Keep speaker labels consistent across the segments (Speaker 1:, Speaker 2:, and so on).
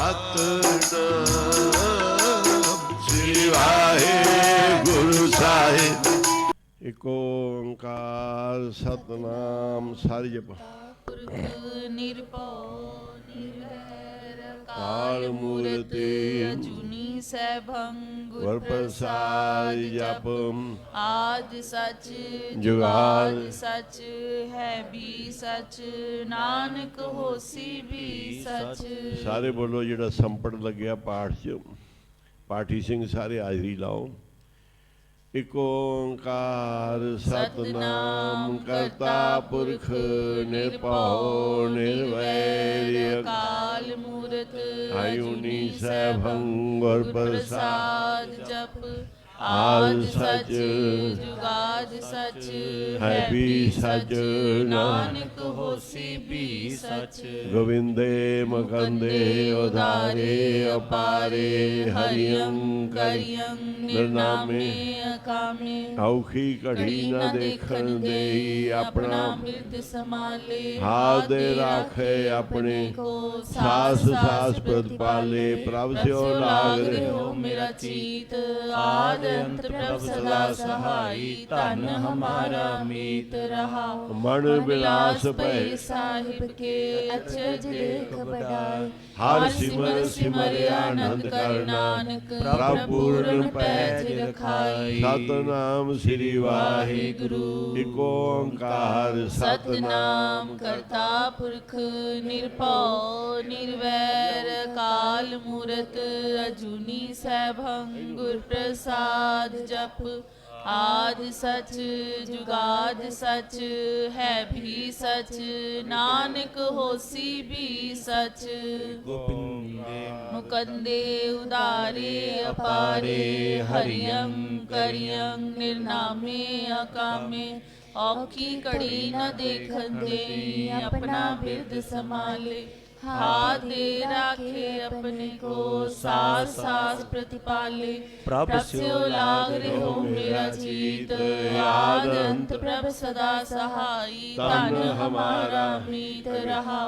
Speaker 1: ਸਤਿਨਾਮ ਸ੍ਰੀ ਵਾਹਿਗੁਰੂ ਸਾਹਿਬ। ਇਕ ਓੰਕਾਰ ਸਤਿਨਾਮ ਸਾਰੀ ਜਪ।
Speaker 2: ਪੁਰਖ ਨਿਰਭਉ ਨਿਰਵੈਰ
Speaker 1: ਅਕਾਲ ਮੂਰਤ
Speaker 2: ਅਜੂਨੀ ਸੈਭੰ
Speaker 1: ਗੁਰ ਪ੍ਰਸਾਦ ਜਪ।
Speaker 2: ਆਦਿ ਸਚ
Speaker 1: ਜੁਗਾਦ
Speaker 2: ਸਚ ਹੈ ਵੀ ਸਚ ਨਾਨਕ ਹੋਸੀ ਵੀ ਸਚ।
Speaker 1: ਸਾਰੇ ਬੋਲੋ। ਜਿਹੜਾ ਸੰਪੜ ਲੱਗਿਆ ਪਾਠ 'ਚ, ਪਾਠੀ ਸਿੰਘ ਸਾਰੇ ਹਾਜ਼ਰੀ ਲਾਓ। ਇਕ ਓੰਕਾਰ ਸਤਿਨਾਮ ਕਰਤਾ ਪੁਰਖ ਨਿਰਭਉ ਨਿਰਵੈਰ
Speaker 2: ਅਕਾਲ ਮੂਰਤ
Speaker 1: ਅਜੂਨੀ ਸੈਭੰ ਗੁਰ ਪ੍ਰਸਾਦ
Speaker 2: ਜਪ।
Speaker 1: ਆਦਿ ਸਚ
Speaker 2: ਜੁਗਾਦ ਸਚ
Speaker 1: ਹੈ ਵੀ ਸਚ
Speaker 2: ਨਾਨਕ ਹੋਸੀ ਵੀ ਸਚ।
Speaker 1: ਗੋਵਿੰਦੇ ਮਕੰਦੇ ਉਧਾਰੇ ਅਪਾਰੇ ਹਰਿਯੰ
Speaker 2: ਕਰਿਯੰ ਨਿਰਨਾਮੇ ਅਕਾਮੇ।
Speaker 1: ਔਖੀ ਘੜੀ ਨ ਦੇਖਣ ਦੇਈ ਆਪਣਾ
Speaker 2: ਬਿਰਦ ਸਮਾਲੇ।
Speaker 1: ਹਾਥ ਰਾਖੇ ਆਪਣੇ ਸਾਸ ਸਾਸ ਪ੍ਰਤਪਾਲੇ। ਪ੍ਰਭ ਸਿਓ ਲਾਗ ਰਹਿਓ
Speaker 2: ਮੇਰਾ ਚੀਤ ਆਦ ਅੰਤ ਪ੍ਰਭ ਸਦਾ ਸਹਾਈ। ਧਨ ਹਮਾਰਾ ਮੀਤ ਰਹਾ
Speaker 1: ਮਨ ਬਿਲਾਸ ਭੈ
Speaker 2: ਸਾਹਿਬ ਕੇ ਅਚਰਜ ਦੇਖ ਬੜਾਈ।
Speaker 1: ਹਰ ਸਿਮਰ ਸਿਮਰ ਆਨੰਦ ਕਰ ਨਾਨਕ ਪ੍ਰਭ ਪੂਰਨ ਪੈਜ ਰਖਾਈ। ਸਤਿਨਾਮ ਸ੍ਰੀ ਵਾਹਿਗੁਰੂ। ਇਕ ਓੰਕਾਰ
Speaker 2: ਸਤਿਨਾਮ ਕਰਤਾ ਪੁਰਖ ਨਿਰਭਉ ਨਿਰਵੈਰ ਅਕਾਲ ਮੂਰਤ ਅਜੂਨੀ ਸੈਭੰ ਗੁਰ ਪ੍ਰਸਾਦ ਜਪ। ਆਦਿ ਸਚ ਜੁਗਾਦ ਸਚ ਹੈ ਵੀ ਸਚ ਨਾਨਕ ਹੋਸੀ ਵੀ ਸਚ। ਮੁਕੰਦੇ ਉਦਾਰੇ ਅਪਾਰੇ ਹਰਿਯੰ ਕਰਿਯੰ ਨਿਰਨਾਮੇ ਅਕਾਮੇ। ਔਖੀ ਘੜੀ ਨ ਦੇਖਣ ਦੇਈ ਆਪਣਾ ਬਿਰਦ ਸਮਾਲੇ। हाथ दे राखे अपने को सास सास प्रतिपाले। प्रभ स्यो लाग रहो मेरा जीत आद अंत प्रभ सदा सहाई। धन हमारा मीत रहा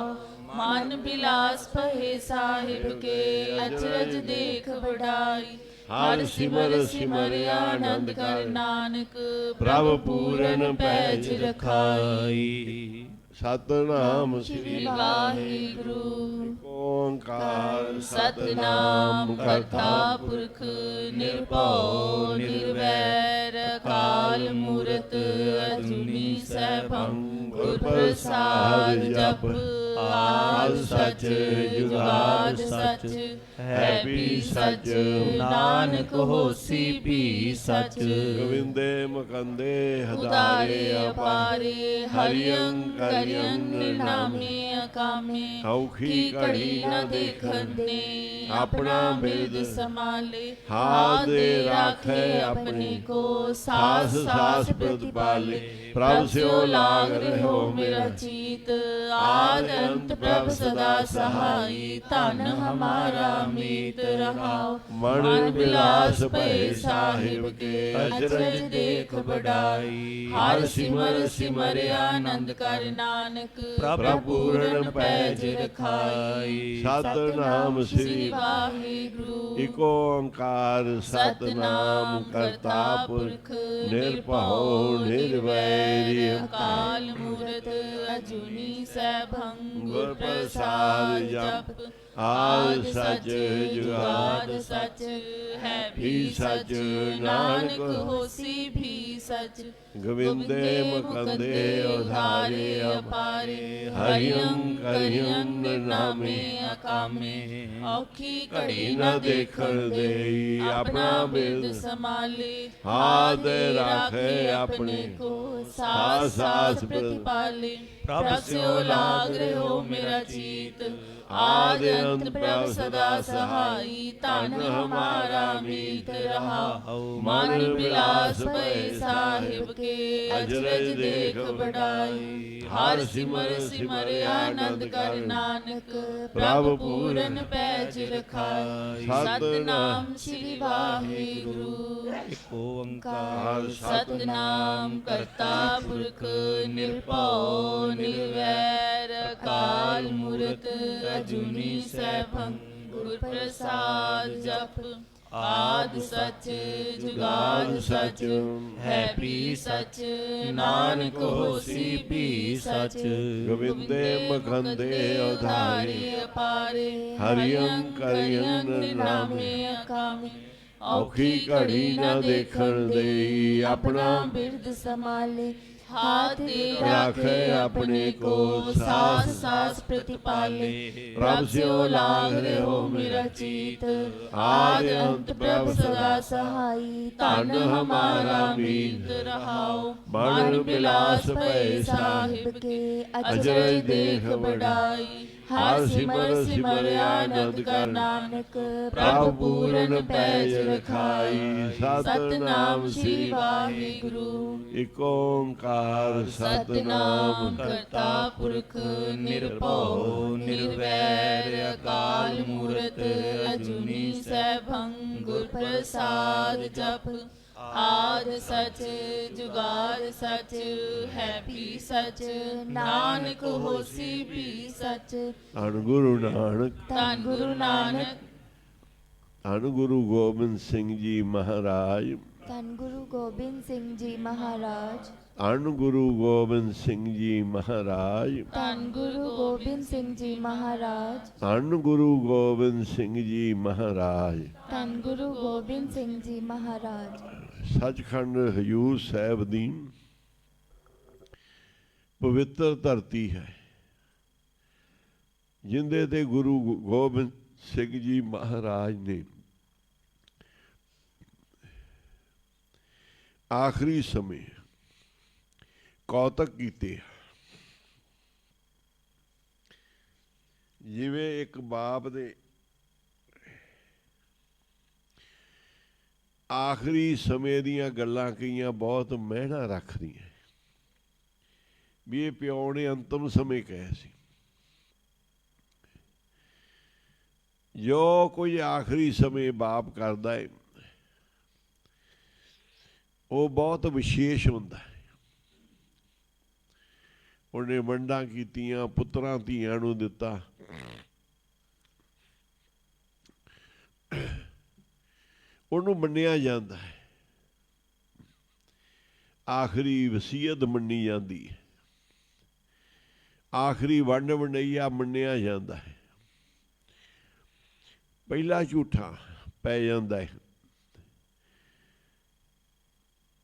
Speaker 2: मन बिलास पहे साहिब के अचरज देख बढ़ाई। हर सिमर सिमर आनंद कर नानक प्रभ पूरन पैज रखाई।
Speaker 1: ਸਤਿਨਾਮ ਸ੍ਰੀ
Speaker 2: ਵਾਹਿਗੁਰੂ।
Speaker 1: ਓੰਕਾਰ
Speaker 2: ਸਤਿਨਾਮ ਕਰਤਾ ਪੁਰਖ ਨਿਰਭਉ ਨਿਰਵੈਰ ਅਕਾਲ ਮੂਰਤ ਅਜੂਨੀ ਸੈਭੰ ਗੁਰ ਪ੍ਰਸਾਦ ਜਪ। ਆਦਿ ਸਚ ਜੁਗਾਦ ਸਚ ਹੈ ਵੀ ਸਚ ਨਾਨਕ ਹੋਸੀ ਵੀ ਸਚ।
Speaker 1: ਗੋਵਿੰਦੇ ਮਕੰਦੇ
Speaker 2: ਉਦਾਰੇ ਅਪਾਰੇ ਹਰਿਯੰ ਕਰਿਯੰ ਨਿਰਨਾਮੇ ਅਕਾਮੇ।
Speaker 1: ਔਖੀ
Speaker 2: ਘੜੀ ਨ ਦੇਖਣ ਨੇ ਆਪਣਾ ਬਿਰਦ ਸਮਾਲੇ।
Speaker 1: ਹਾਥ ਰਾਖੇ ਆਪਣੇ
Speaker 2: ਕੋ
Speaker 1: ਸਾਸ ਸਾਸ ਪ੍ਰਤਪਾਲੇ। ਪ੍ਰਭ ਸਿਓ ਲਾਗ ਰਹਿਓ
Speaker 2: ਮੇਰਾ ਚੀਤ ਆਦ ਅੰਤ ਪ੍ਰਭ ਸਦਾ ਸਹਾਈ। ਧਨ ਹਮਾਰਾ ਮੀਤ ਰਹਾਉ
Speaker 1: ਮਨ ਬਿਲਾਸ ਭੈ
Speaker 2: ਸਾਹਿਬ ਕੇ ਅਚਰਜ ਦੇਖ ਬੜਾਈ। ਹਰ ਸਿਮਰ ਸਿਮਰ ਆਨੰਦ ਕਰ ਨਾਨਕ
Speaker 1: ਪ੍ਰਭ ਪੂਰਨ ਪੈਜ
Speaker 2: ਰਖਾਈ।
Speaker 1: ਸਤਿਨਾਮ ਸ੍ਰੀ
Speaker 2: ਵਾਹਿਗੁਰੂ।
Speaker 1: ਇਕ ਓੰਕਾਰ ਸਤਿਨਾਮ ਕਰਤਾ ਪੁਰਖ ਨਿਰਭਉ ਨਿਰਵੈਰ
Speaker 2: ਅਕਾਲ ਮੂਰਤ ਅਜੂਨੀ ਸੈਭੰ ਗੁਰ ਪ੍ਰਸਾਦ ਜਪ।
Speaker 1: ਆਦਿ ਸਚ
Speaker 2: ਜੁਗਾਦ ਸਚ ਹੈ ਵੀ ਸਚ ਨਾਨਕ ਹੋਸੀ ਵੀ ਸਚ।
Speaker 1: ਗੋਵਿੰਦੇ ਮਕੰਦੇ ਉਧਾਰੇ
Speaker 2: ਅਪਾਰੇ
Speaker 1: ਹਰਿਯੰ ਕਰਿਯੰ ਨਿਰਨਾਮੇ
Speaker 2: ਅਕਾਮੇ। ਔਖੀ
Speaker 1: ਘੜੀ ਨ ਦੇਖਣ ਦੇਈ ਆਪਣਾ ਬਿਰਦ
Speaker 2: ਸਮਾਲੇ।
Speaker 1: ਹਾਥ ਰਾਖੇ ਆਪਣੇ
Speaker 2: ਕੋ ਸਾਸ ਸਾਸ ਪ੍ਰਤਿਪਾਲੇ। ਪ੍ਰਭ ਸਿਓ ਲਾਗ ਰਹਿਓ ਮੇਰਾ ਚੀਤ ਆਦ ਅੰਤ ਪ੍ਰਭ ਸਦਾ ਸਹਾਈ। ਧਨ ਹਮਾਰਾ ਮੀਤ ਰਹਾ ਮਨ ਬਿਲਾਸ ਭੈ ਸਾਹਿਬ ਕੇ ਅਚਰਜ ਦੇਖ ਬੜਾਈ। ਹਰ ਸਿਮਰ ਸਿਮਰ ਆਨੰਦ ਕਰ ਨਾਨਕ ਪ੍ਰਭ ਪੂਰਨ ਪੈਜ ਰਖਾਈ। ਸਤਿਨਾਮ ਸ੍ਰੀ ਵਾਹਿਗੁਰੂ।
Speaker 3: ਇਕ ਓੰਕਾਰ
Speaker 2: ਸਤਿਨਾਮ ਕਰਤਾ ਪੁਰਖ ਨਿਰਭਉ ਨਿਰਵੈਰ ਅਕਾਲ ਮੂਰਤ ਅਜੂਨੀ ਸੈਭੰ ਗੁਰ ਪ੍ਰਸਾਦ ਜਪ। ਆਦਿ ਸੱਚ ਜੁਗਾਦ ਸੱਚ ਹੈ ਵੀ ਸੱਚ, ਨਾਨਕ ਹੋਸੀ ਵੀ ਸੱਚ।
Speaker 1: ਗੋਬਿੰਦੇ ਮਖੰਦੇ ਉਧਾਰੇ
Speaker 2: ਅਪਾਰੇ,
Speaker 1: ਹਰਿ ਅੰਕਰਿ
Speaker 2: ਨਾਮੇ ਅਕਾਮੇ।
Speaker 1: ਔਖੀ ਘੜੀ ਨਾ ਦੇਖਣ ਦੇਈ,
Speaker 2: ਆਪਣਾ ਬਿਰਦ ਸੰਭਾਲੇ। ਹਾਥ ਤੇ
Speaker 1: ਰਾਖੇ ਆਪਣੇ ਕੋ,
Speaker 2: ਸਾਸ ਸਾਸ ਪ੍ਰਤਿਪਾਲੇ। ਪ੍ਰਭ ਸਿਓ ਲਾਗ ਰਹਿਓ ਮੇਰਾ ਚੀਤ, ਆਦ ਅੰਤ ਪ੍ਰਭ ਸਦਾ ਸਹਾਈ। ਧਨ ਹਮਾਰਾ ਮੀਤ ਰਹਾਓ, ਮਨ ਬਿਲਾਸ ਭਏ ਸਾਹਿਬ ਕੇ। ਅਚਰਜ ਦੇਖ ਬੜਾਈ, ਹਰ ਸਿਮਰ ਸਿਮਰ ਆਨੰਦ ਕਰ ਨਾਨਕ। ਪ੍ਰਭ ਪੂਰਨ ਪੈਜ ਰਖਾਈ, ਸਤਨਾਮ ਸ੍ਰੀ ਵਾਹਿਗੁਰੂ।
Speaker 1: ਇਕ ਓੰਕਾਰ
Speaker 2: ਸਤਨਾਮ ਕਰਤਾ ਪੁਰਖ ਨਿਰਭਉ ਨਿਰਵੈਰ, ਅਕਾਲ ਮੂਰਤ ਅਜੂਨੀ ਸੈਭੰ। ਗੁਰ ਪ੍ਰਸਾਦ ਜਪ। ਆਦਿ ਸੱਚ ਜੁਗਾਦ ਸੱਚ ਹੈ ਵੀ ਸੱਚ, ਨਾਨਕ ਹੋਸੀ ਵੀ ਸੱਚ।
Speaker 1: ਧੰਨ ਗੁਰੂ ਨਾਨਕ,
Speaker 2: ਧੰਨ ਗੁਰੂ ਨਾਨਕ।
Speaker 1: ਧੰਨ ਗੁਰੂ ਗੋਬਿੰਦ ਸਿੰਘ ਜੀ ਮਹਾਰਾਜ,
Speaker 4: ਧੰਨ ਗੁਰੂ ਗੋਬਿੰਦ ਸਿੰਘ ਜੀ ਮਹਾਰਾਜ।
Speaker 1: ਧੰਨ ਗੁਰੂ ਗੋਬਿੰਦ ਸਿੰਘ ਜੀ ਮਹਾਰਾਜ,
Speaker 4: ਧੰਨ ਗੁਰੂ ਗੋਬਿੰਦ ਸਿੰਘ ਜੀ ਮਹਾਰਾਜ।
Speaker 1: ਧੰਨ ਗੁਰੂ ਗੋਬਿੰਦ ਸਿੰਘ ਜੀ ਮਹਾਰਾਜ।
Speaker 4: ਧੰਨ ਗੁਰੂ ਗੋਬਿੰਦ ਸਿੰਘ ਜੀ ਮਹਾਰਾਜ।
Speaker 1: ਸੱਚਖੰਡ ਹਜ਼ੂਰ ਸਾਹਿਬ ਦੀ ਪਵਿੱਤਰ ਧਰਤੀ ਹੈ, ਜਿੰਦੇ ਤੇ ਗੁਰੂ ਗੋਬਿੰਦ ਸਿੰਘ ਜੀ ਮਹਾਰਾਜ ਨੇ ਆਖਰੀ ਸਮੇਂ ਕੌਤਕ ਕੀਤੇ। ਜਿਵੇਂ ਇੱਕ ਬਾਪ ਦੇ ਆਖਰੀ ਸਮੇਂ ਦੀਆਂ ਗੱਲਾਂ ਕਈਆਂ ਬਹੁਤ ਮਹਿਣਾ ਰੱਖਦੀਆਂ, ਵੀ ਇਹ ਪਿਓ ਨੇ ਅੰਤਮ ਸਮੇਂ ਕਹੇ ਸੀ। ਜੋ ਕੋਈ ਆਖਰੀ ਸਮੇਂ ਬਾਪ ਕਰਦਾ ਹੈ ਉਹ ਬਹੁਤ ਵਿਸ਼ੇਸ਼ ਹੁੰਦਾ ਹੈ। ਉਹਨੇ ਵੰਡਾਂ ਕੀਤੀਆਂ, ਪੁੱਤਰਾਂ ਧੀਆਂ ਨੂੰ ਦਿੱਤਾ, ਉਹਨੂੰ ਮੰਨਿਆ ਜਾਂਦਾ ਹੈ। ਆਖਰੀ ਵਸੀਅਤ ਮੰਨੀ ਜਾਂਦੀ ਹੈ, ਆਖਰੀ ਵੰਡ ਵੰਡਈਆ ਮੰਨਿਆ ਜਾਂਦਾ ਹੈ। ਪਹਿਲਾ ਝੂਠਾ ਪੈ ਜਾਂਦਾ ਹੈ।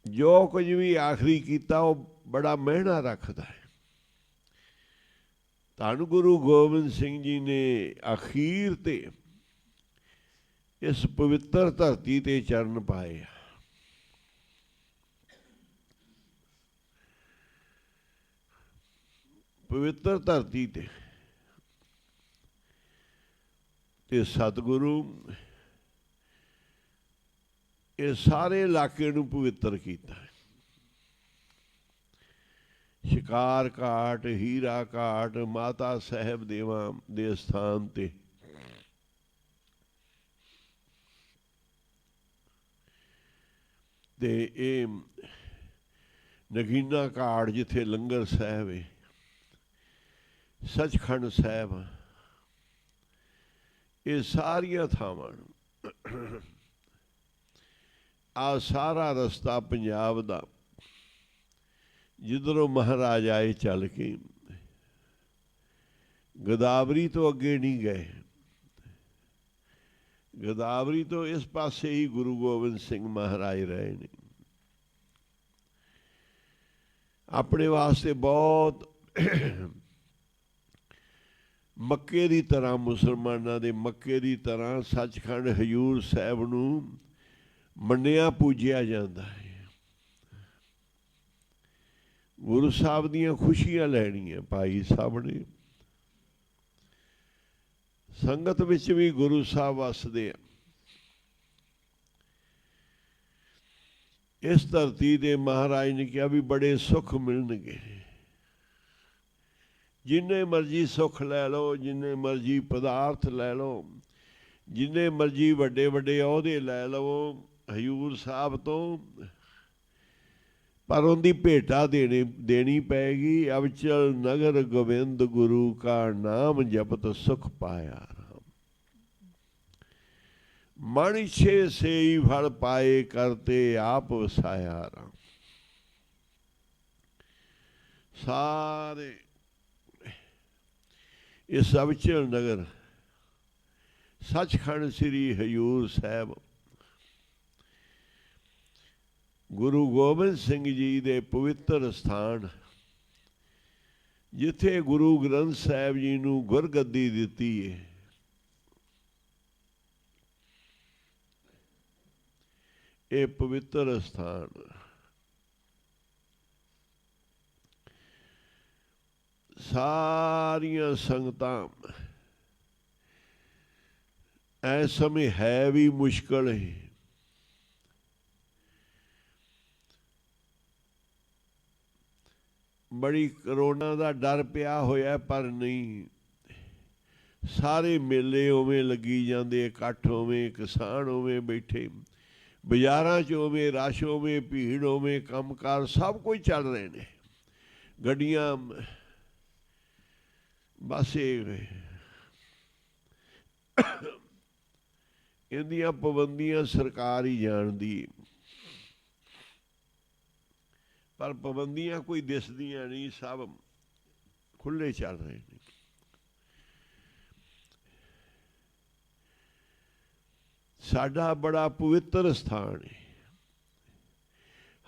Speaker 1: ਜੋ ਕੁਝ ਵੀ ਆਖਰੀ ਕੀਤਾ ਉਹ ਬੜਾ ਮਹਿਣਾ ਰੱਖਦਾ ਹੈ। ਧੰਨ ਗੁਰੂ ਗੋਬਿੰਦ ਸਿੰਘ ਜੀ ਨੇ ਅਖੀਰ ਤੇ ਇਸ ਪਵਿੱਤਰ ਧਰਤੀ ਤੇ ਚਰਨ ਪਾਏ। ਪਵਿੱਤਰ ਧਰਤੀ ਤੇ ਸਤਿਗੁਰੂ ਇਹ ਸਾਰੇ ਇਲਾਕੇ ਨੂੰ ਪਵਿੱਤਰ ਕੀਤਾ। ਸ਼ਿਕਾਰ ਘਾਟ, ਹੀਰਾ ਘਾਟ, ਮਾਤਾ ਸਾਹਿਬ ਦੇਵਾਂ ਦੇ ਸਥਾਨ ਤੇ ਇਹ ਨਗੀਨਾ ਘਾਟ ਜਿੱਥੇ ਲੰਗਰ ਸਾਹਿਬ ਹੈ, ਸੱਚਖੰਡ ਸਾਹਿਬ, ਇਹ ਸਾਰੀਆਂ ਥਾਵਾਂ ਨੂੰ ਆ ਸਾਰਾ ਰਸਤਾ ਪੰਜਾਬ ਦਾ ਜਿੱਧਰੋਂ ਮਹਾਰਾਜ ਆਏ ਚੱਲ ਕੇ ਗੋਦਾਵਰੀ ਤੋਂ ਅੱਗੇ ਨਹੀਂ ਗਏ। ਗੋਦਾਵਰੀ ਤੋਂ ਇਸ ਪਾਸੇ ਹੀ ਗੁਰੂ ਗੋਬਿੰਦ ਸਿੰਘ ਮਹਾਰਾਜ ਰਹੇ ਨੇ। ਆਪਣੇ ਵਾਸਤੇ ਬਹੁਤ ਮੱਕੇ ਦੀ ਤਰ੍ਹਾਂ, ਮੁਸਲਮਾਨਾਂ ਦੇ ਮੱਕੇ ਦੀ ਤਰ੍ਹਾਂ ਸੱਚਖੰਡ ਹਜ਼ੂਰ ਸਾਹਿਬ ਨੂੰ ਮੰਨਿਆ ਪੂਜਿਆ ਜਾਂਦਾ ਹੈ। ਗੁਰੂ ਸਾਹਿਬ ਦੀਆਂ ਖੁਸ਼ੀਆਂ ਲੈਣੀਆਂ ਭਾਈ ਸਾਹਿਬ ਨੇ। ਸੰਗਤ ਵਿੱਚ ਵੀ ਗੁਰੂ ਸਾਹਿਬ ਵਸਦੇ ਆ। ਇਸ ਧਰਤੀ ਦੇ ਮਹਾਰਾਜ ਨੇ ਕਿਹਾ ਵੀ ਬੜੇ ਸੁੱਖ ਮਿਲਣਗੇ। ਜਿੰਨੇ ਮਰਜ਼ੀ ਸੁੱਖ ਲੈ ਲਓ, ਜਿੰਨੇ ਮਰਜ਼ੀ ਪਦਾਰਥ ਲੈ ਲਓ, ਜਿੰਨੇ ਮਰਜ਼ੀ ਵੱਡੇ ਵੱਡੇ ਅਹੁਦੇ ਲੈ ਲਵੋ ਹਜ਼ੂਰ ਸਾਹਿਬ ਤੋਂ, ਪਰ ਉਹਦੀ ਭੇਟਾ ਦੇਣੀ ਪਏਗੀ। ਅਵਚਲ ਨਗਰ ਗੋਬਿੰਦ ਗੁਰੂ ਕਾ ਨਾਮ ਜਪਤ ਸੁਖ ਪਾਇਆ। ਮਨ ਇਛੇ ਸੇਈ ਫਲ ਪਾਏ ਕਰਤੇ ਆਪ ਵਸਾਇਆ ਰਾਮ। ਸਾਰੇ ਇਸ ਅਵਚਲ ਨਗਰ ਸੱਚਖੰਡ ਸ੍ਰੀ ਹਜ਼ੂਰ ਸਾਹਿਬ ਗੁਰੂ ਗੋਬਿੰਦ ਸਿੰਘ ਜੀ ਦੇ ਪਵਿੱਤਰ ਸਥਾਨ, ਜਿੱਥੇ ਗੁਰੂ ਗ੍ਰੰਥ ਸਾਹਿਬ ਜੀ ਨੂੰ ਗੁਰਗੱਦੀ ਦਿੱਤੀ ਹੈ, ਇਹ ਪਵਿੱਤਰ ਸਥਾਨ ਸਾਰੀਆਂ ਸੰਗਤਾਂ ਇਸ ਸਮੇਂ ਹੈ ਵੀ ਮੁਸ਼ਕਲ ਹੈ। ਬੜੀ ਕਰੋਨਾ ਦਾ ਡਰ ਪਿਆ ਹੋਇਆ, ਪਰ ਨਹੀਂ, ਸਾਰੇ ਮੇਲੇ ਉਵੇਂ ਲੱਗੀ ਜਾਂਦੇ, ਇਕੱਠ ਉਵੇਂ, ਕਿਸਾਨ ਉਵੇਂ ਬੈਠੇ, ਬਾਜ਼ਾਰਾਂ 'ਚ ਉਵੇਂ ਰਸ਼, ਉਵੇਂ ਭੀੜ, ਉਵੇਂ ਕੰਮਕਾਰ ਸਭ ਕੁਝ ਚੱਲ ਰਹੇ ਨੇ, ਗੱਡੀਆਂ, ਬਸ ਇਹਦੀਆਂ ਪਾਬੰਦੀਆਂ ਸਰਕਾਰ ਹੀ ਜਾਣਦੀ, ਪਰ ਪਾਬੰਦੀਆਂ ਕੋਈ ਦਿਸਦੀਆਂ ਨਹੀਂ, ਸਭ ਖੁੱਲ੍ਹੇ ਚੱਲ ਰਹੇ ਨੇ। ਸਾਡਾ ਬੜਾ ਪਵਿੱਤਰ ਸਥਾਨ ਹੈ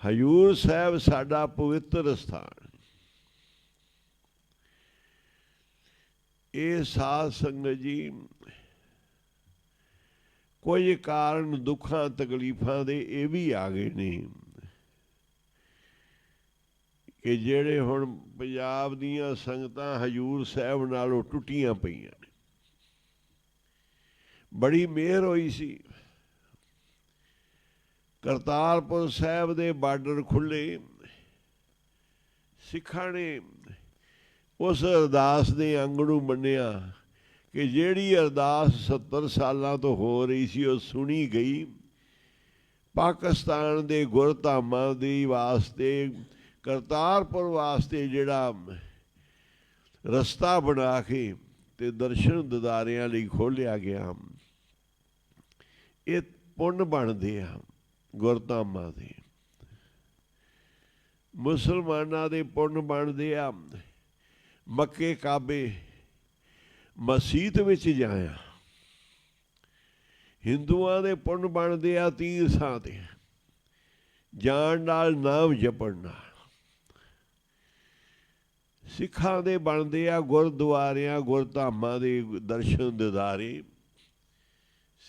Speaker 1: ਹਜ਼ੂਰ ਸਾਹਿਬ, ਸਾਡਾ ਪਵਿੱਤਰ ਸਥਾਨ। ਇਹ ਸਾਧ ਸੰਗਤ ਜੀ ਕੁਝ ਕਾਰਨ ਦੁੱਖਾਂ ਤਕਲੀਫਾਂ ਦੇ ਇਹ ਵੀ ਆ ਗਏ ਨੇ ਕਿ ਜਿਹੜੇ ਹੁਣ ਪੰਜਾਬ ਦੀਆਂ ਸੰਗਤਾਂ ਹਜ਼ੂਰ ਸਾਹਿਬ ਨਾਲੋਂ ਟੁੱਟੀਆਂ ਪਈਆਂ ਨੇ। ਬੜੀ ਮਿਹਰ ਹੋਈ ਸੀ, ਕਰਤਾਰਪੁਰ ਸਾਹਿਬ ਦੇ ਬਾਰਡਰ ਖੁੱਲ੍ਹੇ, ਸਿੱਖਾਂ ਨੇ ਉਸ ਅਰਦਾਸ ਦੇ ਅੰਗ ਨੂੰ ਮੰਨਿਆ ਕਿ ਜਿਹੜੀ ਅਰਦਾਸ 70 ਸਾਲਾਂ ਤੋਂ ਹੋ ਰਹੀ ਸੀ ਉਹ ਸੁਣੀ ਗਈ। ਪਾਕਿਸਤਾਨ ਦੇ ਗੁਰਧਾਮਾਂ ਦੀ ਵਾਸਤੇ, ਕਰਤਾਰਪੁਰ ਵਾਸਤੇ ਜਿਹੜਾ ਰਸਤਾ ਬਣਾ ਕੇ ਤੇ ਦਰਸ਼ਨ ਦਿਦਾਰਿਆਂ ਲਈ ਖੋਲ੍ਹਿਆ ਗਿਆ, ਇਹ ਪੁੰਨ ਬਣਦੇ ਆ ਗੁਰਧਾਮਾਂ ਦੇ, ਮੁਸਲਮਾਨਾਂ ਦੇ ਪੁੰਨ ਬਣਦੇ ਆ। ਮੱਕੇ ਕਾਬੇ ਮਸੀਤ ਵਿੱਚ ਜਾਇਆ, ਹਿੰਦੂਆਂ ਦੇ ਪੁੰਨ ਬਣਦੇ ਆ ਤੀਰਥਾਂ ਤੇ ਜਾਣ ਨਾਲ, ਨਾਮ ਜਪਣ ਨਾਲ। ਸਿੱਖਾਂ ਦੇ ਬਣਦੇ ਆ ਗੁਰਦੁਆਰਿਆਂ, ਗੁਰਧਾਮਾਂ ਦੇ ਦਰਸ਼ਨ ਦਿਦਾਰੇ,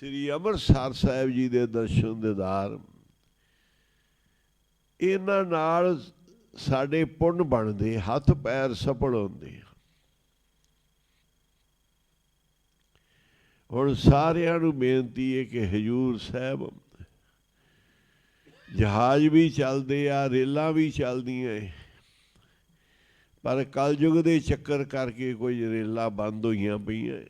Speaker 1: ਸ੍ਰੀ ਅੰਮ੍ਰਿਤਸਰ ਸਾਹਿਬ ਜੀ ਦੇ ਦਰਸ਼ਨ ਦਿਦਾਰ। ਇਹਨਾਂ ਨਾਲ ਸਾਡੇ ਪੁੰਨ ਬਣਦੇ, ਹੱਥ ਪੈਰ ਸਫਲ ਹੁੰਦੇ। ਹੁਣ ਸਾਰਿਆਂ ਨੂੰ ਬੇਨਤੀ ਹੈ ਕਿ ਹਜ਼ੂਰ ਸਾਹਿਬ ਜਹਾਜ਼ ਵੀ ਚੱਲਦੇ ਆ, ਰੇਲਾਂ ਵੀ ਚੱਲਦੀਆਂ, ਪਰ ਕਲਯੁਗ ਦੇ ਚੱਕਰ ਕਰਕੇ ਕੁਝ ਰੇਲਾਂ ਬੰਦ ਹੋਈਆਂ ਪਈਆਂ।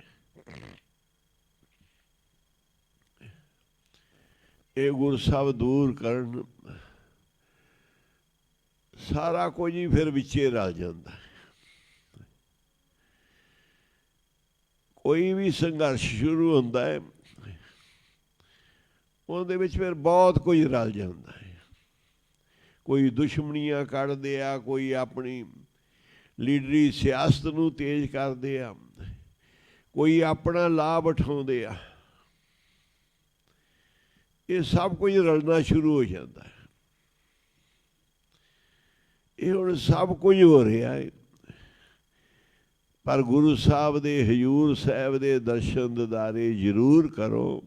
Speaker 1: ਇਹ ਗੁਰੂ ਸਾਹਿਬ ਦੂਰ ਕਰਨ, ਸਾਰਾ ਕੁਝ ਹੀ ਫਿਰ ਵਿੱਚੇ ਰਲ ਜਾਂਦਾ। ਕੋਈ ਵੀ ਸੰਘਰਸ਼ ਸ਼ੁਰੂ ਹੁੰਦਾ ਹੈ, ਉਹਦੇ ਵਿੱਚ ਫਿਰ ਬਹੁਤ ਕੁਝ ਰਲ ਜਾਂਦਾ ਹੈ। ਕੋਈ ਦੁਸ਼ਮਣੀਆਂ ਕੱਢਦੇ ਆ, ਕੋਈ ਆਪਣੀ ਲੀਡਰੀ ਸਿਆਸਤ ਨੂੰ ਤੇਜ਼ ਕਰਦੇ ਆ, ਕੋਈ ਆਪਣਾ ਲਾਭ ਉਠਾਉਂਦੇ ਆ। ਇਹ ਸਭ ਕੁਝ ਰਲਣਾ ਸ਼ੁਰੂ ਹੋ ਜਾਂਦਾ ਹੈ। ਇਹ ਹੁਣ ਸਭ ਕੁਝ ਹੋ ਰਿਹਾ ਹੈ, ਪਰ ਗੁਰੂ ਸਾਹਿਬ ਦੇ ਹਜ਼ੂਰ ਸਾਹਿਬ ਦੇ ਦਰਸ਼ਨ ਦਿਦਾਰੇ ਜ਼ਰੂਰ ਕਰੋ।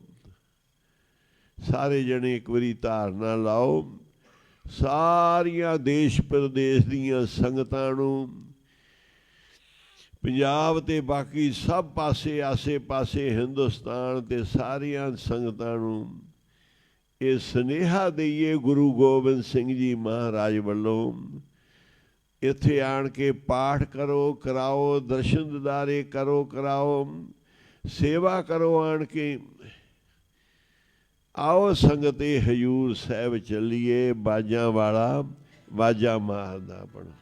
Speaker 1: ਸਾਰੇ ਜਣੇ ਇੱਕ ਵਾਰੀ ਧਾਰਨਾ ਲਾਓ। ਸਾਰੀਆਂ ਦੇਸ਼ ਪ੍ਰਦੇਸ਼ ਦੀਆਂ ਸੰਗਤਾਂ ਨੂੰ, ਪੰਜਾਬ ਤੇ ਬਾਕੀ ਸਭ ਪਾਸੇ, ਆਸੇ ਪਾਸੇ ਹਿੰਦੁਸਤਾਨ ਤੇ ਸਾਰੀਆਂ ਸੰਗਤਾਂ ਨੂੰ ਇਹ ਸੁਨੇਹਾ ਦੇਈਏ ਗੁਰੂ ਗੋਬਿੰਦ ਸਿੰਘ ਜੀ ਮਹਾਰਾਜ ਵੱਲੋਂ। ਇੱਥੇ ਆਣ ਕੇ ਪਾਠ ਕਰੋ, ਕਰਾਓ, ਦਰਸ਼ਨ ਦਿਦਾਰੇ ਕਰੋ, ਕਰਾਓ, ਸੇਵਾ ਕਰੋ ਆਣ ਕੇ। ਆਓ ਸੰਗਤੇ ਹਜ਼ੂਰ ਸਾਹਿਬ ਚੱਲੀਏ, ਬਾਜਾਂ ਵਾਲਾ ਬਾਜਾ ਮਾਰਦਾ ਆਪਣਾ।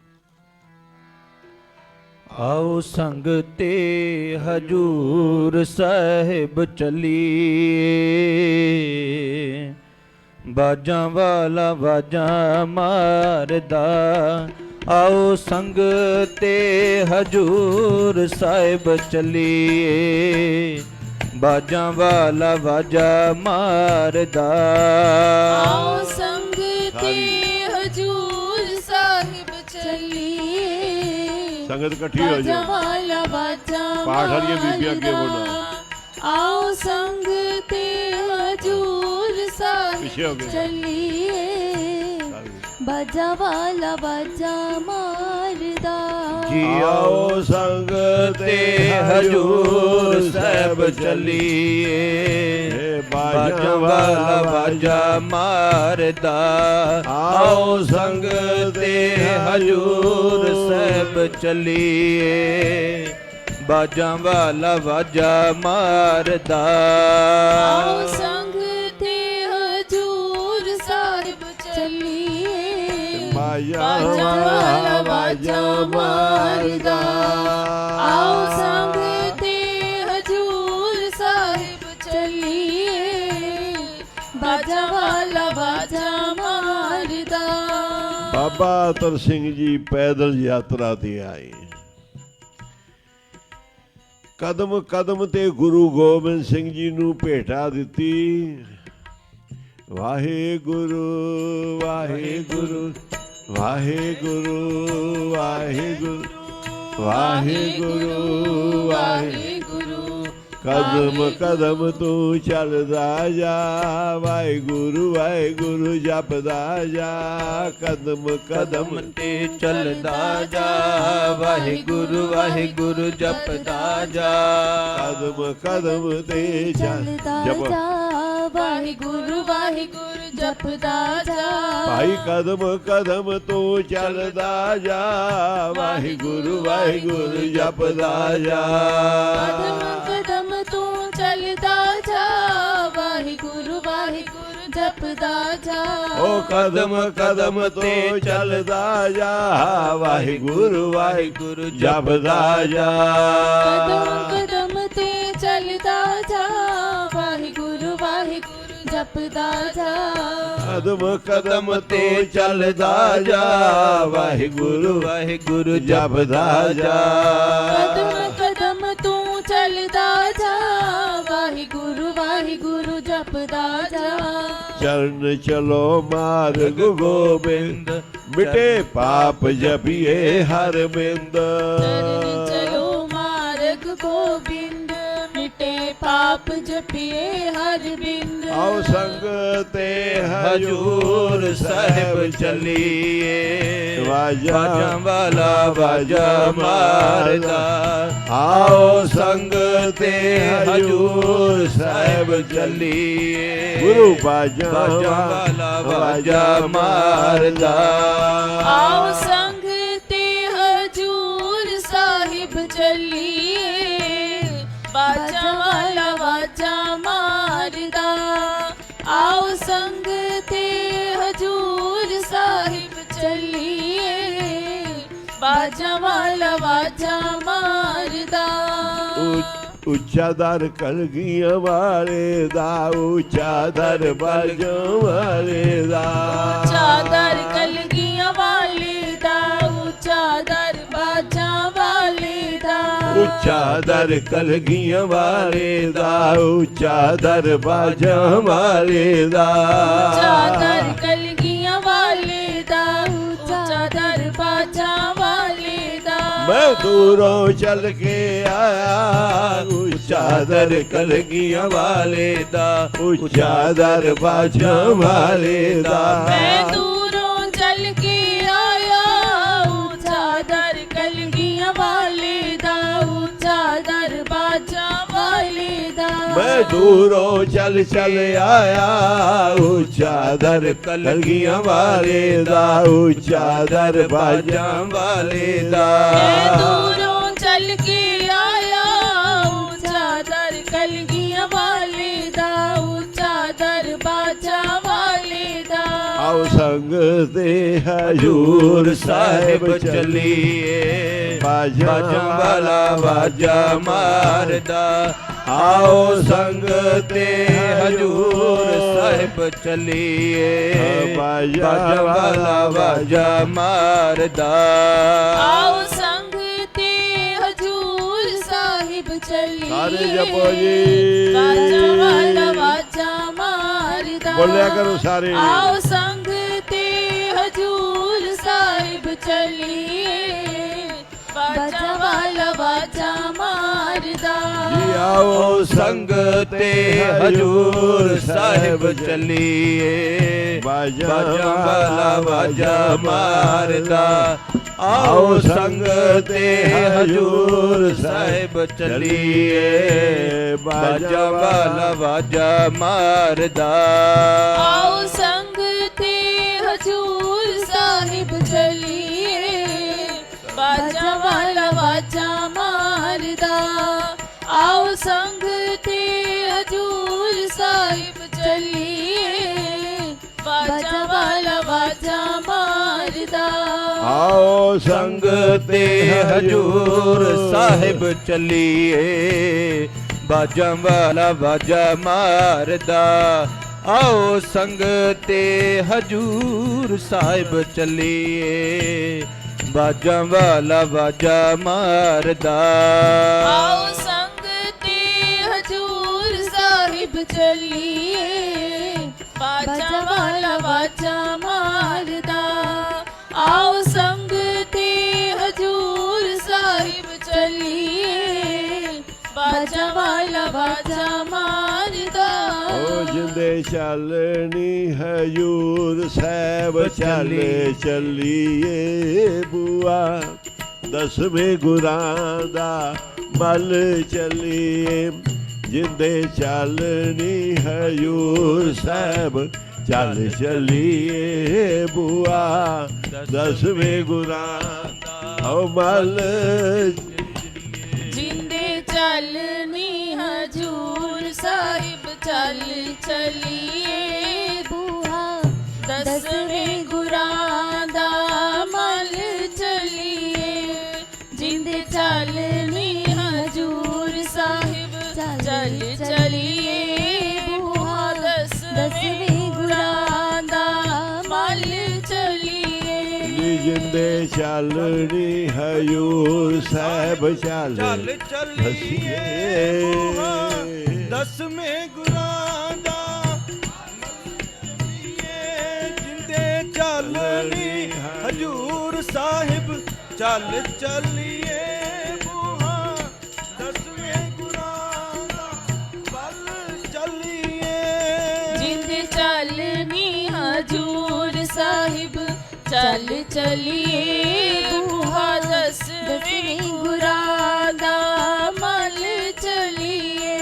Speaker 3: ਆਓ ਸੰਗ ਤੇ ਹਜੂਰ ਸਾਹਿਬ ਚੱਲੀਏ, ਬਾਜਾਂ ਵਾਲਾ ਬਾਜਾਂ ਮਾਰਦਾ। ਆਓ ਸੰਗ ਤੇ ਹਜੂਰ ਸਾਹਿਬ ਚੱਲੀਏ, ਬਾਜਾਂ ਵਾਲਾ ਬਾਜਾ ਮਾਰਦਾ।
Speaker 2: ਆਓ ਸੰਗ ਤੇ ਹਜੂਰ ਸਾਹਿਬ ਚੱਲੀਏ,
Speaker 1: ਸੰਗਤ ਇਕੱਠੀ ਹੋ
Speaker 2: ਬਾਜਾ
Speaker 1: ਜਾਓ।
Speaker 2: ਵਾਲਾ ਬਾਜਾ
Speaker 1: ਪਾਠ ਵਾਲੀਆਂ ਬੀਬੀਆਂ ਅੱਗੇ ਬੋਲੋ।
Speaker 2: ਆਓ ਸੰਗ ਤੇ ਹਜੂਰ ਸਾਹਿਬ
Speaker 1: ਪਿੱਛੇ ਹੋ ਗਏ।
Speaker 2: ਚੱਲੀਏ,
Speaker 4: ਬਾਜਾ ਵਾਲਾ ਬਾਜਾ ਮਾਰਦਾ।
Speaker 3: ਜੀ
Speaker 1: ਆਓ ਸੰਗ
Speaker 3: ਤੇ ਹਜੂਰ ਸਾਹਿਬ ਚੱਲੀਏ, ਬਾਜਾਂ ਵਾਲਾ ਬਾਜਾ ਮਾਰਦਾ। ਆਓ ਸੰਗ ਤੇ ਹਜੂਰ ਸਾਹਿਬ ਚੱਲੀਏ, ਬਾਜਾਂ ਵਾਲਾ ਬਾਜਾ ਮਾਰਦਾ।
Speaker 2: ਆਓ ਸੰਗ ਤੇ ਹਜੂਰ ਸਾਹਿਬ ਚੱਲੀਏ,
Speaker 1: ਬਾਜਾ
Speaker 2: ਬਾਜਾ ਵਾਲਾ ਬਾਜਾ ਮਾਰਦਾ। ਆਓ ਸੰਗ ਤੇ ਹਜੂਰ ਸਾਹਿਬ ਚੱਲੀਏ, ਬਾਜਾ ਵਾਲਾ ਬਾਜਾ ਮਾਰਦਾ।
Speaker 1: ਬਾਬਾ ਅਤਰ ਸਿੰਘ ਜੀ ਪੈਦਲ ਯਾਤਰਾ ਤੇ ਆਏ। ਕਦਮ ਕਦਮ ਤੇ ਗੁਰੂ ਗੋਬਿੰਦ ਸਿੰਘ ਜੀ ਨੂੰ ਭੇਟਾ ਦਿੱਤੀ। ਵਾਹਿਗੁਰੂ ਵਾਹਿਗੁਰੂ ਵਾਹਿਗੁਰੂ ਵਾਹਿਗੁਰੂ ਵਾਹਿਗੁਰੂ ਵਾਹਿਗੁਰੂ। ਕਦਮ ਕਦਮ ਤੂੰ ਚੱਲਦਾ ਜਾ, ਵਾਹਿਗੁਰੂ ਵਾਹਿਗੁਰੂ ਜਪਦਾ ਜਾ। ਕਦਮ ਕਦਮ
Speaker 3: ਕਦਮ ਤੇ ਚੱਲਦਾ ਜਾ, ਵਾਹਿਗੁਰੂ ਵਾਹਿਗੁਰੂ ਜਪਦਾ ਜਾ।
Speaker 1: ਕਦਮ ਕਦਮ ਤੇ
Speaker 4: ਚੱਲਦਾ
Speaker 1: ਜਪ
Speaker 4: ਜਾ,
Speaker 2: ਵਾਹਿਗੁਰੂ ਵਾਹਿਗੁਰੂ ਜਪਦਾ ਜਾ।
Speaker 1: ਭਾਈ ਕਦਮ ਕਦਮ ਤੂੰ ਚੱਲਦਾ ਜਾ, ਵਾਹਿਗੁਰੂ ਵਾਹਿਗੁਰੂ ਜਪਦਾ ਜਾ।
Speaker 2: ਕਦਮ ਕਦਮ ਤੂੰ ਚੱਲਦਾ ਜਾ, ਵਾਹਿਗੁਰੂ ਵਾਹਿਗੁਰੂ ਜਪਦਾ ਜਾ।
Speaker 1: ਓ ਕਦਮ ਕਦਮ ਤੇ ਚੱਲਦਾ ਜਾ, ਵਾਹਿਗੁਰੂ ਵਾਹਿਗੁਰੂ ਜਪਦਾ ਜਾ।
Speaker 2: ਕਦਮ ਕਦਮ ਤੇ ਚੱਲਦਾ ਜਾ, ਵਾਹਿਗੁਰੂ ਵਾਹਿਗੁਰੂ ਜਪਦਾ ਜਾ।
Speaker 1: ਕਦਮ ਕਦਮ ਤੇ ਚੱਲਦਾ ਜਾ, ਵਾਹਿਗੁਰੂ ਵਾਹਿਗੁਰੂ ਜਪਦਾ ਜਾ।
Speaker 2: ਕਦਮ ਕਦਮ ਤੂੰ ਚੱਲਦਾ ਜਾ, ਵਾਹਿਗੁਰੂ ਵਾਹਿਗੁਰੂ ਜਪਦਾ ਜਾ।
Speaker 1: ਚਰਨ ਚਲੋ ਮਾਰਗ ਗੋਬਿੰਦ, ਮਿਟੇ ਪਾਪ ਜਪੀਏ ਹਰ ਬਿੰਦ।
Speaker 2: ਚਰਨ ਚਲੋ ਮਾਰਗ ਗੋਬਿੰਦ, ਮਿਟੇ ਪਾਪ ਜਪੀਏ ਹਰ ਬਿੰਦ।
Speaker 1: ਆਓ ਸੰਗ ਤੇ
Speaker 3: ਹਜੂਰ ਸਾਹਿਬ ਚੱਲੀਏ, ਬਾਜਾਂ ਵਾਲਾ ਬਾਜਾ ਮਾਰਦਾ। ਆਓ ਸੰਗ ਤੇ ਹਜੂਰ ਸਾਹਿਬ ਚੱਲੀਏ,
Speaker 1: ਗੁਰੂ ਬਾਜਾਂ
Speaker 3: ਵਾਲਾ ਬਾਜਾ ਮਾਰਦਾ।
Speaker 2: ਆਓ ਸੰਗ ਤੇ ਹਜੂਰ ਸਾਹਿਬ ਚੱਲੀਏ, ਬਾਜਾ ਵਾਲਾ ਬਾਜਾ ਮਾਰਦਾ। ਆਓ ਸੰਗ ਤੇ ਹਜੂਰ ਸਾਹਿਬ ਚੱਲੀਏ, ਬਾਜਾ ਵਾਲਾ ਬਾਜਾ ਮਾਰਦਾ।
Speaker 1: ਉੱਚਾ ਦਰ ਕਲਗੀਆਂ ਵਾਲੇ ਦਾ, ਉੱਚਾ ਦਰ ਬਾਜਾਂ ਵਾਲੇ ਦਾ।
Speaker 2: ਚਾਦਰ ਕਲਗੀਆਂ ਵਾਲੇ ਦਾ, ਉੱਚਾ ਦਰ ਬਾਜਾ ਵਾਲੇ ਦਾ।
Speaker 1: ਉੱਚਾ ਦਰ ਕਲਗੀਆਂ ਵਾਲੇ ਦਾ, ਉੱਚਾ ਦਰ ਬਾਜਾਂ ਵਾਲੇ ਦਾ।
Speaker 2: ਚਾਦਰ ਕਲਗੀਆਂ ਵਾਲੇ ਦਾ, ਉੱਚਾ ਦਰ ਬਾਜਾ ਵਾਲੇ ਦਾ।
Speaker 1: ਮੈਂ ਦੂਰੋਂ ਚੱਲ ਕੇ ਆਇਆ, ਉੱਚਾ ਦਰ ਕਲਗੀਆਂ ਵਾਲੇ ਦਾ, ਉੱਚਾ ਦਰ ਬਾਜਾਂ ਵਾਲੇ ਦਾ।
Speaker 2: ਮੈਂ ਦੂਰੋਂ ਚੱਲ ਕੇ ਆਇਆ, ਉੱਚਾ ਦਰ ਕਲਗੀਆਂ ਵਾਲੇ ਦਾ, ਉੱਚਾ ਦਰ ਬਾਜਾ ਵਾਲੇ ਦਾ।
Speaker 1: ਮੈਂ ਦੂਰੋਂ ਚੱਲ ਆਇਆ, ਉੱਚਾ ਦਰ ਕਲਗੀਆਂ ਵਾਲੇ ਦਾ, ਉੱਚਾ ਦਰ ਬਾਜਾਂ ਵਾਲੇ ਦਾ।
Speaker 2: ਮੈਂ ਦੂਰੋਂ ਚੱਲ ਕੇ ਆਇਆ, ਉੱਚਾ ਦਰ ਕਲਗੀਆਂ ਵਾਲੇ ਦਾ, ਉੱਚਾ ਦਰ ਬਾਜਾ ਵਾਲੇ ਦਾ।
Speaker 1: ਆਓ ਸੰਗ ਤੇ
Speaker 3: ਹਜੂਰ
Speaker 1: ਹਜੂਰ
Speaker 3: ਸਾਹਿਬ
Speaker 1: ਸਾਹਿਬ
Speaker 3: ਚੱਲੀਏ
Speaker 1: ਬਾਜਾਂ
Speaker 3: ਬਾਜਾਂ ਵਾਲਾ ਵਾਜਾ ਮਾਰਦਾ ਆਓ ਸੰਗ ਤੇ ਹਜੂਰ ਸਾਹਿਬ ਚੱਲੀਏ ਬਾਜਾਂ ਵਾਲਾ ਵਾਜਾ ਮਾਰਦਾ
Speaker 2: ਆਓ ਸੰਗ ਤੇ ਹਜੂਰ ਸਾਹਿਬ ਚੱਲੀਏ
Speaker 1: ਸਾਰੇ ਜਪੋ ਜੀ
Speaker 2: ਬਾਜਾ ਵਾਲਾ ਵਾਜਾ ਮਾਰਦਾ
Speaker 1: ਬੋਲਿਆ ਕਰੋ ਸਾਰੇ
Speaker 2: ਆਓ ਸੰਗ ਤੇ ਹਜੂਰ ਸਾਹਿਬ ਚੱਲੀਏ ਬਾਜਾ ਵਾਲਾ ਵਾਜਾ ਮਾਰਦਾ
Speaker 1: ਜੀ ਆਓ
Speaker 3: ਸੰਗ ਤੇ ਹਜੂਰ ਸਾਹਿਬ ਚੱਲੀਏ
Speaker 1: ਬਾਜਾਂ
Speaker 3: ਬਾਜਾਂ ਵਾਲਾ ਵਾਜਾ ਮਾਰਦਾ ਆਓ ਸੰਗ ਤੇ ਹਜੂਰ ਸਾਹਿਬ ਚੱਲੀਏ ਬਾਜਾਂ ਵਾਲਾ ਵਾਜਾ ਮਾਰਦਾ
Speaker 2: ਆਓ ਸੰਗ ਤੇ ਹਜੂਰ ਸਾਹਿਬ ਚੱਲੀਏ ਬਾਜਾ ਵਾਲਾ ਵਾਜਾ ਮਾਰਦਾ ਆਓ ਸੰਗ ਤੇ ਹਜੂਰ ਸਾਹਿਬ ਚੱਲੀਏ ਬਾਜਾ ਵਾਲਾ ਵਾਜਾ ਮਾਰਦਾ
Speaker 1: ਆਓ
Speaker 3: ਸੰਗ ਤੇ ਹਜੂਰ ਸਾਹਿਬ ਚੱਲੀਏ ਬਾਜਾਂ ਵਾਲਾ ਵਾਜਾ ਮਾਰਦਾ ਆਓ ਸੰਗ ਤੇ ਹਜੂਰ ਸਾਹਿਬ ਚੱਲੀਏ ਬਾਜਾਂ ਵਾਲਾ ਵਾਜਾ ਮਾਰਦਾ
Speaker 2: ਆਓ ਸੰਗ ਤੇ ਹਜੂਰ ਸਾਹਿਬ ਚੱਲੀਏ ਬਾਜਾ ਵਾਲਾ ਵਾਜਾ ਮਾਰਦਾ ਆਓ ਸੰਗ ਤੇ ਹਜੂਰ ਸਾਹਿਬ ਚੱਲੀਏ ਬਾਜਾ ਵਾਲਾ ਵਾਜਾ ਮਾਰਦਾ
Speaker 1: ਓ ਜਿੰਦੇ ਚੱਲਣੀ ਹਜੂਰ ਸਾਹਿਬ ਚੱਲੇ ਚੱਲੀਏ ਬੂਆ ਦਸਵੇਂ ਗੁਰਾਂ ਦਾ ਮਲ ਚੱਲੀਏ ਜਿੰਦੇ ਚੱਲਣੀ ਹਜੂਰ ਸਾਹਿਬ ਚੱਲ ਚੱਲੀਏ ਬੂਆ ਦਸਵੇਂ ਗੁਰਾਂ ਦਾ ਮਲ
Speaker 2: ਜਿੰਦੇ ਚੱਲਨੀ ਹਜੂਰ ਸਾਹਿਬ ਚੱਲ ਚੱਲੀਏ
Speaker 4: ਬੂਹਾ
Speaker 2: ਦਸਵੇਂ ਗੁਰਾਂ ਦਾ ਮਲ ਚੱਲੀਏ ਜਿੰਦੇ ਚੱਲਨੀ ਹਜੂਰ ਸਾਹਿਬ ਚੱਲ ਚੱਲੀਏ ਬੂਹਾ ਦਸਵੇਂ ਗੁਰਾਂ ਦਾ ਮਲ ਚੱਲੀਏ
Speaker 1: ਜਿੰਦੇ ਚੱਲਣੀ ਹਜੂਰ ਸਾਹਿਬ ਚੱਲ
Speaker 3: ਚੱਲੀਏ ਦਸਵੇਂ ਗੁਰਾਂ ਦਾ ਜਿੰਦੇ ਚੱਲਣੀ ਹਜੂਰ ਸਾਹਿਬ ਚੱਲ ਚੱਲੀਏ ਬੂਹਾ ਦਸਵੇਂ ਗੁਰਾਂ ਦਾ ਵੱਲ ਚੱਲੀਏ
Speaker 2: ਜਿੰਦੇ ਚੱਲਨੀ ਹਜੂਰ ਸਾਹਿਬ ਚੱਲ ਚੱਲੀਏ ਬੂਹਾ ਦਸਵੇਂ ਗੁਰਾਂ ਦਾ ਮਲ ਚੱਲੀਏ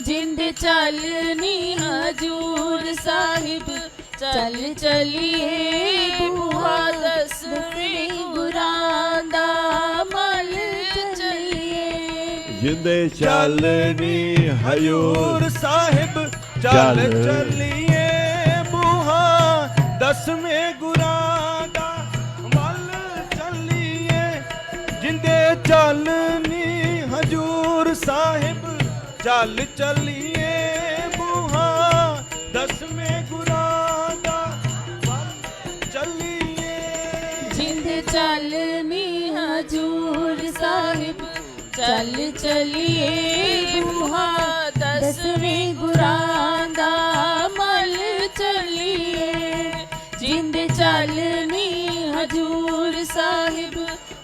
Speaker 2: ਜਿੰਦੇ ਚੱਲਨੀ ਹਜੂਰ ਸਾਹਿਬ ਚੱਲ ਚੱਲੀਏ ਬੂਹਾ ਦਸਵੇਂ ਗੁਰਾਂ ਦਾ ਮਲ ਚੱਲੀਏ
Speaker 1: ਜਿੰਦੇ ਚੱਲਣੀ ਹਜੂਰ
Speaker 3: ਸਾਹਿਬ ਚੱਲ ਚੱਲੀਏ ਬੂਹਾ ਦਸਵੇਂ ਗੁਰਾਂ ਦਾ ਵੱਲ ਚੱਲੀਏ ਜਿੰਦੇ ਚੱਲਨੀ ਹਜੂਰ ਸਾਹਿਬ ਚੱਲ ਚੱਲੀਏ ਬੂਹਾ ਦਸਵੇਂ ਗੁਰਾਂ ਦਾ ਵੱਲ ਚੱਲੀਏ
Speaker 2: ਜਿੰਦੇ ਚੱਲਨੀ ਹਜੂਰ ਸਾਹਿਬ ਚੱਲ ਚੱਲੀਏ ਬੂਹਾ ਦਸਵੇਂ ਗੁਰਾਂ ਦਾ ਮਲ ਚੱਲੀਏ ਜਿੰਦੇ ਚੱਲਨੀ ਹਜੂਰ ਸਾਹਿਬ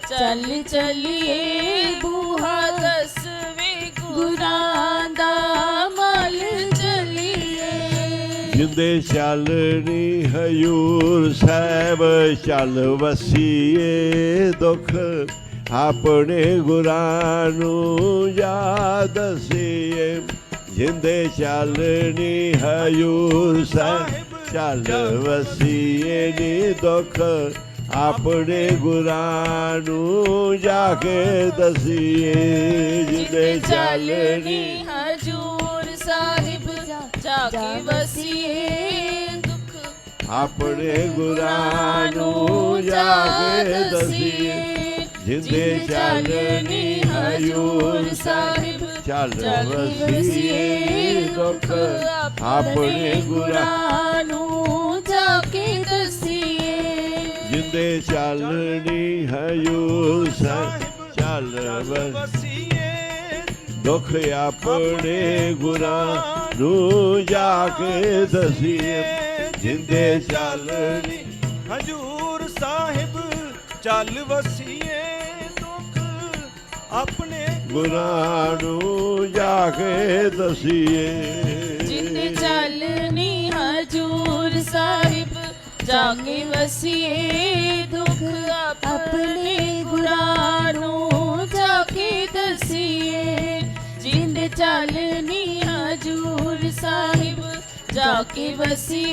Speaker 2: ਚੱਲ ਚੱਲੀਏ ਬੂਹਾ ਦਸਵੇਂ ਗੁਰਾਂ ਦਾ ਮਲ ਚੱਲੀਏ
Speaker 1: ਜਿੰਦੇ ਚੱਲਣੀ ਹਜੂਰ ਸਾਹਿਬ ਚੱਲ ਵਸੀਏ ਦੁੱਖ ਆਪਣੇ ਗੁਰਾਂ ਨੂੰ ਯਾਦ ਦਸੀਏ ਜਿੰਦੇ ਚੱਲਣੀ ਹਜੂਰ ਸਾਹਿਬ ਚੱਲ ਵਸੀਏ ਨੀ ਦੁੱਖ ਆਪਣੇ ਗੁਰਾਂ ਨੂੰ ਜਾ ਕੇ ਦਸੀਏ ਜਿੰਦੇ ਚੱਲਣੀ
Speaker 2: ਹਜੂਰ ਸਾਹਿਬ ਜਾ ਕੇ ਵਸੀਏ ਦੁੱਖ
Speaker 1: ਆਪਣੇ ਗੁਰਾਂ ਨੂੰ ਜਾ ਕੇ ਦਸੀਏ ਜਿੰਦੇ ਚਾਲਨੀ ਹਜੂਰ ਸਾਹਿਬ ਚੱਲ ਵਸੀਏ ਦੁੱਖ ਆਪਣੇ ਗੁਰਾਂ
Speaker 2: ਨੂੰ ਜਾ ਕੇ ਦਸੀਏ
Speaker 1: ਜਿੰਦੇ ਚਾਲਨੀ ਹਜੂਰ ਸਾਹਿਬ ਚੱਲ
Speaker 3: ਵਸੀਏ
Speaker 1: ਦੁੱਖ ਆਪਣੇ ਗੁਰਾਂ ਨੂੰ ਜਾ ਕੇ ਦਸੀਏ ਜਿੰਦੇ ਚਾਲਨੀ
Speaker 3: ਹਜੂਰ ਸਾਹਿਬ ਚੱਲ ਵਸੀਏ ਦੁੱਖ ਆਪਣੇ
Speaker 1: ਗੁਰਾਂ ਨੂੰ ਜਾ ਕੇ ਦਸੀਏ
Speaker 2: ਜਿੰਦੇ ਚਾਲਨੀ ਹਜੂਰ ਸਾਹਿਬ ਜਾ ਕੇ ਵਸੀਏ ਦੁੱਖ ਆਪਣੇ ਗੁਰਾਂ ਨੂੰ ਜਾ ਕੇ ਦਸੀਏ ਜਿੰਦੇ ਚਾਲਨੀ ਹਜੂਰ ਸਾਹਿਬ ਜਾ ਕੇ ਵਸੀਏ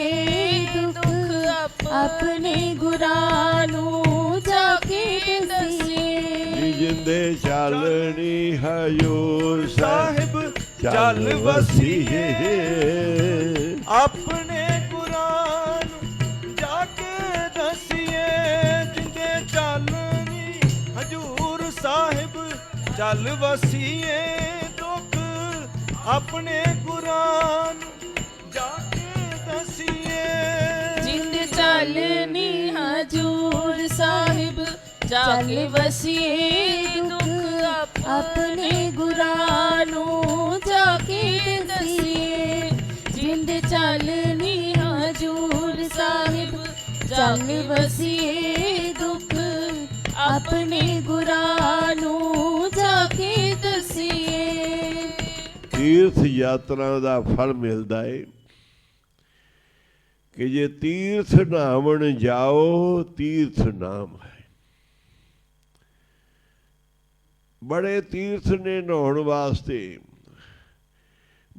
Speaker 2: ਦੁੱਖ ਆਪਣੇ ਗੁਰਾਂ ਨੂੰ ਜਾ ਕੇ ਦਸੀਏ
Speaker 1: ਜਿੰਦੇ ਚਾਲਨੀ ਹਜੂਰ ਸਾਹਿਬ ਚੱਲ ਵਸੀਏ
Speaker 3: ਆਪਣੇ ਗੁਰਾਂ ਨੂੰ ਜਾ ਕੇ ਦਸੀਏ ਜਿੰਦੇ ਚਾਲਨੀ ਹਜੂਰ ਸਾਹਿਬ ਚੱਲ ਵਸੀਏ ਦੁੱਖ ਆਪਣੇ ਗੁਰਾਂ ਨੂੰ ਜਾ ਕੇ ਦਸੀਏ
Speaker 2: ਜਿੰਦੇ ਚਾਲਨੀ ਹਜੂਰ ਸਾਹਿਬ ਜਾ ਕੇ ਵਸੀਏ ਦੁੱਖ ਆਪਣੇ ਗੁਰਾਂ ਨੂੰ ਜਾ ਕੇ ਦਸੀਏ ਜਿੰਦੇ ਚਾਲਨੀ ਹਜੂਰ ਸਾਹਿਬ ਜਾ ਕੇ ਵਸੀਏ ਦੁੱਖ ਆਪਣੇ ਗੁਰਾਂ ਨੂੰ ਜਾ ਕੇ ਦਸੀਏ
Speaker 1: ਤੀਰਥ ਯਾਤਰਾ ਦਾ ਫਲ ਮਿਲਦਾ ਏ ਕਿ ਜੇ ਤੀਰਥ ਨਾਵਣ ਜਾਓ ਤੀਰਥ ਨਾਮ ਹੈ ਬੜੇ ਤੀਰਥ ਨੇ ਨਹਾਉਣ ਵਾਸਤੇ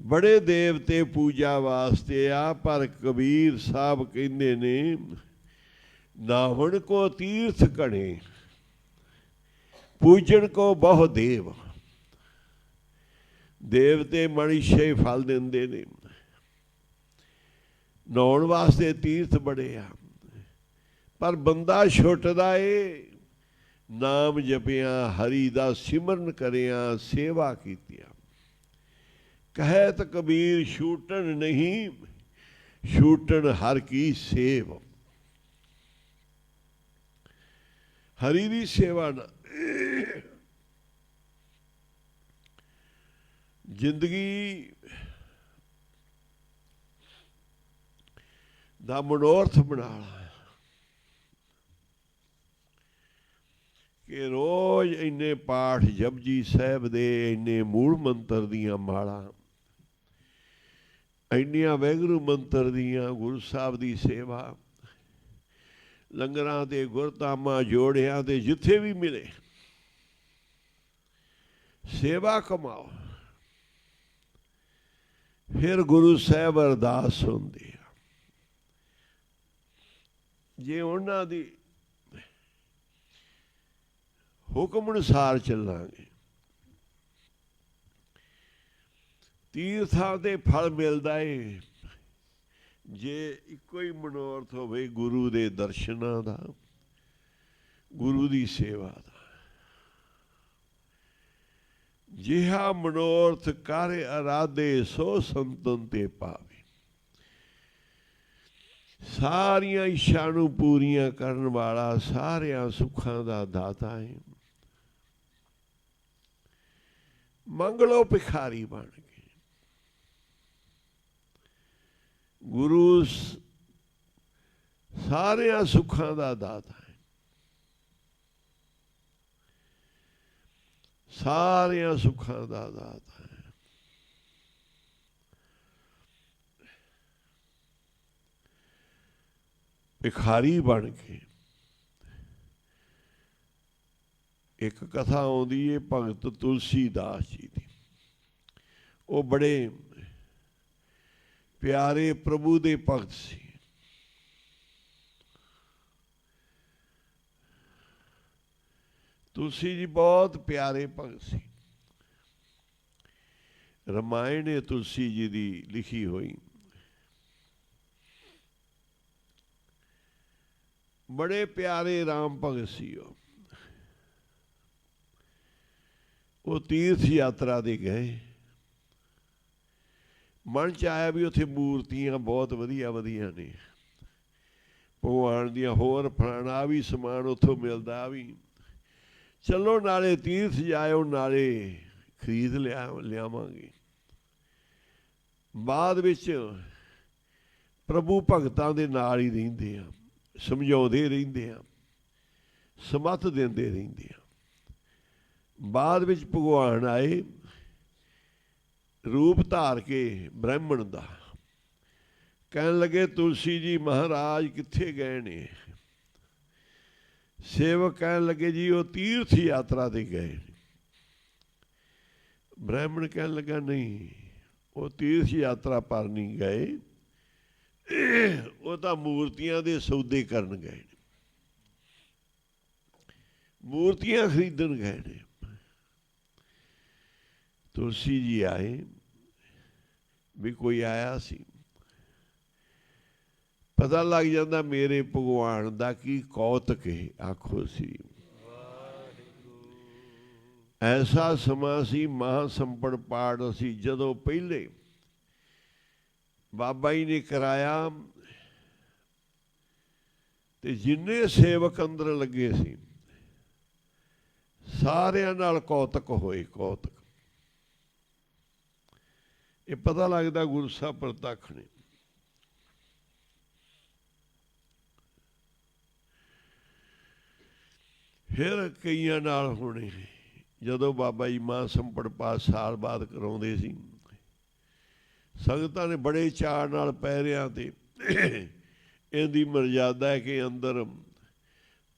Speaker 1: ਬੜੇ ਦੇਵਤੇ ਪੂਜਾ ਵਾਸਤੇ ਆ ਪਰ ਕਬੀਰ ਸਾਹਿਬ ਕਹਿੰਦੇ ਨੇ ਨਾਵਣ ਕੋ ਤੀਰਥ ਕਣੇ ਪੂਜਣ ਕੋ ਬਹੁ ਦੇਵ ਦੇਵਤੇ ਮਨਿਸ਼ੇ ਫਲ ਦਿੰਦੇ ਨੇ ਨਹਾਉਣ ਵਾਸਤੇ ਤੀਰਥ ਬੜੇ ਆ ਪਰ ਬੰਦਾ ਛੁੱਟਦਾ ਏ ਨਾਮ ਜਪਿਆ ਹਰੀ ਦਾ ਸਿਮਰਨ ਕਰਿਆ ਸੇਵਾ ਕੀਤਿਆ ਕਹਿਤ ਕਬੀਰ ਛੂਟਣ ਨਹੀਂ ਛੂਟਣ ਹਰ ਕੀ ਸੇਵ ਹਰੀ ਦੀ ਸੇਵਾ ਨਾ ਜ਼ਿੰਦਗੀ ਦਾ ਮਨੋਰਥ ਬਣਾ ਲਾ ਕਿ ਰੋਜ਼ ਇੰਨੇ ਪਾਠ ਜਪਜੀ ਸਾਹਿਬ ਦੇ ਇੰਨੇ ਮੂਲ ਮੰਤਰ ਦੀਆਂ ਮਾਲਾਂ ਇੰਨੀਆਂ ਵਾਹਿਗੁਰੂ ਮੰਤਰ ਦੀਆਂ ਗੁਰੂ ਸਾਹਿਬ ਦੀ ਸੇਵਾ ਲੰਗਰਾਂ ਤੇ ਗੁਰਧਾਮਾਂ ਜੋੜਿਆਂ ਤੇ ਜਿੱਥੇ ਵੀ ਮਿਲੇ ਸੇਵਾ ਕਮਾਓ ਫਿਰ ਗੁਰੂ ਸਾਹਿਬ ਅਰਦਾਸ ਸੁਣਦੇ ਆ ਜੇ ਉਹਨਾਂ ਦੀ ਹੁਕਮ ਅਨੁਸਾਰ ਚੱਲਾਂਗੇ ਤੀਰਥਾਂ ਦੇ ਫਲ ਮਿਲਦਾ ਏ ਜੇ ਇੱਕੋ ਹੀ ਮਨੋਰਥ ਹੋਵੇ ਗੁਰੂ ਦੇ ਦਰਸ਼ਨਾਂ ਦਾ ਗੁਰੂ ਦੀ ਸੇਵਾ ਦਾ ਜਿਹਾ ਮਨੋਰਥ ਕਰ ਅਰਾਧੇ ਸੋ ਸੰਤਨ ਤੇ ਪਾਵੇ ਸਾਰੀਆਂ ਇੱਛਾ ਨੂੰ ਪੂਰੀਆਂ ਕਰਨ ਵਾਲਾ ਸਾਰਿਆਂ ਸੁੱਖਾਂ ਦਾ ਦਾਤਾ ਹੈ ਮੰਗ ਲਓ ਭਿਖਾਰੀ ਬਣ ਕੇ ਗੁਰੂ ਸਾਰਿਆਂ ਸੁੱਖਾਂ ਦਾ ਦਾਤਾ ਹੈ ਸਾਰਿਆਂ ਸੁੱਖਾਂ ਦਾ ਦਾਤਾ ਹੈ ਭਿਖਾਰੀ ਬਣ ਕੇ ਇੱਕ ਕਥਾ ਆਉਂਦੀ ਹੈ ਭਗਤ ਤੁਲਸੀਦਾਸ ਜੀ ਦੀ ਉਹ ਬੜੇ ਪਿਆਰੇ ਪ੍ਰਭੂ ਦੇ ਭਗਤ ਸੀ ਤੁਲਸੀ ਜੀ ਬਹੁਤ ਪਿਆਰੇ ਭਗਤ ਸੀ ਰਮਾਇਣ ਹੈ ਤੁਲਸੀ ਜੀ ਦੀ ਲਿਖੀ ਹੋਈ बड़े प्यारे राम भगत सी वो तीर्थ यात्रा दे गए। मन च आया भी उत्थे मूर्तियां बहुत वधिया वधिया ने, भगवान दियां होर फलाना भी समान उत्थों मिलदा भी, चलो नाले तीर्थ जाओ नाले खरीद लियावांगे। बाद विच प्रभु भगतां दे नाल ही रहिंदे आ, समझाउंदे रहिंदे आ, समत दिंदे रहिंदे आ। बाद विच भगवान आए रूप धार के ब्राह्मण दा, कहन लगे तुलसी जी महाराज कित्थे गए ने? सेवक कहन लगे जी वो तीर्थ यात्रा ते गए। ब्राह्मण कहन लगा नहीं, वो तीर्थ यात्रा पर नहीं गए, वो तो मूर्तियां दे सौदे करन गए, मूर्तियां खरीदन गए ने। तुलसी जी आए भी कोई आया सी, पता लग जाता मेरे भगवान दा की कौतक है। आखो सी ऐसा समा सी महासंपड़ पाठ असी जदों पहले बाबा जी ने कराया ते जिन्ने सेवक अंदर लगे सी सारियां नाल कौतक होए। कौतक ये पता लगता गुरु साहब प्रतख ने। फिर कईयां नाल होने जदों बाबा जी महासंपड़ पाठ साल बाद कराउंदे सी, संगतां ने बड़े चाअ नाल पैरियां ते इहदी मर्यादा है कि अंदर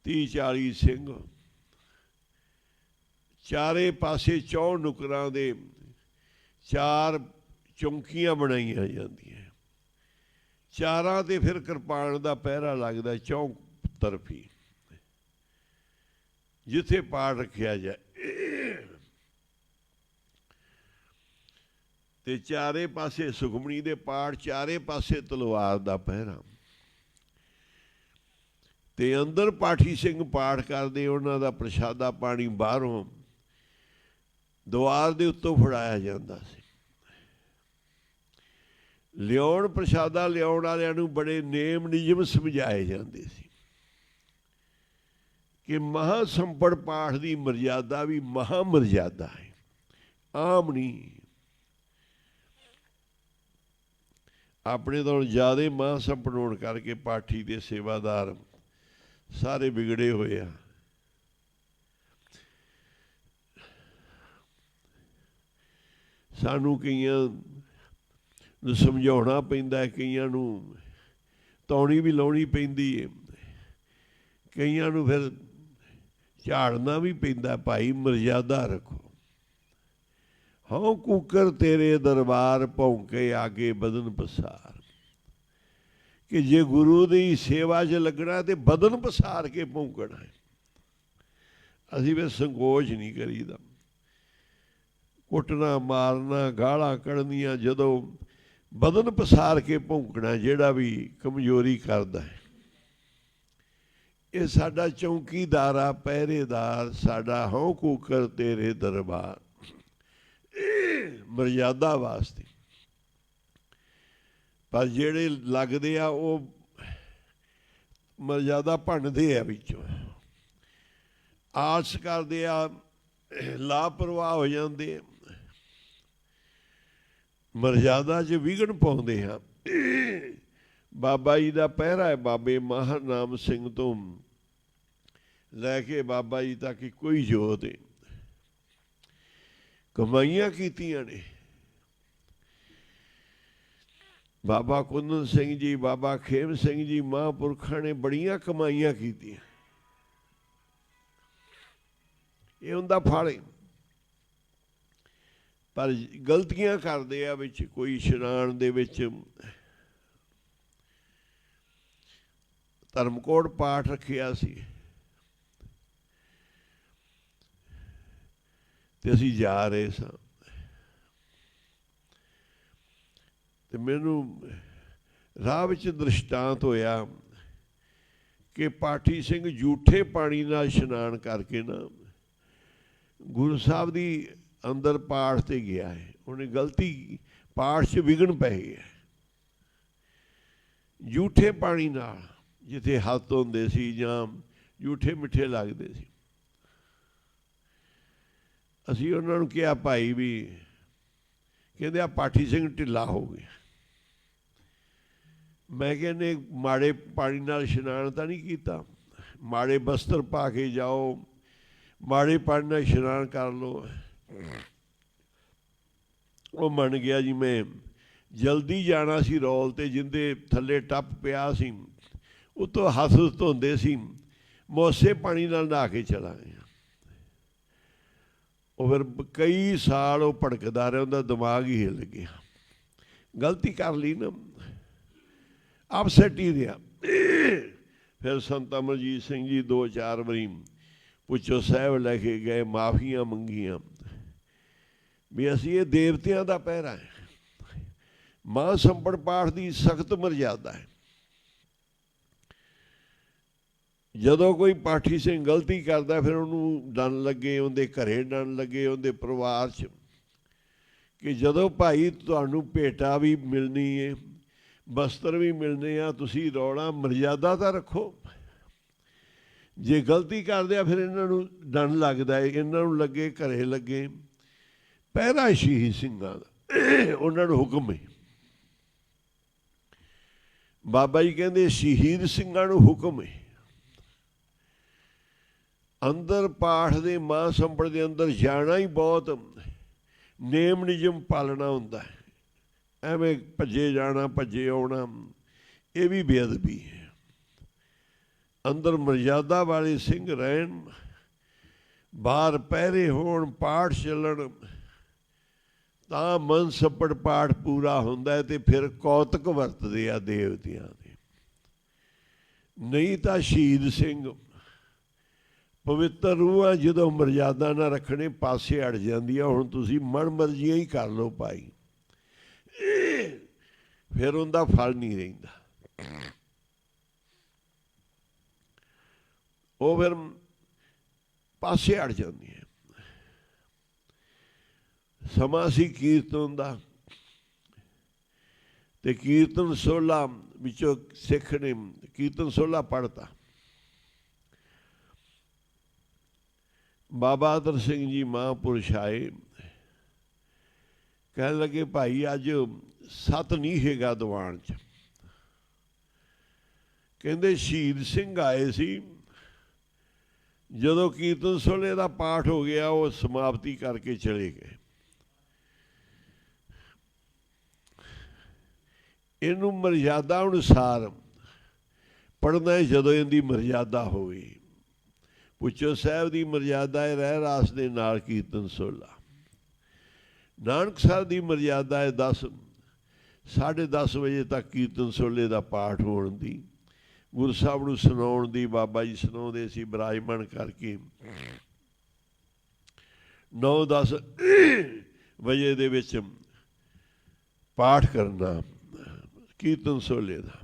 Speaker 1: 30-40 सिंह चारे पासे 4 नुकरां दे 4 चौंकियां बनाईयां जांदियां, चारां ते फिर किरपान दा पहरा लगदा चौंक तरफी जिथे पाठ रखिया जाए। ते चारे पासे सुखमणी दे पाठ, चारे पासे तलवार दा पहरा, ते अंदर पाठी सिंह पाठ करदे, उन्हां दा प्रशादा पानी बाहरों द्वार दे उत्तों फड़ाया जांदा सी। लियाउण प्रशादा लियाउण वालियां नूं बड़े नेम नियम समझाए जांदे सी कि महासंपड़ पाठ की मर्यादा भी महामर्यादा है, आम नहीं। अपने तो ज़्यादा महासंपड़ होने करके पाठी के सेवादार सारे बिगड़े हुए आ। सानू कईयां नूं समझाउणा पैंदा है, कईयां नूं तौणी भी लाउणी पैंदी है, कईयां नूं फिर झाड़ना भी पैंदा, भाई मर्यादा रखो। हाँ कुकर तेरे दरबार भौंके आगे बदन पसार, कि जे गुरु की सेवा च लगना तो बदन पसार के भौंकना है। असीं फिर संकोच नहीं करीदा, कुटना मारना गालां कढ़नियां, जदों बदन पसार के भौंकना जिहड़ा भी कमजोरी करदा है। ये साडा चौकीदार आ, पहरेदार साडा, हों कुकर तेरे दरबार, मर्यादा वास्ते। पर जेड़े लगदे आ वो मर्यादा भंडदे आ विचों, आलस करदे आ, लापरवाह हो जांदे, मर्यादा च विघन पाउंदे आ। बाबा जी का पहरा है, बाबे महानाम सिंह तो लैके बाबा जी तक कोई जोत है, कमाइयां कीतियां ने। बाबा कुंदन सिंह जी, बाबा खेम सिंह जी, महापुरखा ने बड़ियां कमाइयां कीतियां। ये उनका फल है। पर गलतियां करदे आ विच, कोई इशनान दे विच धर्मकोट पाठ रखिया सी ते असीं जा रहे सां, ते मैनूं राह विच दृष्टांत होया ਕਿ ਪਾਠੀ ਸਿੰਘ ਝੂਠੇ ਪਾਣੀ ਨਾਲ ਇਸ਼ਨਾਨ ਕਰਕੇ ਨਾ ਗੁਰੂ ਸਾਹਿਬ ਦੀ ਅੰਦਰ ਪਾਠ ਤੇ ਗਿਆ ਹੈ, ਉਹਨੇ ਗਲਤੀ ਪਾਠ 'ਚ ਵਿਘਨ ਪੈ ਗਿਆ ਝੂਠੇ ਪਾਣੀ ਨਾਲ, ਜਿੱਥੇ ਹੱਥ ਧੋਂਦੇ ਸੀ ਜਾਂ ਝੂਠੇ ਮਿੱਠੇ ਲੱਗਦੇ ਸੀ। ਅਸੀਂ ਉਹਨਾਂ ਨੂੰ ਕਿਹਾ ਭਾਈ ਵੀ, ਕਹਿੰਦੇ ਆ ਪਾਠੀ ਸਿੰਘ ਢਿੱਲਾ ਹੋ ਗਿਆ। ਮੈਂ ਕਹਿੰਦੇ ਮਾੜੇ ਪਾਣੀ ਨਾਲ ਇਸ਼ਨਾਨ ਤਾਂ ਨਹੀਂ ਕੀਤਾ, ਮਾੜੇ ਬਸਤਰ ਪਾ ਕੇ ਜਾਓ, ਮਾੜੇ ਪਾਣੀ ਨਾਲ ਇਸ਼ਨਾਨ ਕਰ ਲਓ। ਉਹ ਮੰਨ ਗਿਆ ਜੀ। ਮੈਂ ਜਲਦੀ ਜਾਣਾ ਸੀ ਰੌਲ ਤੇ, ਜਿੰਦੇ ਥੱਲੇ ਟੱਪ ਪਿਆ ਸੀ, ਉੱਤੋਂ ਹੱਥ ਧੋਂਦੇ ਸੀ, ਮੋਸੇ ਪਾਣੀ ਨਾਲ ਨਹਾ ਕੇ ਚਲਾ ਗਿਆ। ਉਹ ਫਿਰ ਕਈ ਸਾਲ ਉਹ ਭੜਕਦਾ ਰਿਹਾ, ਉਹਦਾ ਦਿਮਾਗ ਹੀ ਹਿੱਲ ਗਿਆ, ਗਲਤੀ ਕਰ ਲਈ ਨਾ, ਅਪਸੈਟ ਹੀ ਰਿਹਾ। ਫਿਰ ਸੰਤ ਅਮਰਜੀਤ ਸਿੰਘ ਜੀ 2-4 ਵਾਰੀ ਪੁੱਛੋ ਸਾਹਿਬ ਲੈ ਕੇ ਗਏ, ਮਾਫੀਆਂ ਮੰਗੀਆਂ ਵੀ ਅਸੀਂ ਇਹ ਦੇਵਤਿਆਂ ਦਾ ਪਹਿਰਾ ਹੈ, ਮਾਂ ਸੰਪੜ ਪਾਠ ਦੀ ਸਖਤ ਮਰਜ਼ਾਦਾ ਹੈ। ਜਦੋਂ ਕੋਈ ਪਾਠੀ ਸਿੰਘ ਗਲਤੀ ਕਰਦਾ ਫਿਰ ਉਹਨੂੰ ਡੰਨ ਲੱਗੇ, ਉਹਦੇ ਘਰੇ ਡੰਨ ਲੱਗੇ, ਉਹਦੇ ਪਰਿਵਾਰ 'ਚ, ਕਿ ਜਦੋਂ ਭਾਈ ਤੁਹਾਨੂੰ ਭੇਟਾ ਵੀ ਮਿਲਣੀ ਹੈ, ਬਸਤਰ ਵੀ ਮਿਲਣੇ ਆ, ਤੁਸੀਂ ਰੌਲਾ ਮਰਜ਼ਾਦਾ ਤਾਂ ਰੱਖੋ। ਜੇ ਗਲਤੀ ਕਰਦੇ ਆ ਫਿਰ ਇਹਨਾਂ ਨੂੰ ਡੰਨ ਲੱਗਦਾ ਹੈ, ਇਹਨਾਂ ਨੂੰ ਲੱਗੇ, ਘਰੇ ਲੱਗੇ। ਪਹਿਰਾ ਸ਼ਹੀਦ ਸਿੰਘਾਂ ਦਾ ਉਹਨਾਂ ਨੂੰ ਹੁਕਮ ਹੈ। ਬਾਬਾ ਜੀ ਕਹਿੰਦੇ ਸ਼ਹੀਦ ਸਿੰਘਾਂ ਨੂੰ ਹੁਕਮ ਹੈ, ਅੰਦਰ ਪਾਠ ਦੇ ਮਾਂ ਸੰਪੜ ਦੇ ਅੰਦਰ ਜਾਣਾ ਹੀ ਬਹੁਤ ਨੇਮ ਨਿਯਮ ਪਾਲਣਾ ਹੁੰਦਾ ਹੈ। ਐਵੇਂ ਭੱਜੇ ਜਾਣਾ, ਭੱਜੇ ਆਉਣਾ, ਇਹ ਵੀ ਬੇਅਦਬੀ ਹੈ। ਅੰਦਰ ਮਰਜ਼ਾਦਾ ਵਾਲੇ ਸਿੰਘ ਰਹਿਣ, ਬਾਹਰ ਪਹਿਰੇ ਹੋਣ, ਪਾਠ ਚੱਲਣ, ਤਾਂ ਮਨ ਸੰਪੜ ਪਾਠ ਪੂਰਾ ਹੁੰਦਾ ਹੈ। ਤੇ ਫਿਰ ਕੌਤਕ ਵਰਤਦੇ ਆ ਦੇਵਤਿਆਂ ਦੇ। ਨਹੀਂ ਤਾਂ ਸ਼ਹੀਦ ਸਿੰਘ ਪਵਿੱਤਰ ਰੂਹਾਂ ਜਦੋਂ ਮਰਜ਼ਾਦਾ ਨਾ ਰੱਖਣੇ, ਪਾਸੇ ਅੜ ਜਾਂਦੀ ਆ। ਹੁਣ ਤੁਸੀਂ ਮਨ ਮਰਜ਼ੀਆਂ ਹੀ ਕਰ ਲਓ ਭਾਈ, ਫਿਰ ਉਹਦਾ ਫਲ ਨਹੀਂ ਰਹਿੰਦਾ। ਉਹ ਫਿਰ ਪਾਸੇ ਅੜ ਜਾਂਦੀ ਹੈ। ਸਮਾਂ ਸੀ ਕੀਰਤਨ ਦਾ, ਤੇ ਕੀਰਤਨ ਸੋਲਾ ਵਿੱਚੋਂ ਸਿੱਖ ਨੇ ਕੀਰਤਨ ਸੋਲਾ ਪੜ੍ਹਤਾ। ਬਾਬਾ ਅਤਰ ਸਿੰਘ ਜੀ ਮਹਾਂਪੁਰਸ਼ ਆਏ, ਕਹਿਣ ਲੱਗੇ ਭਾਈ ਅੱਜ ਸੱਤ ਨਹੀਂ ਹੈਗਾ ਦੀਵਾਨ 'ਚ। ਕਹਿੰਦੇ ਸ਼ਹੀਦ ਸਿੰਘ ਆਏ ਸੀ, ਜਦੋਂ ਕੀਰਤਨ ਸੋਲੇ ਦਾ ਪਾਠ ਹੋ ਗਿਆ ਉਹ ਸਮਾਪਤੀ ਕਰਕੇ ਚਲੇ ਗਏ। ਇਹਨੂੰ ਮਰਜ਼ਾਦਾ ਅਨੁਸਾਰ ਪੜ੍ਹਨਾ ਜਦੋਂ ਇਹਦੀ ਮਰਜ਼ਾਦਾ ਹੋਵੇ। ਪੁੱਛੋ ਸਾਹਿਬ ਦੀ ਮਰਜ਼ਾਦਾ ਹੈ ਰਹਿ ਰਾਸ ਦੇ ਨਾਲ ਕੀਰਤਨ ਸੋਲਾ। ਨਾਨਕ ਸਾਹਿਬ ਦੀ ਮਰਜ਼ਾਦਾ ਹੈ 10-10:30 ਵਜੇ ਤੱਕ ਕੀਰਤਨ ਸੋਲੇ ਦਾ ਪਾਠ ਹੋਣ ਦੀ, ਗੁਰੂ ਸਾਹਿਬ ਨੂੰ ਸੁਣਾਉਣ ਦੀ। ਬਾਬਾ ਜੀ ਸੁਣਾਉਂਦੇ ਸੀ ਬਿਰਾਜਮਾਨ ਕਰਕੇ। 9-10 ਵਜੇ ਦੇ ਵਿੱਚ ਪਾਠ ਕਰਨਾ ਕੀਰਤਨ ਸੋਲੇ ਦਾ।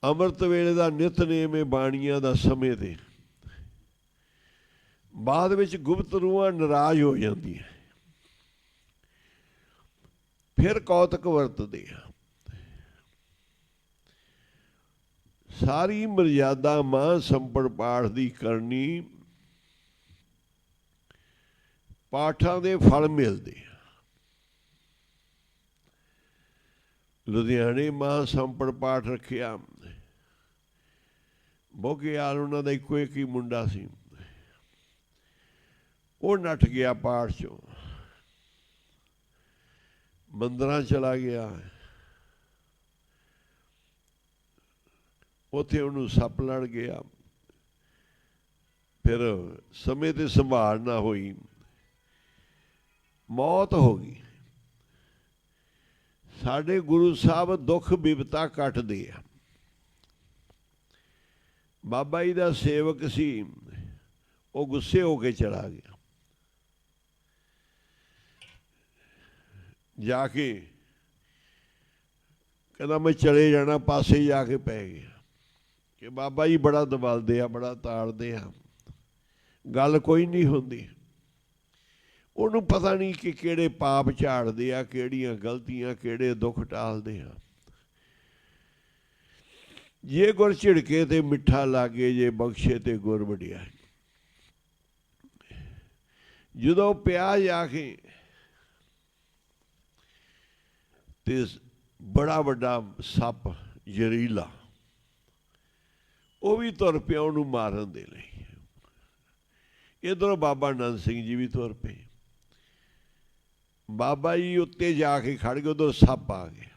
Speaker 1: ਅੰਮ੍ਰਿਤ ਵੇਲੇ ਦਾ ਨਿਤਨੇਮ ਹੈ ਬਾਣੀਆਂ ਦਾ ਸਮੇਂ ਤੇ। ਬਾਅਦ ਵਿੱਚ ਗੁਪਤ ਰੂਹਾਂ ਨਾਰਾਜ਼ ਹੋ ਜਾਂਦੀਆਂ, ਫਿਰ ਕੌਤਕ ਵਰਤਦੇ ਆ। ਸਾਰੀ ਮਰਜ਼ਾਦਾ ਮਾਂ ਸੰਪੜ ਪਾਠ ਦੀ ਕਰਨੀ, ਪਾਠਾਂ ਦੇ ਫਲ ਮਿਲਦੇ ਆ। ਲੁਧਿਆਣੇ ਮਾਂ ਸੰਪੜ ਪਾਠ ਰੱਖਿਆ, ਬੋਗੇਆਲ ਉਹਨਾਂ ਦਾ ਇੱਕੋ ਇੱਕ ਹੀ ਮੁੰਡਾ ਸੀ, ਉਹ ਨੱਠ ਗਿਆ ਪਾਠ 'ਚੋਂ, ਮੰਦਰਾਂ ਚਲਾ ਗਿਆ। ਉੱਥੇ ਉਹਨੂੰ ਸੱਪ ਲੜ ਗਿਆ, ਫਿਰ ਸਮੇਂ ਤੇ ਸੰਭਾਲ ਨਾ ਹੋਈ, ਮੌਤ ਹੋ ਗਈ। ਸਾਡੇ ਗੁਰੂ ਸਾਹਿਬ ਦੁੱਖ ਬਿਪਤਾ ਕੱਟਦੇ ਆ। ਬਾਬਾ ਜੀ ਦਾ ਸੇਵਕ ਸੀ, ਉਹ ਗੁੱਸੇ ਹੋ ਕੇ ਚਲਾ ਗਿਆ। ਜਾ ਕੇ ਕਹਿੰਦਾ ਮੈਂ ਚਲੇ ਜਾਣਾ, ਪਾਸੇ ਜਾ ਕੇ ਪੈ ਗਿਆ। ਕਿ ਬਾਬਾ ਜੀ ਬੜਾ ਦਬਾਲਦੇ ਆ, ਬੜਾ ਤਾੜਦੇ ਆ, ਗੱਲ ਕੋਈ ਨਹੀਂ ਹੁੰਦੀ। ਉਹਨੂੰ ਪਤਾ ਨਹੀਂ ਕਿ ਕਿਹੜੇ ਪਾਪ ਝਾੜਦੇ ਆ, ਕਿਹੜੀਆਂ ਗਲਤੀਆਂ, ਕਿਹੜੇ ਦੁੱਖ ਟਾਲਦੇ ਆ। ਜੇ ਗੁਰ ਝਿੜਕੇ ਤੇ ਮਿੱਠਾ ਲਾਗੇ, ਜੇ ਬਖਸ਼ੇ ਤੇ ਗੁਰ ਵਡਿਆਈ। ਜਦੋਂ ਪਿਆ ਜਾ ਕੇ ਤੇ ਬੜਾ ਵੱਡਾ ਸੱਪ ਜ਼ਹਿਰੀਲਾ, ਉਹ ਵੀ ਤੁਰ ਪਿਆ ਉਹਨੂੰ ਮਾਰਨ ਦੇ ਲਈ। ਇੱਧਰੋਂ ਬਾਬਾ ਨੰਦ ਸਿੰਘ ਜੀ ਵੀ ਤੁਰ ਪਏ। ਬਾਬਾ ਜੀ ਉੱਤੇ ਜਾ ਕੇ ਖੜ ਗਏ, ਉਦੋਂ ਸੱਪ ਆ ਗਿਆ।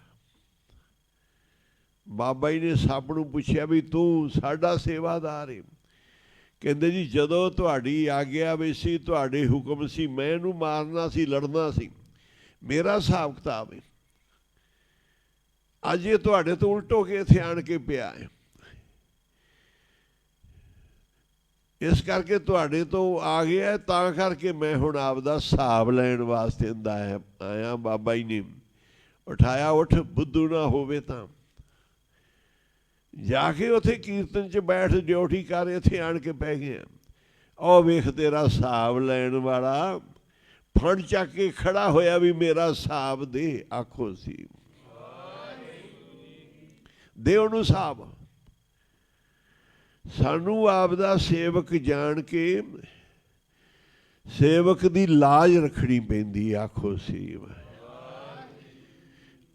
Speaker 1: ਬਾਬਾ ਜੀ ਨੇ ਸੱਪ ਨੂੰ ਪੁੱਛਿਆ ਵੀ ਤੂੰ ਸਾਡਾ ਸੇਵਾਦਾਰ ਹੈ? ਕਹਿੰਦੇ ਜੀ ਜਦੋਂ ਤੁਹਾਡੀ ਆਗਿਆ ਵੀ ਸੀ, ਤੁਹਾਡੇ ਹੁਕਮ ਸੀ, ਮੈਂ ਇਹਨੂੰ ਮਾਰਨਾ ਸੀ, ਲੜਨਾ ਸੀ, ਮੇਰਾ ਹਿਸਾਬ ਕਿਤਾਬ ਹੈ। ਅੱਜ ਇਹ ਤੁਹਾਡੇ ਤੋਂ ਉਲਟ ਹੋ ਕੇ ਇੱਥੇ ਆਣ ਕੇ ਪਿਆ ਹੈ, ਇਸ ਕਰਕੇ ਤੁਹਾਡੇ ਤੋਂ ਆ ਗਿਆ, ਤਾਂ ਕਰਕੇ ਮੈਂ ਹੁਣ ਆਪਦਾ ਹਿਸਾਬ ਲੈਣ ਵਾਸਤੇ ਆਇਆ। ਬਾਬਾ ਜੀ ਨੇ ਉਠਾਇਆ, ਉੱਠ ਬੁੱਧੂ ਨਾ ਹੋਵੇ ਤਾਂ ਜਾ ਕੇ ਉੱਥੇ ਕੀਰਤਨ 'ਚ ਬੈਠ, ਡਿਊਟੀ ਕਰ, ਇੱਥੇ ਆਣ ਕੇ ਪੈ ਗਏ। ਉਹ ਵੇਖ ਤੇਰਾ ਹਿਸਾਬ ਲੈਣ ਵਾਲਾ ਫੜ ਚੱਕ ਕੇ ਖੜਾ ਹੋਇਆ ਵੀ ਮੇਰਾ ਹਿਸਾਬ ਦੇ। ਆਖੋ ਸੀ ਦੇ ਉਹਨੂੰ ਹਿਸਾਬ। ਸਾਨੂੰ ਆਪਦਾ ਸੇਵਕ ਜਾਣ ਕੇ ਸੇਵਕ ਦੀ ਲਾਜ ਰੱਖਣੀ ਪੈਂਦੀ। ਆਖੋ ਸੀ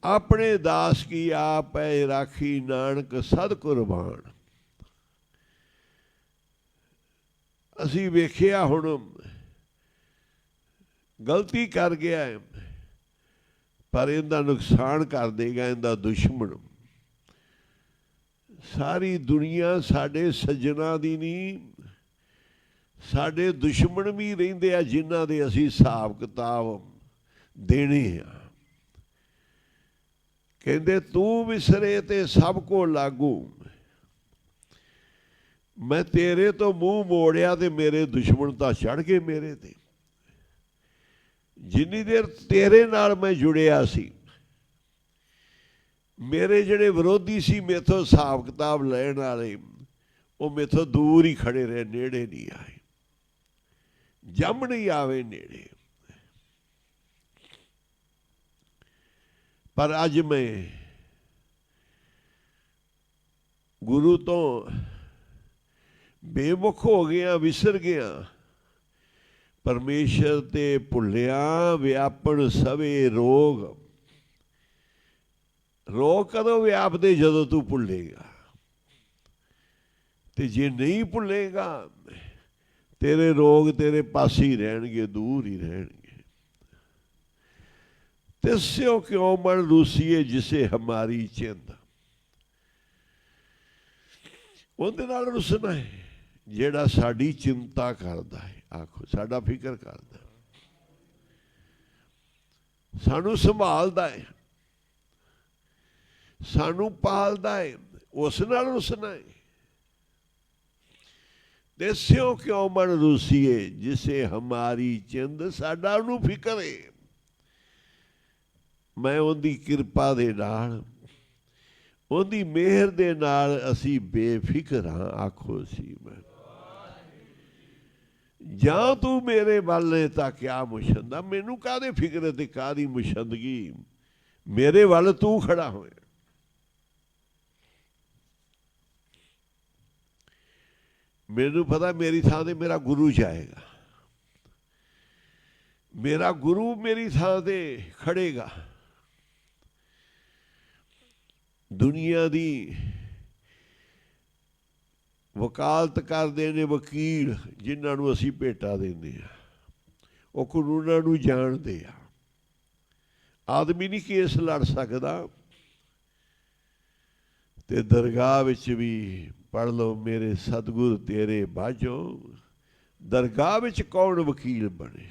Speaker 1: ਆਪਣੇ ਦਾਸ ਕੀ ਆਪੈ ਰਾਖੀ, ਨਾਨਕ ਸਦ ਕੁਰਬਾਨ। ਅਸੀਂ ਵੇਖਿਆ ਹੁਣ ਗਲਤੀ ਕਰ ਗਿਆ ਹੈ, ਪਰ ਇਹਦਾ ਨੁਕਸਾਨ ਕਰ ਦੇਗਾ ਇਹਦਾ ਦੁਸ਼ਮਣ। ਸਾਰੀ ਦੁਨੀਆ ਸਾਡੇ ਸੱਜਣਾ ਦੀ ਨਹੀਂ, ਸਾਡੇ ਦੁਸ਼ਮਣ ਵੀ ਰਹਿੰਦੇ ਆ ਜਿਨ੍ਹਾਂ ਦੇ ਅਸੀਂ ਹਿਸਾਬ ਕਿਤਾਬ ਦੇਣੇ ਆ। ਕਹਿੰਦੇ ਤੂੰ ਵਿਸਰੇ ਤੇ ਸਭ ਕੋ ਲਾਗੂ, ਮੈਂ ਤੇਰੇ ਤੋਂ ਮੂੰਹ ਮੋੜਿਆ ਤੇ ਮੇਰੇ ਦੁਸ਼ਮਣ ਤਾਂ ਚੜ੍ਹ ਗਏ ਮੇਰੇ ਤੇ। ਜਿੰਨੀ ਦੇਰ ਤੇਰੇ ਨਾਲ ਮੈਂ ਜੁੜਿਆ ਸੀ, ਮੇਰੇ ਜਿਹੜੇ ਵਿਰੋਧੀ ਸੀ, ਮੇਥੋਂ ਹਿਸਾਬ ਕਿਤਾਬ ਲੈਣ ਵਾਲੇ, ਉਹ ਮੇਥੋਂ ਦੂਰ ਹੀ ਖੜੇ ਰਹੇ, ਨੇੜੇ ਨਹੀਂ ਆਏ। ਜੰਮ ਨਹੀਂ ਆਵੇ ਨੇੜੇ। ਪਰ ਅੱਜ ਮੈਂ ਗੁਰੂ ਤੋਂ ਬੇਮੁਖ ਹੋ ਗਿਆ, ਵਿਸਰ ਗਿਆ। ਪਰਮੇਸ਼ਰ ਤੇ ਭੁੱਲਿਆ, ਵਿਆਪਣ ਸਵੇ ਰੋਗ। ਰੋਗ ਕਦੋਂ ਵਿਆਪਦੇ? ਜਦੋਂ ਤੂੰ ਭੁੱਲੇਗਾ। ਤੇ ਜੇ ਨਹੀਂ ਭੁੱਲੇਗਾ, ਤੇਰੇ ਰੋਗ ਤੇਰੇ ਪਾਸੇ ਹੀ ਰਹਿਣਗੇ, ਦੂਰ ਹੀ ਰਹਿਣਗੇ। ਤਿਸਿਓ ਕਿਉਂ ਮਨ ਰੂਸੀਏ ਜਿਸੇ ਹਮਾਰੀ ਚਿੰਤ। ਉਹਦੇ ਨਾਲ ਰੁਸਣਾ ਹੈ ਜਿਹੜਾ ਸਾਡੀ ਚਿੰਤਾ ਕਰਦਾ ਹੈ। ਆਖੋ ਸਾਡਾ ਫਿਕਰ ਕਰਦਾ, ਸਾਨੂੰ ਸੰਭਾਲਦਾ ਹੈ, ਸਾਨੂੰ ਪਾਲਦਾ ਹੈ, ਉਸ ਨਾਲ ਰੁਸਣਾ ਹੈ। ਤਿਸਿਓ ਕਿਉਂ ਮਨ ਰੂਸੀਏ ਜਿਸੇ ਹਮਾਰੀ ਚਿੰਤ। ਸਾਡਾ ਉਹਨੂੰ ਫਿਕਰ ਹੈ। ਮੈਂ ਉਹਦੀ ਕਿਰਪਾ ਦੇ ਨਾਲ, ਉਹਦੀ ਮਿਹਰ ਦੇ ਨਾਲ ਅਸੀਂ ਬੇਫਿਕਰ ਹਾਂ। ਆਖੋ ਸੀ ਮੈਂ ਜਾਂ ਤੂੰ ਮੇਰੇ ਵੱਲ ਨੇ ਤਾਂ ਕਿਆ ਮੁਸ਼ੰਦਾ। ਮੈਨੂੰ ਕਾਹਦੇ ਫਿਕਰ ਤੇ ਕਾਹਦੀ ਮੁਸ਼ੰਦਗੀ, ਮੇਰੇ ਵੱਲ ਤੂੰ ਖੜਾ ਹੋਇਆ। ਮੈਨੂੰ ਪਤਾ ਮੇਰੀ ਥਾਂ ਤੇ ਮੇਰਾ ਗੁਰੂ ਜਾਏਗਾ, ਮੇਰਾ ਗੁਰੂ ਮੇਰੀ ਥਾਂ ਤੇ ਖੜੇਗਾ। ਦੁਨੀਆ ਦੀ ਵਕਾਲਤ ਕਰਦੇ ਨੇ ਵਕੀਲ, ਜਿਨ੍ਹਾਂ ਨੂੰ ਅਸੀਂ ਭੇਟਾ ਦਿੰਦੇ ਆ, ਉਹ ਕਾਨੂੰਨਾਂ ਨੂੰ ਜਾਣਦੇ ਆ। ਆਦਮੀ ਨਹੀਂ ਕੇਸ ਲੜ ਸਕਦਾ। ਤੇ ਦਰਗਾਹ ਵਿੱਚ ਵੀ ਪੜ੍ਹ ਲਓ, ਮੇਰੇ ਸਤਿਗੁਰ ਤੇਰੇ ਬਾਝੋ, ਦਰਗਾਹ ਵਿੱਚ ਕੌਣ ਵਕੀਲ ਬਣੇ।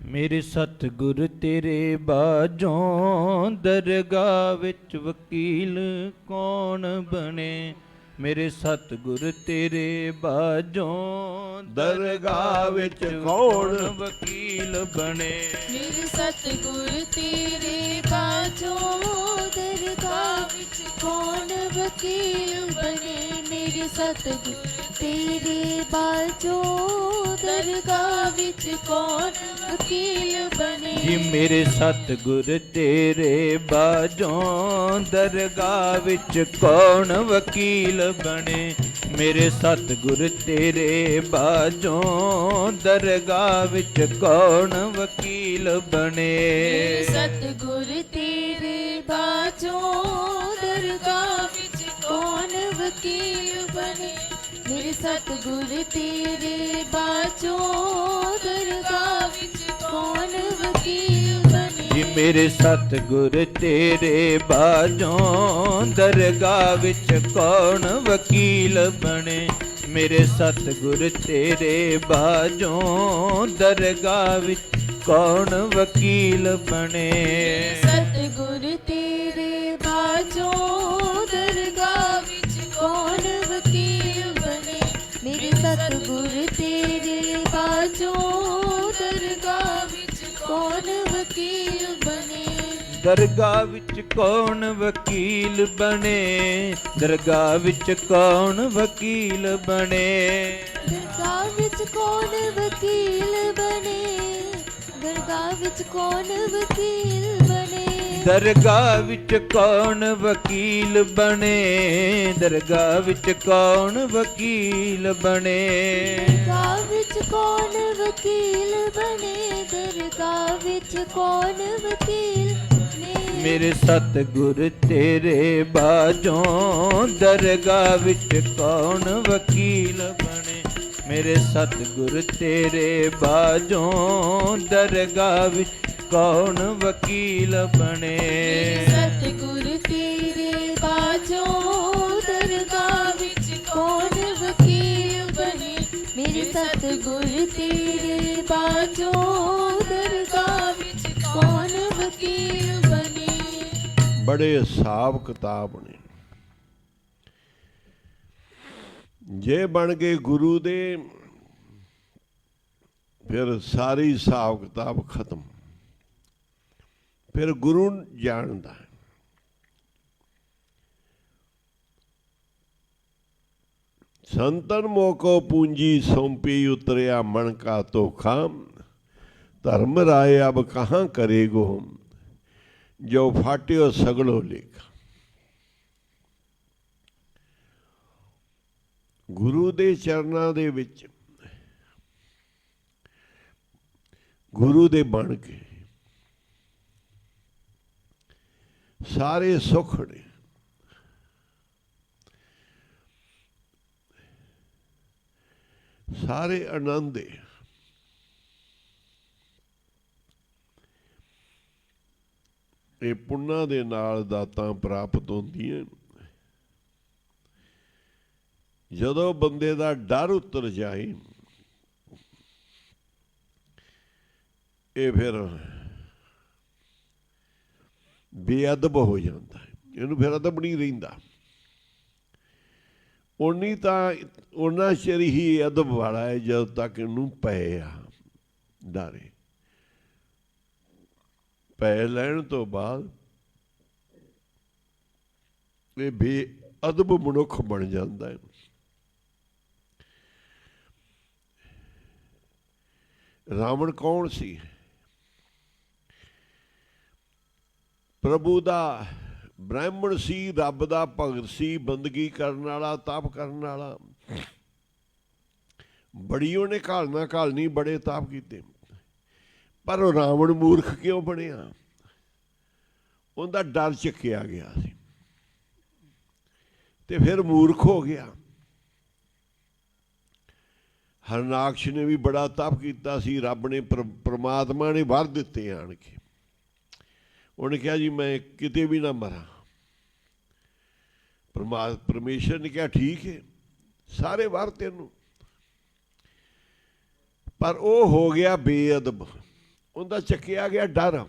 Speaker 5: ਮੇਰੇ ਸਤਿਗੁਰ ਤੇਰੇ ਬਾਝੋਂ, ਦਰਗਾਹ ਵਿੱਚ ਵਕੀਲ ਕੌਣ ਬਣੇ। ਮੇਰੇ ਸਤਿਗੁਰ ਤੇਰੇ ਬਾਝੋਂ
Speaker 1: ਦਰਗਾਹ ਵਿੱਚ ਕੌਣ
Speaker 5: ਵਕੀਲ ਬਣੇ।
Speaker 2: ਮੇਰੇ ਸਤਿਗੁਰ ਤੇਰੇ ਬਾਝੋਂ
Speaker 4: ਦਰਗਾਹ ਵਿੱਚ ਕੌਣ ਵਕੀਲ ਬਣੇ। ਮੇਰੇ ਸਤਿਗੁਰ ਤੇਰੇ ਬਾਝੋਂ ਦਰਗਾਹ ਵਿੱਚ ਕੌਣ ਵਕੀਲ ਬਣੇ।
Speaker 5: ਜੀ ਮੇਰੇ ਸਤਿਗੁਰ ਤੇਰੇ ਬਾਝੋਂ ਦਰਗਾਹ ਵਿੱਚ ਕੌਣ ਵਕੀਲ ਬਣੇ। ਮੇਰੇ ਸਤਿਗੁਰ ਤੇਰੇ ਬਾਝੋਂ ਦਰਗਾਹ ਵਿੱਚ ਕੌਣ ਵਕੀਲ ਬਣੇ।
Speaker 2: ਮੇਰੇ ਸਤਿਗੁਰ ਤੇਰੇ ਬਾਝੋਂ ਦਰਗਾਹ ਵਿੱਚ ਕੌਣ ਵਕੀਲ ਬਣੇ। ਮੇਰੇ ਸਤਿਗੁਰ ਤੇਰੇ ਬਾਝੋਂ ਦਰਗਾਹ ਵਿੱਚ ਕੌਣ ਵਕੀਲ ਬਣੇ।
Speaker 5: ਜੀ ਮੇਰੇ ਸਤਿਗੁਰ ਤੇਰੇ ਬਾਝੋਂ ਦਰਗਾਹ ਵਿੱਚ ਕੌਣ ਵਕੀਲ ਬਣੇ। ਮੇਰੇ ਸਤਿਗੁਰ ਤੇਰੇ ਬਾਝੋਂ ਦਰਗਾਹ ਵਿੱਚ ਕੌਣ ਵਕੀਲ ਬਣੇ।
Speaker 2: ਸਤਿਗੁਰ ਤੇਰੇ ਬਾਝੋਂ ਦਰਗਾਹ ਵਿੱਚ ਕੌਣ ਵਕੀਲ ਬਣੇ।
Speaker 4: ਮੇਰੇ ਸਤਿਗੁਰ ਤੇਰੇ ਬਾਝੋਂ ਦਰਗਾਹ ਵਿੱਚ ਕੌਣ ਵਕੀਲ ਬਣੇ।
Speaker 5: ਦਰਗਾਹ ਵਿੱਚ ਕੌਣ ਵਕੀਲ ਬਣੇ। ਦਰਗਾਹ ਵਿੱਚ ਕੌਣ ਵਕੀਲ ਬਣੇ।
Speaker 4: ਦਰਗਾਹ ਵਿੱਚ ਕੌਣ ਵਕੀਲ ਬਣੇ। ਦਰਗਾਹ ਵਿੱਚ ਕੌਣ ਵਕੀਲ ਬਣੇ।
Speaker 5: ਦਰਗਾਹ ਵਿੱਚ ਕੌਣ ਵਕੀਲ ਬਣੇ। ਦਰਗਾਹ ਵਿੱਚ ਕੌਣ ਵਕੀਲ ਬਣੇ।
Speaker 4: ਦਰਗਾਹ ਵਿੱਚ ਕੌਣ ਵਕੀਲ ਬਣੇ। ਦਰਗਾਹ ਵਿੱਚ ਕੌਣ ਵਕੀਲ ਬਣੇ।
Speaker 5: ਮੇਰੇ ਸਤਿਗੁਰ ਤੇਰੇ ਬਾਝੋਂ ਦਰਗਾਹ ਵਿੱਚ ਕੌਣ ਵਕੀਲ ਬਣੇ। ਮੇਰੇ ਸਤਿਗੁਰ ਤੇਰੇ ਬਾਝੋਂ ਦਰਗਾਹ ਵਿੱਚ ਕੌਣ ਵਕੀਲ ਬਣੇ।
Speaker 2: ਸਤਿਗੁਰ ਤੇਰੇ ਬਾਝੋਂ ਦਰਗਾਹ ਵਿੱਚ ਕੌਣ ਵਕੀਲ ਬਣੇ।
Speaker 4: ਮੇਰੇ
Speaker 2: ਸਤਿਗੁਰ ਤੇਰੇ ਬਾਝੋਂ ਦਰਗਾਹ ਵਿੱਚ ਕੌਣ ਵਕੀਲ ਬਣੇ।
Speaker 1: ਬੜੇ ਹਿਸਾਬ ਕਿਤਾਬ ਨੇ। ਜੇ ਬਣ ਗਏ ਗੁਰੂ ਦੇ ਫਿਰ ਸਾਰੀ ਹਿਸਾਬ ਕਿਤਾਬ ਖਤਮ। ਫਿਰ ਗੁਰੂ ਜਾਣਦਾ ਹੈ। ਸੰਤਨ ਮੋਕੋ ਪੂੰਜੀ ਸੌਂਪੀ ਉਤਰਿਆ ਮਨ ਕਾ ਧੋਖਾ। ਧਰਮ ਰਾਏ ਅਬ ਕਹਾਂ ਕਰੇਗੋ ਜੋ ਫਾਟਿਓ ਸਗਲੋ ਲੇਖਾ। ਗੁਰੂ ਦੇ ਚਰਨਾਂ ਦੇ ਵਿੱਚ ਗੁਰੂ ਦੇ ਬਣ ਕੇ ਸਾਰੇ ਸੁੱਖ ਨੇ। ਸਾਰੇ ਆਨੰਦ ਹੈ। ਇਹ ਪੁੰਨਾਂ ਦੇ ਨਾਲ ਦਾਤਾਂ ਪ੍ਰਾਪਤ ਹੁੰਦੀਆਂ। ਜਦੋਂ ਬੰਦੇ ਦਾ ਡਰ ਉਤਰ ਜਾਏ ਇਹ ਫਿਰ ਬੇਅਦਬ ਹੋ ਜਾਂਦਾ ਹੈ। ਇਹਨੂੰ ਫਿਰ ਅਦਬ ਨਹੀਂ ਰਹਿੰਦਾ। ਉਨੀ ਤਾਂ ਉਹਨਾਂ ਚਿਰ ਹੀ ਅਦਬ ਵਾਲਾ ਹੈ ਜਦੋਂ ਤੱਕ ਇਹਨੂੰ ਪਏ ਆ ਡਰੇ। ਪੈ ਲੈਣ ਤੋਂ ਬਾਅਦ ਇਹ ਬੇਅਦਬ ਮਨੁੱਖ ਬਣ ਜਾਂਦਾ ਹੈ। ਰਾਵਣ ਕੌਣ ਸੀ? ਪ੍ਰਭੂ ਦਾ ਬ੍ਰਾਹਮਣ ਸੀ, ਰੱਬ ਦਾ ਭਗਤ ਸੀ, ਬੰਦਗੀ ਕਰਨ ਵਾਲਾ, ਤਪ ਕਰਨ ਵਾਲਾ। ਬੜੀ ਉਹਨੇ ਘਾਲਣਾ ਘਾਲਣੀ, ਬੜੇ ਤਪ ਕੀਤੇ। ਪਰ ਉਹ ਰਾਵਣ ਮੂਰਖ ਕਿਉਂ ਬਣਿਆ? ਉਹਦਾ ਡਰ ਚੱਕਿਆ ਗਿਆ ਸੀ ਤੇ ਫਿਰ ਮੂਰਖ ਹੋ ਗਿਆ। ਹਰਨਾਕਸ਼ ਨੇ ਵੀ ਬੜਾ ਤਪ ਕੀਤਾ ਸੀ। ਰੱਬ ਨੇ ਪ੍ਰਮਾਤਮਾ ਨੇ ਵਰ ਦਿੱਤੇ ਆਣ ਕੇ। ਉਹਨੇ ਕਿਹਾ ਜੀ ਮੈਂ ਕਿਤੇ ਵੀ ਨਾ ਮਰਾਂ। ਪਰਮੇਸ਼ਰ ਨੇ ਕਿਹਾ ਠੀਕ ਹੈ, ਸਾਰੇ ਵਰ ਤੈਨੂੰ। ਪਰ ਉਹ ਹੋ ਗਿਆ ਬੇਅਦਬ। ਉਹਦਾ ਚੱਕਿਆ ਗਿਆ ਡਰ।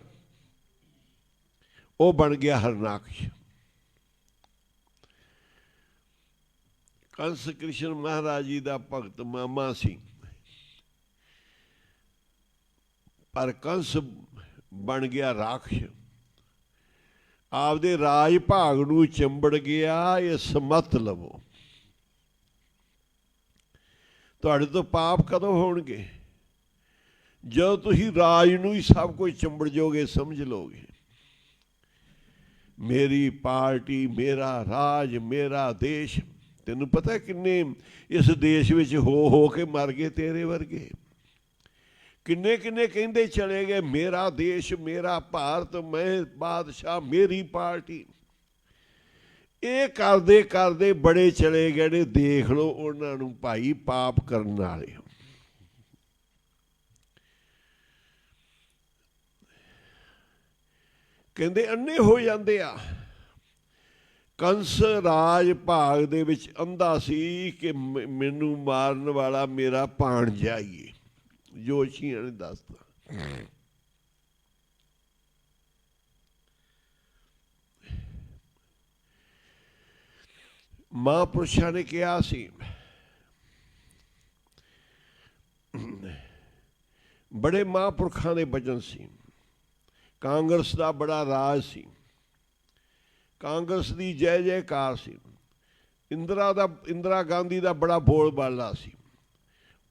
Speaker 1: ਉਹ ਬਣ ਗਿਆ ਹਰਨਾਕਸ਼। ਕੰਸ ਕ੍ਰਿਸ਼ਨ ਮਹਾਰਾਜ ਜੀ ਦਾ ਭਗਤ ਮਾਮਾ ਸੀ, ਪਰ ਕੰਸ ਬਣ ਗਿਆ ਰਾਖਸ਼, ਆਪਦੇ ਰਾਜ ਭਾਗ ਨੂੰ ਚੰਬੜ ਗਿਆ। ਇਹ ਸਮੱਤ ਲਵੋ। ਤੁਹਾਡੇ ਤੋਂ ਪਾਪ ਕਦੋਂ ਹੋਣਗੇ? ਜਦੋਂ ਤੁਸੀਂ ਰਾਜ ਨੂੰ ਹੀ ਸਭ ਕੁਝ ਚੰਬੜ ਜਾਓਗੇ, ਸਮਝ ਲਓਗੇ ਮੇਰੀ ਪਾਰਟੀ, ਮੇਰਾ ਰਾਜ, ਮੇਰਾ ਦੇਸ਼। ਤੈਨੂੰ ਪਤਾ ਕਿੰਨੇ ਇਸ ਦੇਸ਼ ਵਿੱਚ ਹੋ ਕੇ ਮਰ ਗਏ ਤੇਰੇ ਵਰਗੇ? ਕਿੰਨੇ ਕਿੰਨੇ ਕਹਿੰਦੇ ਚਲੇ ਗਏ ਮੇਰਾ ਦੇਸ਼, ਮੇਰਾ ਭਾਰਤ, ਮੈਂ ਬਾਦਸ਼ਾਹ, ਮੇਰੀ ਪਾਰਟੀ। ਇਹ ਕਰਦੇ ਕਰਦੇ ਬੜੇ ਚਲੇ ਗਏ ਨੇ। ਦੇਖ ਲਓ ਉਹਨਾਂ ਨੂੰ ਭਾਈ, ਪਾਪ ਕਰਨ ਵਾਲੇ। ਕਹਿੰਦੇ ਅੰਨੇ ਹੋ ਜਾਂਦੇ ਆ। ਕੰਸ ਰਾਜ ਭਾਗ ਦੇ ਵਿੱਚ ਅੰਧਾ ਸੀ ਕਿ ਮੈਨੂੰ ਮਾਰਨ ਵਾਲਾ ਮੇਰਾ ਭਾਣਜਾ ਹੀ ਹੈ, ਜੋਤਸ਼ੀਆਂ ਨੇ ਦੱਸਤਾ। ਮਹਾਂਪੁਰਸ਼ਾਂ ਨੇ ਕਿਹਾ ਸੀ, ਬੜੇ ਮਹਾਂਪੁਰਖਾਂ ਦੇ ਬਚਨ ਸੀ। ਕਾਂਗਰਸ ਦਾ ਬੜਾ ਰਾਜ ਸੀ, ਕਾਂਗਰਸ ਦੀ ਜੈ ਜੈਕਾਰ ਸੀ। ਇੰਦਰਾ ਗਾਂਧੀ ਦਾ ਬੜਾ ਬੋਲਬਾਲਾ ਸੀ।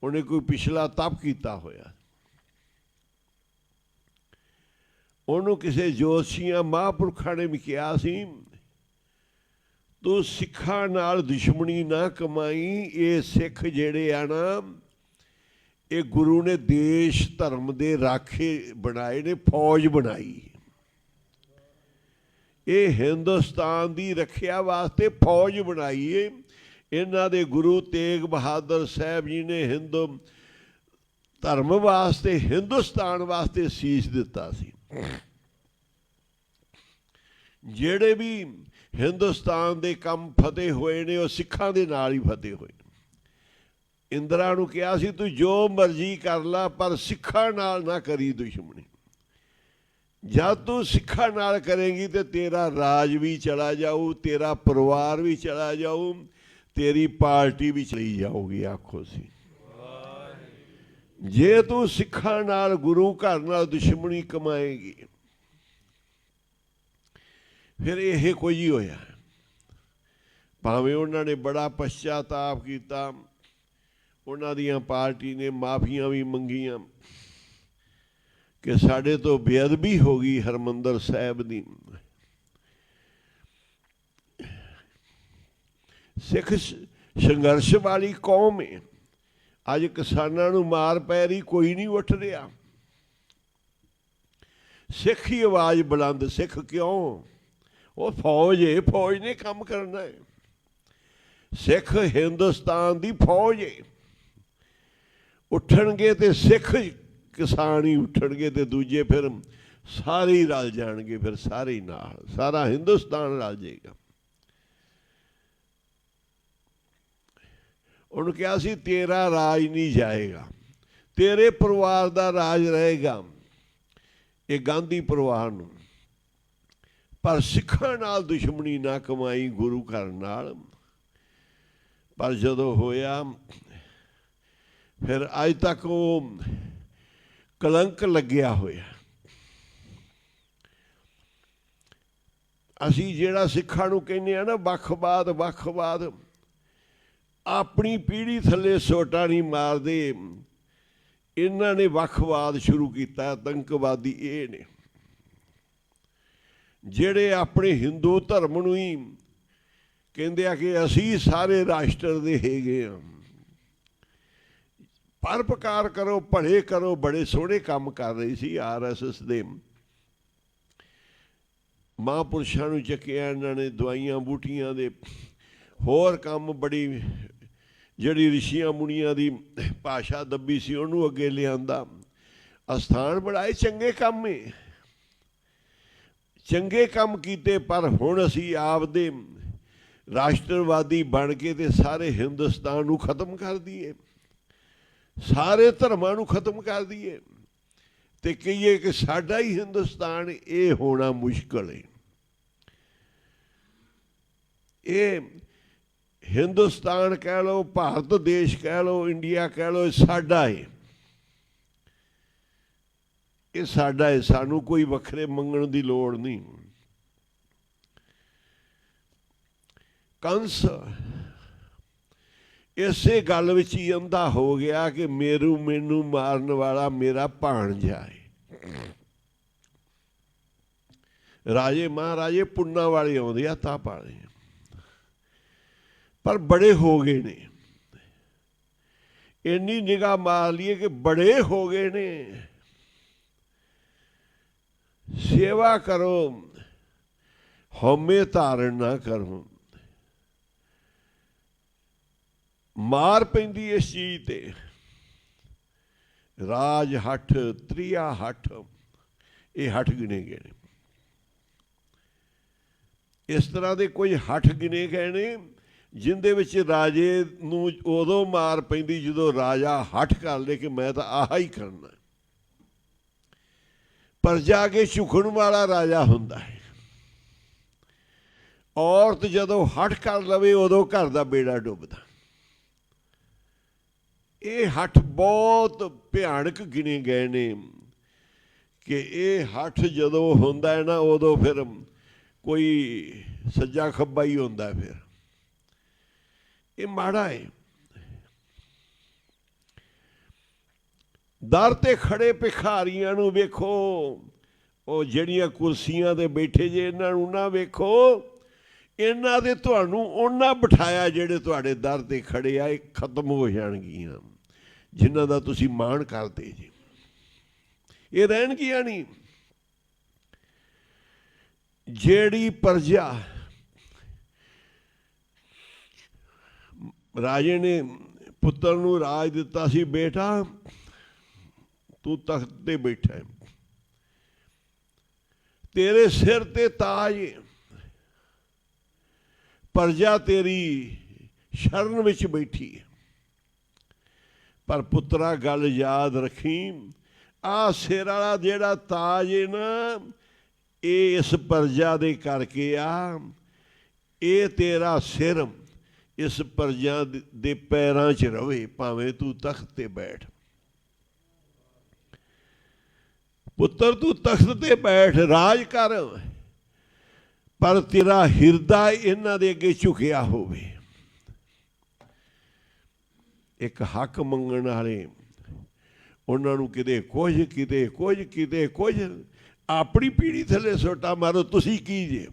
Speaker 1: ਉਹਨੇ ਕੋਈ ਪਿਛਲਾ ਤਪ ਕੀਤਾ ਹੋਇਆ। ਉਹਨੂੰ ਕਿਸੇ ਜੋਤਸ਼ੀਆਂ ਮਹਾਂਪੁਰਖਾਂ ਨੇ ਵੀ ਕਿਹਾ ਸੀ, ਤੂੰ ਸਿੱਖਾਂ ਨਾਲ ਦੁਸ਼ਮਣੀ ਨਾ ਕਮਾਈ। ਇਹ ਸਿੱਖ ਜਿਹੜੇ ਆ ਨਾ, ਇਹ ਗੁਰੂ ਨੇ ਦੇਸ਼ ਧਰਮ ਦੇ ਰਾਖੇ ਬਣਾਏ ਨੇ, ਫੌਜ ਬਣਾਈ। ਇਹ ਹਿੰਦੁਸਤਾਨ ਦੀ ਰੱਖਿਆ ਵਾਸਤੇ ਫੌਜ ਬਣਾਈ ਏ। ਇਹਨਾਂ ਦੇ ਗੁਰੂ ਤੇਗ ਬਹਾਦਰ ਸਾਹਿਬ ਜੀ ਨੇ ਹਿੰਦੂ ਧਰਮ ਵਾਸਤੇ, ਹਿੰਦੁਸਤਾਨ ਵਾਸਤੇ ਸੀਸ ਦਿੱਤਾ ਸੀ। ਜਿਹੜੇ ਵੀ ਹਿੰਦੁਸਤਾਨ ਦੇ ਕੰਮ ਫਤਿਹ ਹੋਏ ਨੇ, ਉਹ ਸਿੱਖਾਂ ਦੇ ਨਾਲ ਹੀ ਫਤਿਹ ਹੋਏ। ਇੰਦਰਾ ਨੂੰ ਕਿਹਾ ਸੀ, ਤੂੰ ਜੋ ਮਰਜ਼ੀ ਕਰ ਲਾ, ਪਰ ਸਿੱਖਾਂ ਨਾਲ ਨਾ ਕਰੀ ਦੁਸ਼ਮਣੀ। ਜਦ ਤੂੰ ਸਿੱਖਾਂ ਨਾਲ ਕਰੇਂਗੀ ਤੇ ਤੇਰਾ ਰਾਜ ਵੀ ਚਲਾ ਜਾਊ, ਤੇਰਾ ਪਰਿਵਾਰ ਵੀ ਚਲਾ ਜਾਊ, ਤੇਰੀ ਪਾਰਟੀ ਵੀ ਚਲੀ ਜਾਊਗੀ। ਆਖੋ ਸੀ, ਜੇ ਤੂੰ ਸਿੱਖਾਂ ਨਾਲ, ਗੁਰੂ ਘਰ ਨਾਲ ਦੁਸ਼ਮਣੀ ਕਮਾਏਗੀ, ਫਿਰ ਇਹ ਕੁਝ ਹੀ ਹੋਇਆ। ਭਾਵੇਂ ਉਹਨਾਂ ਨੇ ਬੜਾ ਪਛਤਾਤਾਪ ਕੀਤਾ, ਉਹਨਾਂ ਦੀਆਂ ਪਾਰਟੀ ਨੇ ਮਾਫੀਆਂ ਵੀ ਮੰਗੀਆਂ ਕਿ ਸਾਡੇ ਤੋਂ ਬੇਅਦਬੀ ਹੋ ਗਈ ਹਰਿਮੰਦਰ ਸਾਹਿਬ ਦੀ। ਸਿੱਖ ਸੰਘਰਸ਼ ਵਾਲੀ ਕੌਮ ਹੈ। ਅੱਜ ਕਿਸਾਨਾਂ ਨੂੰ ਮਾਰ ਪੈ ਰਹੀ, ਕੋਈ ਨਹੀਂ ਉੱਠ ਰਿਹਾ। ਸਿੱਖ ਹੀ ਆਵਾਜ਼ ਬੁਲੰਦ। ਸਿੱਖ ਕਿਉਂ? ਉਹ ਫੌਜ ਹੈ, ਫੌਜ ਨੇ ਕੰਮ ਕਰਨਾ ਹੈ। ਸਿੱਖ ਹਿੰਦੁਸਤਾਨ ਦੀ ਫੌਜ ਹੈ। ਉੱਠਣਗੇ ਤੇ ਸਿੱਖ ਕਿਸਾਨ ਹੀ ਉੱਠਣਗੇ, ਤੇ ਦੂਜੇ ਫਿਰ ਸਾਰੇ ਹੀ ਰਲ ਜਾਣਗੇ। ਫਿਰ ਸਾਰੇ ਹੀ ਨਾਲ, ਸਾਰਾ ਹਿੰਦੁਸਤਾਨ ਰਲ ਜਾਏਗਾ। ਉਹਨੂੰ ਕਿਹਾ ਸੀ, ਤੇਰਾ ਰਾਜ ਨਹੀਂ ਜਾਏਗਾ, ਤੇਰੇ ਪਰਿਵਾਰ ਦਾ ਰਾਜ ਰਹੇਗਾ। ਇਹ ਗਾਂਧੀ ਪਰਿਵਾਰ ਨੂੰ, ਪਰ ਸਿੱਖਾਂ ਨਾਲ ਦੁਸ਼ਮਣੀ ਨਾ ਕਮਾਈ, ਗੁਰੂ ਘਰ ਨਾਲ। ਪਰ ਜਦੋਂ ਹੋਇਆ, ਫਿਰ ਅੱਜ ਤੱਕ ਉਹ ਕਲੰਕ ਲੱਗਿਆ ਹੋਇਆ। ਅਸੀਂ ਜਿਹੜਾ ਸਿੱਖਾਂ ਨੂੰ ਕਹਿੰਦੇ ਆ ਨਾ ਵੱਖਵਾਦ, ਵੱਖਵਾਦ, ਆਪਣੀ ਪੀੜ੍ਹੀ ਥੱਲੇ ਸੋਟਾ ਨਹੀਂ ਮਾਰਦੇ। ਇਹਨਾਂ ਨੇ ਵੱਖਵਾਦ ਸ਼ੁਰੂ ਕੀਤਾ। ਆਤੰਕਵਾਦੀ ਇਹ ਨੇ ਜਿਹੜੇ ਆਪਣੇ ਹਿੰਦੂ ਧਰਮ ਨੂੰ ਹੀ ਕਹਿੰਦੇ ਆ ਕਿ ਅਸੀਂ ਸਾਰੇ ਰਾਸ਼ਟਰ ਦੇ ਹੈਗੇ ਹਾਂ। ਪਰਉਪਕਾਰ ਕਰੋ, ਭਲੇ ਕਰੋ। ਬੜੇ ਸੋਹਣੇ ਕੰਮ ਕਰ ਰਹੀ ਸੀ RSS ਦੇ ਮਹਾਂਪੁਰਸ਼ਾਂ ਨੂੰ ਚੱਕਿਆ ਇਹਨਾਂ ਨੇ, ਦਵਾਈਆਂ ਬੂਟੀਆਂ ਦੇ ਹੋਰ ਕੰਮ। ਬੜੀ ਜਿਹੜੀ ਰਿਸ਼ੀਆਂ ਮੁਨੀਆਂ ਦੀ ਭਾਸ਼ਾ ਦੱਬੀ ਸੀ, ਉਹਨੂੰ ਅੱਗੇ ਲਿਆਂਦਾ। ਅਸਥਾਨ ਬਣਾਏ। ਚੰਗੇ ਕੰਮ ਹੈ, ਚੰਗੇ ਕੰਮ ਕੀਤੇ। ਪਰ ਹੁਣ ਅਸੀਂ ਆਪਦੇ ਰਾਸ਼ਟਰਵਾਦੀ ਬਣ ਕੇ ਤੇ ਸਾਰੇ ਹਿੰਦੁਸਤਾਨ ਨੂੰ ਖਤਮ ਕਰ ਦਈਏ, ਸਾਰੇ ਧਰਮਾਂ ਨੂੰ ਖਤਮ ਕਰ ਦਈਏ ਤੇ ਕਹੀਏ ਕਿ ਸਾਡਾ ਹੀ ਹਿੰਦੁਸਤਾਨ। ਇਹ ਹੋਣਾ ਮੁਸ਼ਕਲ ਹੈ। ਇਹ ਹਿੰਦੁਸਤਾਨ ਕਹਿ ਲਓ, ਭਾਰਤ ਦੇਸ਼ ਕਹਿ ਲਓ, ਇੰਡੀਆ ਕਹਿ ਲਓ, ਇਹ ਸਾਡਾ ਹੈ। ਇਹ ਸਾਡਾ ਹੈ, ਸਾਨੂੰ ਕੋਈ ਵੱਖਰੇ ਮੰਗਣ ਦੀ ਲੋੜ ਨਹੀਂ। ਕੰਸ ਇਸੇ ਗੱਲ ਵਿੱਚ ਹੀ ਅੰਧਾ ਹੋ ਗਿਆ ਕਿ ਮੈਨੂੰ ਮਾਰਨ ਵਾਲਾ ਮੇਰਾ ਭਾਣਜਾ ਹੈ। ਰਾਜੇ ਮਹਾਰਾਜੇ ਪੁੰਨਾਂ ਵਾਲੇ ਆਉਂਦੇ ਆ ਤਾਂ ਪਾਲੇ, ਪਰ ਬੜੇ ਹੋ ਗਏ ਨੇ। ਇੰਨੀ ਨਿਗਾਹ ਮਾਰ ਲਈਏ ਕਿ ਬੜੇ ਹੋ ਗਏ ਨੇ। ਸੇਵਾ ਕਰੋ, ਹਉਮੈ ਧਾਰਨ ਨਾ ਕਰੋ। ਮਾਰ ਪੈਂਦੀ ਇਸ ਚੀਜ਼ ਤੇ। ਰਾਜ ਹੱਠ, ਤ੍ਰਿਆ ਹੱਠ, ਇਹ ਹੱਠ ਗਿਣੇ ਗਏ ਨੇ। ਇਸ ਤਰ੍ਹਾਂ ਦੇ ਕੁਝ ਹੱਠ ਗਿਣੇ ਗਏ ਨੇ ਜਿੰਦੇ ਵਿੱਚ ਰਾਜੇ ਨੂੰ ਉਦੋਂ ਮਾਰ ਪੈਂਦੀ ਜਦੋਂ ਰਾਜਾ ਹੱਠ ਕਰ ਲੇ ਕਿ ਮੈਂ ਤਾਂ ਆਹ ਹੀ ਕਰਨਾ। ਪ੍ਰਜਾ ਅੱਗੇ ਝੁਕਣ ਵਾਲਾ ਰਾਜਾ ਹੁੰਦਾ ਹੈ। ਔਰਤ ਜਦੋਂ ਹੱਠ ਕਰ ਲਵੇ ਉਦੋਂ ਘਰ ਦਾ ਬੇੜਾ ਡੁੱਬਦਾ। ਇਹ ਹੱਠ ਬਹੁਤ ਭਿਆਨਕ ਗਿਣੇ ਗਏ ਨੇ ਕਿ ਇਹ ਹੱਠ ਜਦੋਂ ਹੁੰਦਾ ਹੈ ਨਾ ਉਦੋਂ ਫਿਰ ਕੋਈ ਸੱਜਾ ਖੱਬਾ ਹੀ ਹੁੰਦਾ। ਫਿਰ ਇਹ ਮਾੜਾ ਹੈ। ਦਰ ਤੇ ਖੜੇ ਭਿਖਾਰੀਆਂ ਨੂੰ ਵੇਖੋ, ਉਹ ਜਿਹੜੀਆਂ ਕੁਰਸੀਆਂ ਤੇ ਬੈਠੇ ਜੇ ਇਹਨਾਂ ਨੂੰ ਨਾ ਵੇਖੋ। ਇਹਨਾਂ ਦੇ ਤੁਹਾਨੂੰ ਉਹਨਾਂ ਬਿਠਾਇਆ ਜਿਹੜੇ ਤੁਹਾਡੇ ਦਰ ਤੇ ਖੜੇ ਆ। ਇਹ ਖਤਮ ਹੋ ਜਾਣਗੀਆਂ ਜਿਨ੍ਹਾਂ ਦਾ ਤੁਸੀਂ ਮਾਣ ਕਰਦੇ ਜੀ। ਇਹ ਰਹਿਣਗੀਆਂ ਨਹੀਂ। ਜਿਹੜੀ ਪ੍ਰਜਾ ਰਾਜੇ ਨੇ ਪੁੱਤਰ ਨੂੰ ਰਾਜ ਦਿੱਤਾ ਸੀ, ਬੇਟਾ ਤੂੰ ਤਖਤ ਤੇ ਬੈਠਾ ਹੈ, ਤੇਰੇ ਸਿਰ ਤੇ ਤਾਜ, ਪ੍ਰਜਾ ਤੇਰੀ ਸ਼ਰਨ ਵਿੱਚ ਬੈਠੀ ਹੈ। ਪਰ ਪੁੱਤਰਾ ਗੱਲ ਯਾਦ ਰੱਖੀ, ਆਹ ਸਿਰ ਵਾਲਾ ਜਿਹੜਾ ਤਾਜ ਹੈ ਨਾ, ਇਹ ਇਸ ਪ੍ਰਜਾ ਦੇ ਕਰਕੇ ਆ। ਇਹ ਤੇਰਾ ਸਿਰ ਇਸ ਪ੍ਰਜਾ ਦੇ ਪੈਰਾਂ 'ਚ ਰਵੇ, ਭਾਵੇਂ ਤੂੰ ਤਖਤ ਤੇ ਬੈਠ। ਪੁੱਤਰ ਤੂੰ ਤਖਤ ਤੇ ਬੈਠ, ਰਾਜ ਕਰ, ਪਰ ਤੇਰਾ ਹਿਰਦਾ ਇਹਨਾਂ ਦੇ ਅੱਗੇ ਝੁਕਿਆ ਹੋਵੇ। ਇੱਕ ਹੱਕ ਮੰਗਣ ਵਾਲੇ, ਉਹਨਾਂ ਨੂੰ ਕਿਤੇ ਕੁਝ, ਕਿਤੇ ਕੁਝ, ਕਿਤੇ ਕੁਝ। ਆਪਣੀ ਪੀੜੀ ਥੱਲੇ ਸੋਟਾ ਮਾਰੋ। ਤੁਸੀਂ ਕੀ ਜੇ?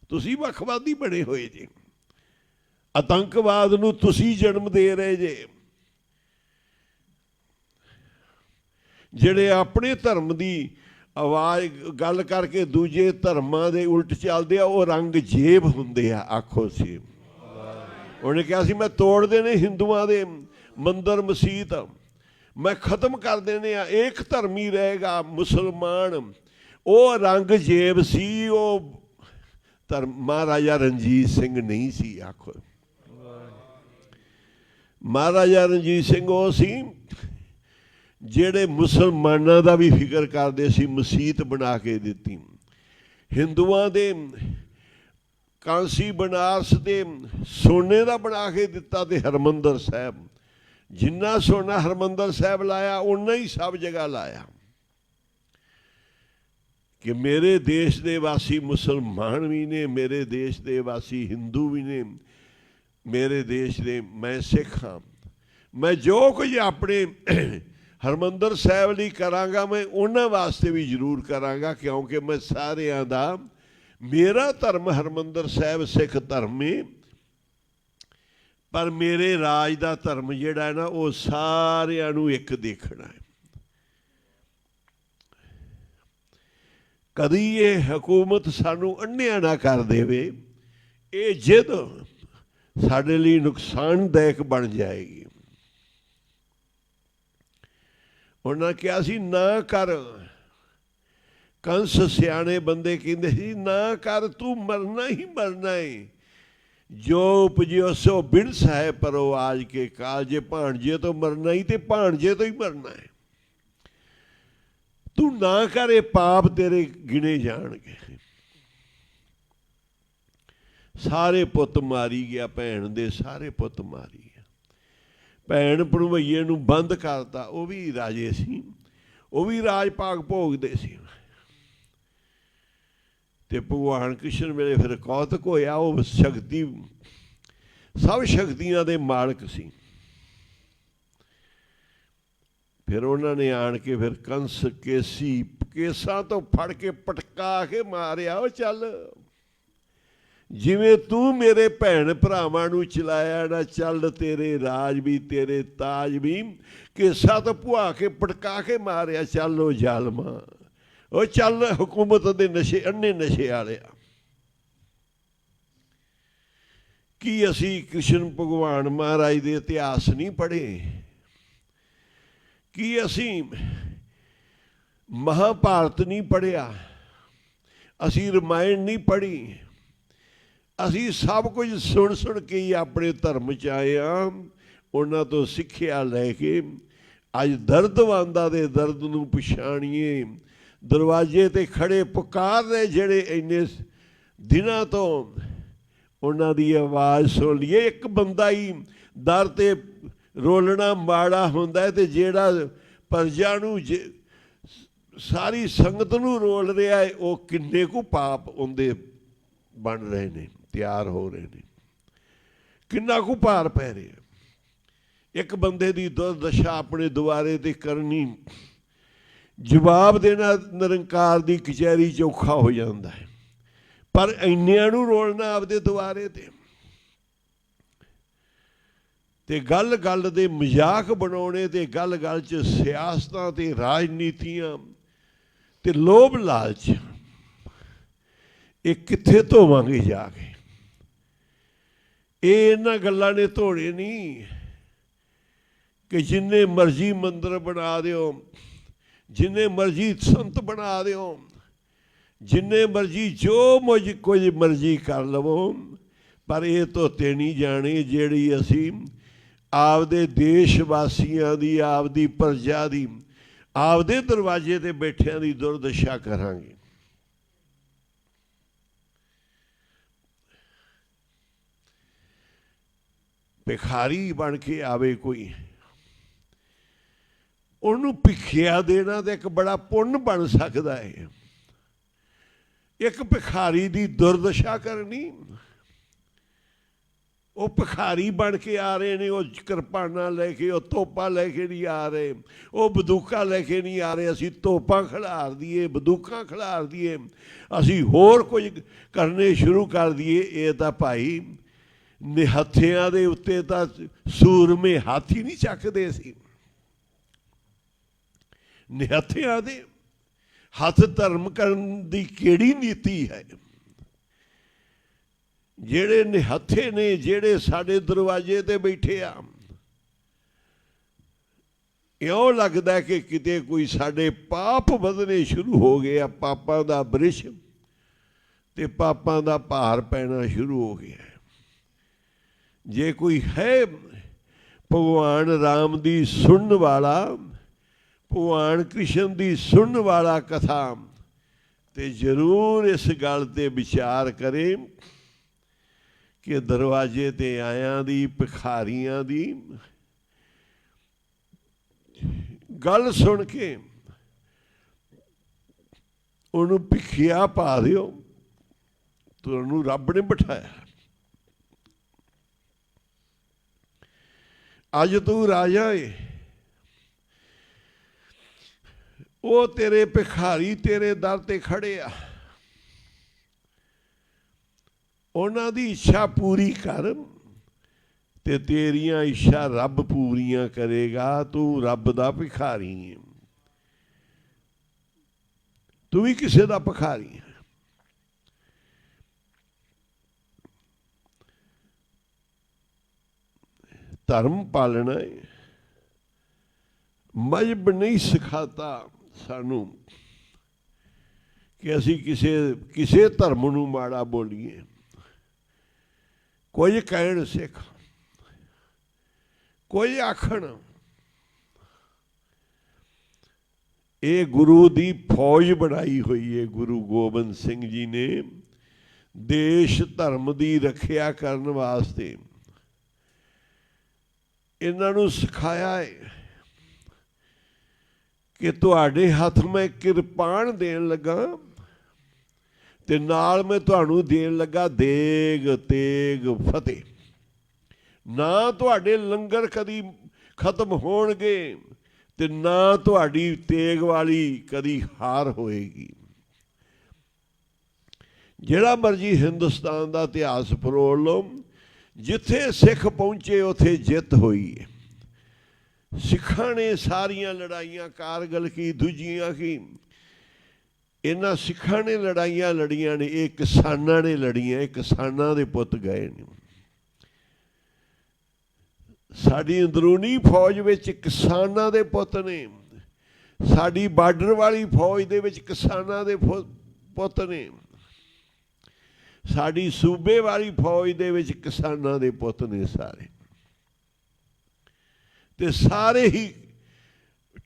Speaker 1: ਤੁਸੀਂ ਵੱਖਵਾਦੀ ਬਣੇ ਹੋਏ ਜੇ। ਆਤੰਕਵਾਦ ਨੂੰ ਤੁਸੀਂ ਜਨਮ ਦੇ ਰਹੇ ਜੇ। ਜਿਹੜੇ ਆਪਣੇ ਧਰਮ ਦੀ ਆਵਾਜ਼ ਗੱਲ ਕਰਕੇ ਦੂਜੇ ਧਰਮਾਂ ਦੇ ਉਲਟ ਚੱਲਦੇ ਆ, ਉਹ ਰੰਗਜੇਬ ਹੁੰਦੇ ਆ। ਆਖੋ ਸੀ, ਉਹਨੇ ਕਿਹਾ ਸੀ ਮੈਂ ਤੋੜ ਦੇਣੇ ਹਿੰਦੂਆਂ ਦੇ ਮੰਦਰ ਮਸੀਤ, ਮੈਂ ਖਤਮ ਕਰ ਦੇਣੇ ਆ, ਏਕ ਧਰਮੀ ਰਹੇਗਾ ਮੁਸਲਮਾਨ। ਉਹ ਰੰਗਜੇਬ ਸੀ। ਉਹ ਮਹਾਰਾਜਾ ਰਣਜੀਤ ਸਿੰਘ ਨਹੀਂ ਸੀ। ਆਖੋ, ਮਹਾਰਾਜਾ ਰਣਜੀਤ ਸਿੰਘ ਉਹ ਸੀ ਜਿਹੜੇ ਮੁਸਲਮਾਨਾਂ ਦਾ ਵੀ ਫਿਕਰ ਕਰਦੇ ਸੀ। ਮਸੀਤ ਬਣਾ ਕੇ ਦਿੱਤੀ। ਹਿੰਦੂਆਂ ਦੇ ਕਾਂਸੀ ਬਨਾਰਸ ਦੇ ਸੋਨੇ ਦਾ ਬਣਾ ਕੇ ਦਿੱਤਾ। ਤੇ ਹਰਿਮੰਦਰ ਸਾਹਿਬ, ਜਿੰਨਾ ਸੋਨਾ ਹਰਿਮੰਦਰ ਸਾਹਿਬ ਲਾਇਆ ਓਨਾ ਹੀ ਸਭ ਜਗ੍ਹਾ ਲਾਇਆ ਕਿ ਮੇਰੇ ਦੇਸ਼ ਦੇ ਵਾਸੀ ਮੁਸਲਮਾਨ ਵੀ ਨੇ, ਮੇਰੇ ਦੇਸ਼ ਦੇ ਵਾਸੀ ਹਿੰਦੂ ਵੀ ਨੇ, ਮੇਰੇ ਦੇਸ਼ ਦੇ ਮੈਂ ਸਿੱਖ ਹਾਂ। ਮੈਂ ਜੋ ਕੁਝ ਆਪਣੇ ਹਰਿਮੰਦਰ ਸਾਹਿਬ ਲਈ ਕਰਾਂਗਾ ਮੈਂ ਉਹਨਾਂ ਵਾਸਤੇ ਵੀ ਜ਼ਰੂਰ ਕਰਾਂਗਾ, ਕਿਉਂਕਿ ਮੈਂ ਸਾਰਿਆਂ ਦਾ, ਮੇਰਾ ਧਰਮ ਹਰਿਮੰਦਰ ਸਾਹਿਬ ਸਿੱਖ ਧਰਮ ਹੈ, ਪਰ ਮੇਰੇ ਰਾਜ ਦਾ ਧਰਮ ਜਿਹੜਾ ਹੈ ਨਾ ਉਹ ਸਾਰਿਆਂ ਨੂੰ ਇੱਕ ਦੇਖਣਾ ਹੈ। ਕਦੀ ਇਹ ਹਕੂਮਤ ਸਾਨੂੰ ਅੰਨ੍ਹਿਆਂ ਨਾ ਕਰ ਦੇਵੇ। ਇਹ ਜਿੱਦ ਸਾਡੇ ਲਈ ਨੁਕਸਾਨਦਾਇਕ ਬਣ ਜਾਏਗੀ। ਉਹਨਾਂ ਕਿਹਾ ਸੀ ਨਾ ਕਰ। ਕੰਸ ਸਿਆਣੇ ਬੰਦੇ ਕਹਿੰਦੇ ਸੀ ਨਾ ਕਰ, ਤੂੰ ਮਰਨਾ ਹੀ ਮਰਨਾ ਹੈ। ਜੋ ਉਪਜਿਓ ਸੋ ਬਿਨਸ ਹੈ ਪਰੋ ਆਜ ਕੇ ਕਾਲ। ਜੇ ਭਾਣਜੇ ਤੋਂ ਮਰਨਾ ਹੀ ਤੇ ਭਾਣਜੇ ਤੋਂ ਹੀ ਮਰਨਾ ਹੈ। ਤੂੰ ਨਾ ਕਰ, ਇਹ ਪਾਪ ਤੇਰੇ ਗਿਣੇ ਜਾਣਗੇ। ਸਾਰੇ ਪੁੱਤ ਮਾਰੀ ਗਿਆ, ਭੈਣ ਦੇ ਸਾਰੇ ਪੁੱਤ ਮਾਰੀ ਗਿਆ। ਭੈਣ ਭਣਵਈਏ ਨੂੰ ਬੰਦ ਕਰਤਾ, ਉਹ ਵੀ ਰਾਜੇ ਸੀ, ਉਹ ਵੀ ਰਾਜ ਭਾਗ ਭੋਗਦੇ ਸੀ। ਤੇ ਭਗਵਾਨ ਕ੍ਰਿਸ਼ਨ ਵੇਲੇ ਫਿਰ ਕੌਤਕ ਹੋਇਆ, ਉਹ ਸ਼ਕਤੀ ਸਭ ਸ਼ਕਤੀਆਂ ਦੇ ਮਾਲਕ ਸੀ। ਫਿਰ ਉਹਨਾਂ ਨੇ ਆਣ ਕੇ ਫਿਰ ਕੰਸ ਕੇਸਾਂ ਤੋਂ ਫੜ ਕੇ ਪਟਕਾ ਕੇ ਮਾਰਿਆ। ਉਹ ਚੱਲ, ਜਿਵੇਂ ਤੂੰ ਮੇਰੇ ਭੈਣ ਭਰਾਵਾਂ ਨੂੰ ਚਲਾਇਆ ਨਾ, ਚੱਲ ਤੇਰੇ ਰਾਜ ਵੀ ਤੇਰੇ ਤਾਜ ਵੀ ਕੇਸਾਂ ਤੋਂ ਭੁਆ ਕੇ ਪਟਕਾ ਕੇ ਮਾਰਿਆ। ਚੱਲ ਉਹ ਜ਼ਾਲਮਾ, ਉਹ ਚੱਲ ਹਕੂਮਤ ਦੇ ਨਸ਼ੇ, ਅੰਨੇ ਨਸ਼ੇ ਵਾਲਿਆ। ਕੀ ਅਸੀਂ ਕ੍ਰਿਸ਼ਨ ਭਗਵਾਨ ਮਹਾਰਾਜ ਦੇ ਇਤਿਹਾਸ ਨਹੀਂ ਪੜ੍ਹੇ? ਕੀ ਅਸੀਂ ਮਹਾਭਾਰਤ ਨਹੀਂ ਪੜ੍ਹਿਆ? ਅਸੀਂ ਰਮਾਇਣ ਨਹੀਂ ਪੜ੍ਹੀ? ਅਸੀਂ ਸਭ ਕੁਝ ਸੁਣ ਸੁਣ ਕੇ ਹੀ ਆਪਣੇ ਧਰਮ 'ਚ ਆਏ ਹਾਂ। ਉਹਨਾਂ ਤੋਂ ਸਿੱਖਿਆ ਲੈ ਕੇ ਅੱਜ ਦਰਦਵੰਦਾਂ ਦੇ ਦਰਦ ਨੂੰ ਪਛਾਣੀਏ। ਦਰਵਾਜ਼ੇ 'ਤੇ ਖੜੇ ਪੁਕਾਰ ਰਹੇ ਜਿਹੜੇ ਇੰਨੇ ਦਿਨਾਂ ਤੋਂ, ਉਹਨਾਂ ਦੀ ਆਵਾਜ਼ ਸੁਣ ਲਈਏ। ਇੱਕ ਬੰਦਾ ਹੀ ਦਰ 'ਤੇ ਰੋਲਣਾ ਮਾੜਾ ਹੁੰਦਾ ਹੈ, ਤੇ ਜਿਹੜਾ ਪ੍ਰਜਾ ਨੂੰ ਸਾਰੀ ਸੰਗਤ ਨੂੰ ਰੋਲ ਰਿਹਾ ਹੈ, ਉਹ ਕਿੰਨੇ ਕੁ ਪਾਪ ਉਹਦੇ ਬਣ ਰਹੇ ਨੇ, ਤਿਆਰ ਹੋ ਰਹੇ ਨੇ, ਕਿੰਨਾ ਕੁ ਭਾਰ ਪੈ ਰਿਹਾ। ਇੱਕ ਬੰਦੇ ਦੀ ਦੁਰਦਸ਼ਾ ਆਪਣੇ ਦੁਆਰੇ 'ਤੇ ਕਰਨੀ, ਜਵਾਬ ਦੇਣਾ ਨਿਰੰਕਾਰ ਦੀ ਕਚਹਿਰੀ 'ਚ ਔਖਾ ਹੋ ਜਾਂਦਾ ਹੈ, ਪਰ ਇੰਨਿਆਂ ਨੂੰ ਰੋਲਣਾ ਆਪਦੇ ਦੁਆਰੇ 'ਤੇ, ਤੇ ਗੱਲ ਗੱਲ ਦੇ ਮਜ਼ਾਕ ਬਣਾਉਣੇ, ਤੇ ਗੱਲ ਗੱਲ 'ਚ ਸਿਆਸਤਾਂ ਤੇ ਰਾਜਨੀਤੀਆਂ ਤੇ ਲੋਭ ਲਾਲਚ, ਇਹ ਕਿੱਥੇ ਧੋਵਾਂਗੇ ਜਾ ਕੇ? ਇਹ ਇਹਨਾਂ ਗੱਲਾਂ ਨੇ ਧੋਣੇ ਨਹੀਂ ਕਿ ਜਿੰਨੇ ਮਰਜ਼ੀ ਮੰਦਰ ਬਣਾ ਦਿਓ, ਜਿੰਨੇ ਮਰਜ਼ੀ ਸੰਤ ਬਣਾ ਦਿਓ, ਜਿੰਨੇ ਮਰਜ਼ੀ ਜੋ ਕੁਝ ਮਰਜ਼ੀ ਕਰ ਲਵੋ, ਪਰ ਇਹ ਧੋਤੇ ਨਹੀਂ ਜਾਣੇ ਜਿਹੜੀ ਅਸੀਂ ਆਪਦੇ ਦੇਸ਼ ਵਾਸੀਆਂ ਦੀ, ਆਪਦੀ ਪ੍ਰਜਾ ਦੀ, ਆਪਦੇ ਦਰਵਾਜ਼ੇ 'ਤੇ ਬੈਠਿਆਂ ਦੀ ਦੁਰਦਸ਼ਾ ਕਰਾਂਗੇ। ਭਿਖਾਰੀ ਬਣ ਕੇ ਆਵੇ ਕੋਈ, ਉਹਨੂੰ ਭਿਖਿਆ ਦੇਣਾ ਤਾਂ ਇੱਕ ਬੜਾ ਪੁੰਨ ਬਣ ਸਕਦਾ ਹੈ। ਇੱਕ ਭਿਖਾਰੀ ਦੀ ਦੁਰਦਸ਼ਾ ਕਰਨੀ, ਉਹ ਭਿਖਾਰੀ ਬਣ ਕੇ ਆ ਰਹੇ ਨੇ, ਉਹ ਕਿਰਪਾਨਾਂ ਲੈ ਕੇ, ਉਹ ਤੋਪਾਂ ਲੈ ਕੇ ਨਹੀਂ ਆ ਰਹੇ, ਉਹ ਬੰਦੂਕਾਂ ਲੈ ਕੇ ਨਹੀਂ ਆ ਰਹੇ। ਅਸੀਂ ਤੋਪਾਂ ਖਿਲਾਰ ਦਈਏ, ਬੰਦੂਕਾਂ ਖਿਲਾਰ ਦਈਏ, ਅਸੀਂ ਹੋਰ ਕੁਝ ਕਰਨੇ ਸ਼ੁਰੂ ਕਰ ਦਈਏ। ਇਹ ਤਾਂ ਭਾਈ ਨਿਹੱਥਿਆਂ ਦੇ ਉੱਤੇ ਤਾਂ ਸੂਰਮੇ ਹੱਥ ਹੀ ਨਹੀਂ ਚੱਕਦੇ ਸੀ। ਨਿਹੱਥਿਆਂ ਦੇ ਹੱਥ ਧਰਮ ਕਰਨ ਦੀ ਕਿਹੜੀ ਨੀਤੀ ਹੈ? ਜਿਹੜੇ ਨਿਹੱਥੇ ਨੇ, ਜਿਹੜੇ ਸਾਡੇ ਦਰਵਾਜ਼ੇ 'ਤੇ ਬੈਠੇ ਆ, ਇਉਂ ਲੱਗਦਾ ਕਿ ਕਿਤੇ ਕੋਈ ਸਾਡੇ ਪਾਪ ਵਧਣੇ ਸ਼ੁਰੂ ਹੋ ਗਏ ਆ, ਪਾਪਾਂ ਦਾ ਬ੍ਰਿਸ਼ ਤੇ ਪਾਪਾਂ ਦਾ ਭਾਰ ਪੈਣਾ ਸ਼ੁਰੂ ਹੋ ਗਿਆ। ਜੇ ਕੋਈ ਹੈ ਭਗਵਾਨ ਰਾਮ ਦੀ ਸੁਣਨ ਵਾਲਾ, ਭਗਵਾਨ ਕ੍ਰਿਸ਼ਨ ਦੀ ਸੁਣਨ ਵਾਲਾ ਕਥਾ, ਤੇ ਜ਼ਰੂਰ ਇਸ ਗੱਲ 'ਤੇ ਵਿਚਾਰ ਕਰੇ ਕਿ ਦਰਵਾਜ਼ੇ 'ਤੇ ਆਇਆਂ ਦੀ, ਭਿਖਾਰੀਆਂ ਦੀ ਗੱਲ ਸੁਣ ਕੇ ਉਹਨੂੰ ਭਿਖਿਆ ਪਾ ਦਿਓ। ਤੁਹਾਨੂੰ ਰੱਬ ਨੇ ਬਿਠਾਇਆ। ਅੱਜ ਤੂੰ ਰਾਜਾ ਏ, ਉਹ ਤੇਰੇ ਭਿਖਾਰੀ ਤੇਰੇ ਦਰ 'ਤੇ ਖੜੇ ਆ, ਉਹਨਾਂ ਦੀ ਇੱਛਾ ਪੂਰੀ ਕਰ, ਤੇ ਤੇਰੀਆਂ ਇੱਛਾ ਰੱਬ ਪੂਰੀਆਂ ਕਰੇਗਾ। ਤੂੰ ਰੱਬ ਦਾ ਭਿਖਾਰੀ ਹੈ, ਤੂੰ ਵੀ ਕਿਸੇ ਦਾ ਭਿਖਾਰੀ ਹੈ। ਧਰਮ ਪਾਲਣਾ ਹੈ। ਮਜ਼ਹਬ ਨਹੀਂ ਸਿਖਾਤਾ ਸਾਨੂੰ ਕਿ ਅਸੀਂ ਕਿਸੇ ਧਰਮ ਨੂੰ ਮਾੜਾ ਬੋਲੀਏ। ਕੁਝ ਕਹਿਣ ਸਿੱਖ, ਕੁਝ ਆਖਣ। ਇਹ ਗੁਰੂ ਦੀ ਫੌਜ ਬਣਾਈ ਹੋਈ ਹੈ। ਗੁਰੂ ਗੋਬਿੰਦ ਸਿੰਘ ਜੀ ਨੇ ਦੇਸ਼ ਧਰਮ ਦੀ ਰੱਖਿਆ ਕਰਨ ਵਾਸਤੇ ਇਹਨਾਂ ਨੂੰ ਸਿਖਾਇਆ ਹੈ ਕਿ ਤੁਹਾਡੇ ਹੱਥ ਮੈਂ ਕਿਰਪਾਨ ਦੇਣ ਲੱਗਾ ਤੇ ਨਾਲ ਮੈਂ ਤੁਹਾਨੂੰ ਦੇਣ ਲੱਗਾ ਦੇਗ ਤੇਗ ਫਤਿਹ। ਨਾ ਤੁਹਾਡੇ ਲੰਗਰ ਕਦੀ ਖਤਮ ਹੋਣਗੇ ਤੇ ਨਾ ਤੁਹਾਡੀ ਤੇਗ ਵਾਲੀ ਕਦੀ ਹਾਰ ਹੋਏਗੀ। ਜਿਹੜਾ ਮਰਜੀ ਹਿੰਦੁਸਤਾਨ ਦਾ ਇਤਿਹਾਸ ਫਰੋਲ ਲਓ, ਜਿੱਥੇ ਸਿੱਖ ਪਹੁੰਚੇ ਉੱਥੇ ਜਿੱਤ ਹੋਈ ਹੈ। ਸਿੱਖਾਂ ਨੇ ਸਾਰੀਆਂ ਲੜਾਈਆਂ, ਕਾਰਗਲ ਕੀ, ਦੂਜੀਆਂ ਕੀ, ਇਹਨਾਂ ਸਿੱਖਾਂ ਨੇ ਲੜਾਈਆਂ ਲੜੀਆਂ ਨੇ। ਇਹ ਕਿਸਾਨਾਂ ਨੇ ਲੜੀਆਂ, ਇਹ ਕਿਸਾਨਾਂ ਦੇ ਪੁੱਤ ਗਏ ਨੇ। ਸਾਡੀ ਅੰਦਰੂਨੀ ਫੌਜ ਵਿੱਚ ਕਿਸਾਨਾਂ ਦੇ ਪੁੱਤ ਨੇ, ਸਾਡੀ ਬਾਰਡਰ ਵਾਲੀ ਫੌਜ ਦੇ ਵਿੱਚ ਕਿਸਾਨਾਂ ਦੇ ਪੁੱਤ ਨੇ, ਸਾਡੀ ਸੂਬੇ ਵਾਲੀ ਫੌਜ ਦੇ ਵਿੱਚ ਕਿਸਾਨਾਂ ਦੇ ਪੁੱਤ ਨੇ ਸਾਰੇ। ਤੇ ਸਾਰੇ ਹੀ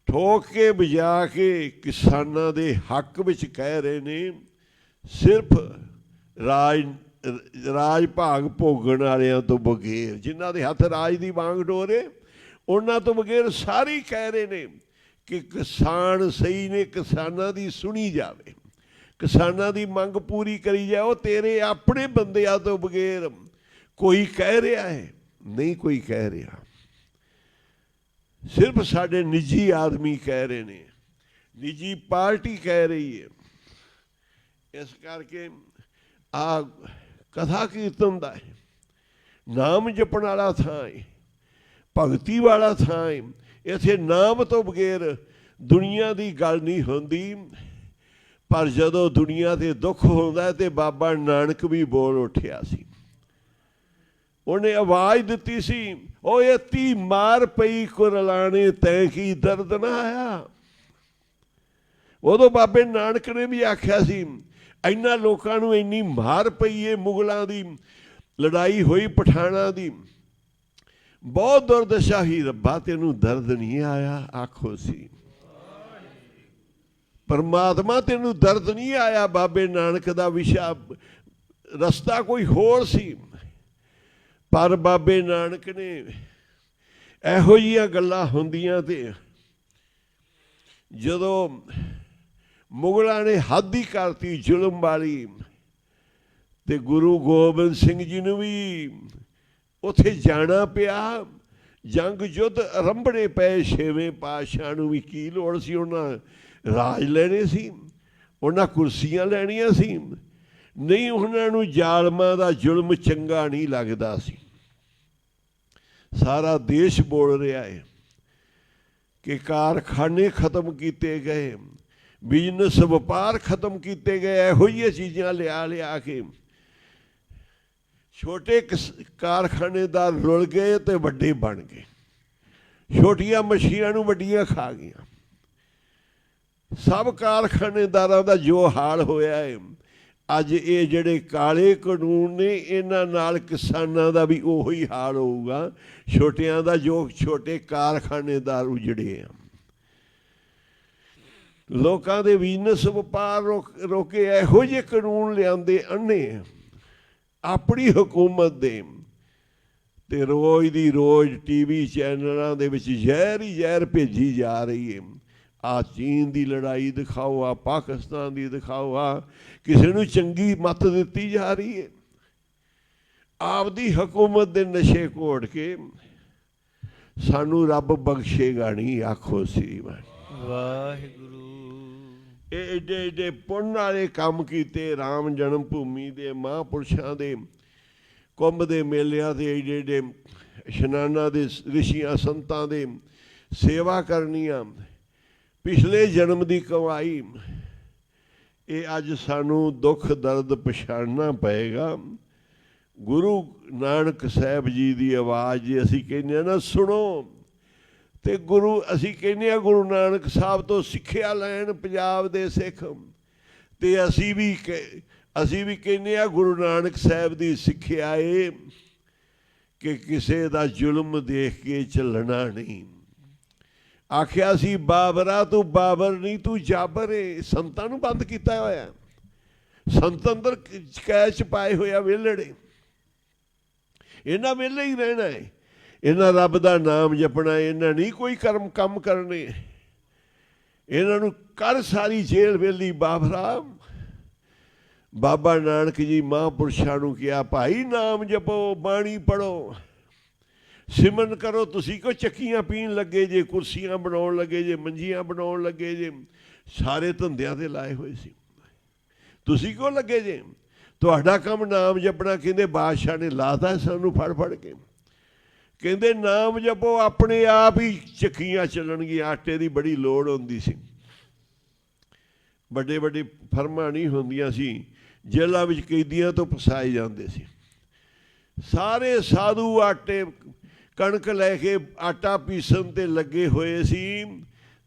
Speaker 1: ਠੋਕ ਕੇ ਵਜਾ ਕੇ ਕਿਸਾਨਾਂ ਦੇ ਹੱਕ ਵਿੱਚ ਕਹਿ ਰਹੇ ਨੇ, ਸਿਰਫ ਰਾਜ ਭਾਗ ਭੋਗਣ ਵਾਲਿਆਂ ਤੋਂ ਬਗੈਰ, ਜਿਨ੍ਹਾਂ ਦੇ ਹੱਥ ਰਾਜ ਦੀ ਵਾਂਗ ਡੋਰੇ, ਉਹਨਾਂ ਤੋਂ ਬਗੈਰ ਸਾਰੇ ਹੀ ਕਹਿ ਰਹੇ ਨੇ ਕਿ ਕਿਸਾਨ ਸਹੀ ਨੇ, ਕਿਸਾਨਾਂ ਦੀ ਸੁਣੀ ਜਾਵੇ, ਕਿਸਾਨਾਂ ਦੀ ਮੰਗ ਪੂਰੀ ਕਰੀ ਜਾਓ। ਤੇਰੇ ਆਪਣੇ ਬੰਦਿਆਂ ਤੋਂ ਬਗੈਰ ਕੋਈ ਕਹਿ ਰਿਹਾ ਹੈ? ਨਹੀਂ ਕੋਈ ਕਹਿ ਰਿਹਾ। ਸਿਰਫ ਸਾਡੇ ਨਿੱਜੀ ਆਦਮੀ ਕਹਿ ਰਹੇ ਨੇ, ਨਿੱਜੀ ਪਾਰਟੀ ਕਹਿ ਰਹੀ ਹੈ। ਇਸ ਕਰਕੇ ਆ ਕਥਾ ਕੀਰਤਨ ਦਾ ਹੈ, ਨਾਮ ਜਪਣ ਵਾਲਾ ਥਾਂ ਹੈ, ਭਗਤੀ ਵਾਲਾ ਥਾਂ ਹੈ। ਇੱਥੇ ਨਾਮ ਤੋਂ ਬਗੈਰ ਦੁਨੀਆ ਦੀ ਗੱਲ ਨਹੀਂ ਹੁੰਦੀ। ਪਰ ਜਦੋਂ ਦੁਨੀਆ ਤੇ ਦੁੱਖ ਹੁੰਦਾ ਤੇ ਬਾਬਾ ਨਾਨਕ ਵੀ ਬੋਲ ਉੱਠਿਆ ਸੀ। ਉਹਨੇ ਆਵਾਜ਼ ਦਿੱਤੀ ਸੀ, ਉਹ ਇਤੀ ਮਾਰ ਪਈ ਕੁਰਲਾਣੇ ਤੈਂ ਕੀ ਦਰਦ ਨਾ ਆਇਆ। ਉਦੋਂ ਬਾਬੇ ਨਾਨਕ ਨੇ ਵੀ ਆਖਿਆ ਸੀ, ਇੰਨਾ ਲੋਕਾਂ ਨੂੰ ਇੰਨੀ ਮਾਰ ਪਈ ਏ, ਮੁਗਲਾਂ ਦੀ ਲੜਾਈ ਹੋਈ, ਪਠਾਨਾਂ ਦੀ, ਬਹੁਤ ਦੁਰਦਸ਼ਾ ਹੀ, ਰੱਬਾ ਤੈਨੂੰ ਦਰਦ ਨਹੀਂ ਆਇਆ। ਆਖੋ ਸੀ ਪਰਮਾਤਮਾ ਤੈਨੂੰ ਦਰਦ ਨਹੀਂ ਆਇਆ। ਬਾਬੇ ਨਾਨਕ ਦਾ ਵਿਸ਼ਾ ਰਸਤਾ ਕੋਈ ਹੋਰ ਸੀ, ਪਰ ਬਾਬੇ ਨਾਨਕ ਨੇ ਇਹੋ ਜਿਹੀਆਂ ਗੱਲਾਂ ਹੁੰਦੀਆਂ ਤੇ ਜਦੋਂ ਮੁਗਲਾਂ ਨੇ ਹੱਦ ਹੀ ਕਰਤੀ ਜ਼ੁਲਮ ਵਾਲੀ, ਤੇ ਗੁਰੂ ਗੋਬਿੰਦ ਸਿੰਘ ਜੀ ਨੂੰ ਵੀ ਉੱਥੇ ਜਾਣਾ ਪਿਆ। ਜੰਗ ਯੁੱਧ ਅਰੰਭਣੇ ਪਏ। ਛੇਵੇਂ ਪਾਤਸ਼ਾਹ ਨੂੰ ਵੀ ਕੀ ਲੋੜ ਸੀ, ਉਹਨਾਂ ਰਾਜ ਲੈਣੇ ਸੀ, ਉਹਨਾਂ ਕੁਰਸੀਆਂ ਲੈਣੀਆਂ ਸੀ। ਨਹੀਂ, ਉਹਨਾਂ ਨੂੰ ਜ਼ਾਲਮਾਂ ਦਾ ਜ਼ੁਲਮ ਚੰਗਾ ਨਹੀਂ ਲੱਗਦਾ ਸੀ। ਸਾਰਾ ਦੇਸ਼ ਬੋਲ ਰਿਹਾ ਹੈ ਕਿ ਕਾਰਖਾਨੇ ਖਤਮ ਕੀਤੇ ਗਏ, ਬਿਜ਼ਨਸ ਵਪਾਰ ਖਤਮ ਕੀਤੇ ਗਏ। ਇਹੋ ਜਿਹੀਆਂ ਚੀਜ਼ਾਂ ਲਿਆ ਕੇ ਛੋਟੇ ਕਾਰਖਾਨੇਦਾਰ ਰੁਲ ਗਏ ਤੇ ਵੱਡੇ ਬਣ ਗਏ। ਛੋਟੀਆਂ ਮੱਛੀਆਂ ਨੂੰ ਵੱਡੀਆਂ ਖਾ ਗਈਆਂ। ਸਭ ਕਾਰਖਾਨੇਦਾਰਾਂ ਦਾ ਜੋ ਹਾਲ ਹੋਇਆ ਹੈ ਅੱਜ, ਇਹ ਜਿਹੜੇ ਕਾਲੇ ਕਾਨੂੰਨ ਨੇ, ਇਹਨਾਂ ਨਾਲ ਕਿਸਾਨਾਂ ਦਾ ਵੀ ਉਹੀ ਹਾਲ ਹੋਊਗਾ। ਛੋਟਿਆਂ ਦਾ, ਜੋ ਛੋਟੇ ਕਾਰਖਾਨੇਦਾਰ ਉਜੜੇ ਆ, ਲੋਕਾਂ ਦੇ ਬਿਜ਼ਨਸ ਵਪਾਰ ਰੋਕੇ, ਇਹੋ ਜਿਹੇ ਕਾਨੂੰਨ ਲਿਆਂਦੇ ਅੰਨੇ ਆਪਣੀ ਹਕੂਮਤ ਦੇ। ਤੇ ਰੋਜ਼ ਦੀ ਰੋਜ਼ ਟੀਵੀ ਚੈਨਲਾਂ ਦੇ ਵਿੱਚ ਜ਼ਹਿਰ ਹੀ ਜ਼ਹਿਰ ਭੇਜੀ ਜਾ ਰਹੀ ਹੈ। ਆ ਚੀਨ ਦੀ ਲੜਾਈ ਦਿਖਾਓ, ਆ ਪਾਕਿਸਤਾਨ ਦੀ ਦਿਖਾਓ, ਆ ਕਿਸੇ ਨੂੰ ਚੰਗੀ ਮੱਤ ਦਿੱਤੀ ਜਾ ਰਹੀ ਹੈ। ਆਪਦੀ ਹਕੂਮਤ ਦੇ ਨਸ਼ੇ ਘੋੜ ਕੇ ਸਾਨੂੰ ਰੱਬ ਬਖਸ਼ੇਗਾ ਨਹੀਂ। ਆਖੋ ਸ੍ਰੀ
Speaker 5: ਵਾਹਿਗੁਰੂ।
Speaker 1: ਇਹ ਏਡੇ ਏਡੇ ਪੁੰਨ ਵਾਲੇ ਕੰਮ ਕੀਤੇ, ਰਾਮ ਜਨਮ ਭੂਮੀ ਦੇ, ਮਹਾਂਪੁਰਸ਼ਾਂ ਦੇ ਕੁੰਭ ਦੇ ਮੇਲਿਆਂ ਦੇ, ਏਡੇ ਏਡੇ ਇਸ਼ਨਾਨਾਂ ਦੇ, ਰਿਸ਼ੀਆਂ ਸੰਤਾਂ ਦੇ ਸੇਵਾ ਕਰਨੀਆਂ, ਪਿਛਲੇ ਜਨਮ ਦੀ ਕਮਾਈ। ਇਹ ਅੱਜ ਸਾਨੂੰ ਦੁੱਖ ਦਰਦ ਪਛਾਣਨਾ ਪਏਗਾ। ਗੁਰੂ ਨਾਨਕ ਸਾਹਿਬ ਜੀ ਦੀ ਆਵਾਜ਼ ਜੇ ਅਸੀਂ ਕਹਿੰਦੇ ਹਾਂ ਨਾ ਸੁਣੋ, ਤੇ ਅਸੀਂ ਕਹਿੰਦੇ ਹਾਂ ਗੁਰੂ ਨਾਨਕ ਸਾਹਿਬ ਤੋਂ ਸਿੱਖਿਆ ਲੈਣ ਪੰਜਾਬ ਦੇ ਸਿੱਖ। ਤੇ ਅਸੀਂ ਵੀ ਕਹਿੰਦੇ ਹਾਂ ਗੁਰੂ ਨਾਨਕ ਸਾਹਿਬ ਦੀ ਸਿੱਖਿਆ ਏ ਕਿ ਕਿਸੇ ਦਾ ਜ਼ੁਲਮ ਦੇਖ ਕੇ ਚੱਲਣਾ ਨਹੀਂ। ਆਖਿਆ ਸੀ ਬਾਬਰਾ ਤੂੰ ਬਾਬਰ ਨਹੀਂ, ਤੂੰ ਜਾਬਰ ਏ। ਸੰਤਾਂ ਨੂੰ ਬੰਦ ਕੀਤਾ ਹੋਇਆ। ਸੰਤ ਅੰਦਰ ਕੈਦ 'ਚ ਪਾਏ ਹੋਇਆ ਵਿਹਲੜੇ, ਇਹਨਾਂ ਵੇਲੇ ਹੀ ਰਹਿਣਾ ਹੈ। ਇਹਨਾਂ ਰੱਬ ਦਾ ਨਾਮ ਜਪਣਾ, ਇਹਨਾਂ ਨਹੀਂ ਕੋਈ ਕੰਮ ਕਰਨੇ। ਇਹਨਾਂ ਨੂੰ ਕਰ ਸਾਰੀ ਜੇਲ੍ਹ ਵੇਲੀ ਬਾਬਰਾ। ਬਾਬਾ ਨਾਨਕ ਜੀ ਮਹਾਂਪੁਰਸ਼ਾਂ ਨੂੰ ਕਿਹਾ, ਭਾਈ ਨਾਮ ਜਪੋ, ਬਾਣੀ ਪੜ੍ਹੋ, ਸਿਮਰਨ ਕਰੋ। ਤੁਸੀਂ ਕਿਉਂ ਚੱਕੀਆਂ ਪੀਣ ਲੱਗੇ ਜੇ, ਕੁਰਸੀਆਂ ਬਣਾਉਣ ਲੱਗੇ ਜੇ, ਮੰਜੀਆਂ ਬਣਾਉਣ ਲੱਗੇ ਜੇ? ਸਾਰੇ ਧੰਦਿਆਂ 'ਤੇ ਲਾਏ ਹੋਏ ਸੀ, ਤੁਸੀਂ ਕਿਉਂ ਲੱਗੇ ਜੇ? ਤੁਹਾਡਾ ਕੰਮ ਨਾਮ ਜਪਣਾ। ਕਹਿੰਦੇ ਬਾਦਸ਼ਾਹ ਨੇ ਲਾਤਾ ਸਾਨੂੰ ਫੜ ਫੜ ਕੇ। ਕਹਿੰਦੇ ਨਾਮ ਜਪੋ, ਆਪਣੇ ਆਪ ਹੀ ਚੱਕੀਆਂ ਚੱਲਣਗੀਆਂ। ਆਟੇ ਦੀ ਬੜੀ ਲੋੜ ਹੁੰਦੀ ਸੀ, ਵੱਡੇ ਵੱਡੇ ਫਰਮਾਂ ਨਹੀਂ ਹੁੰਦੀਆਂ ਸੀ, ਜੇਲ੍ਹਾਂ ਵਿੱਚ ਕੈਦੀਆਂ ਤੋਂ ਫਸਾਏ ਜਾਂਦੇ ਸੀ। ਸਾਰੇ ਸਾਧੂ ਆਟੇ ਕਣਕ ਲੈ ਕੇ ਆਟਾ ਪੀਸਣ 'ਤੇ ਲੱਗੇ ਹੋਏ ਸੀ।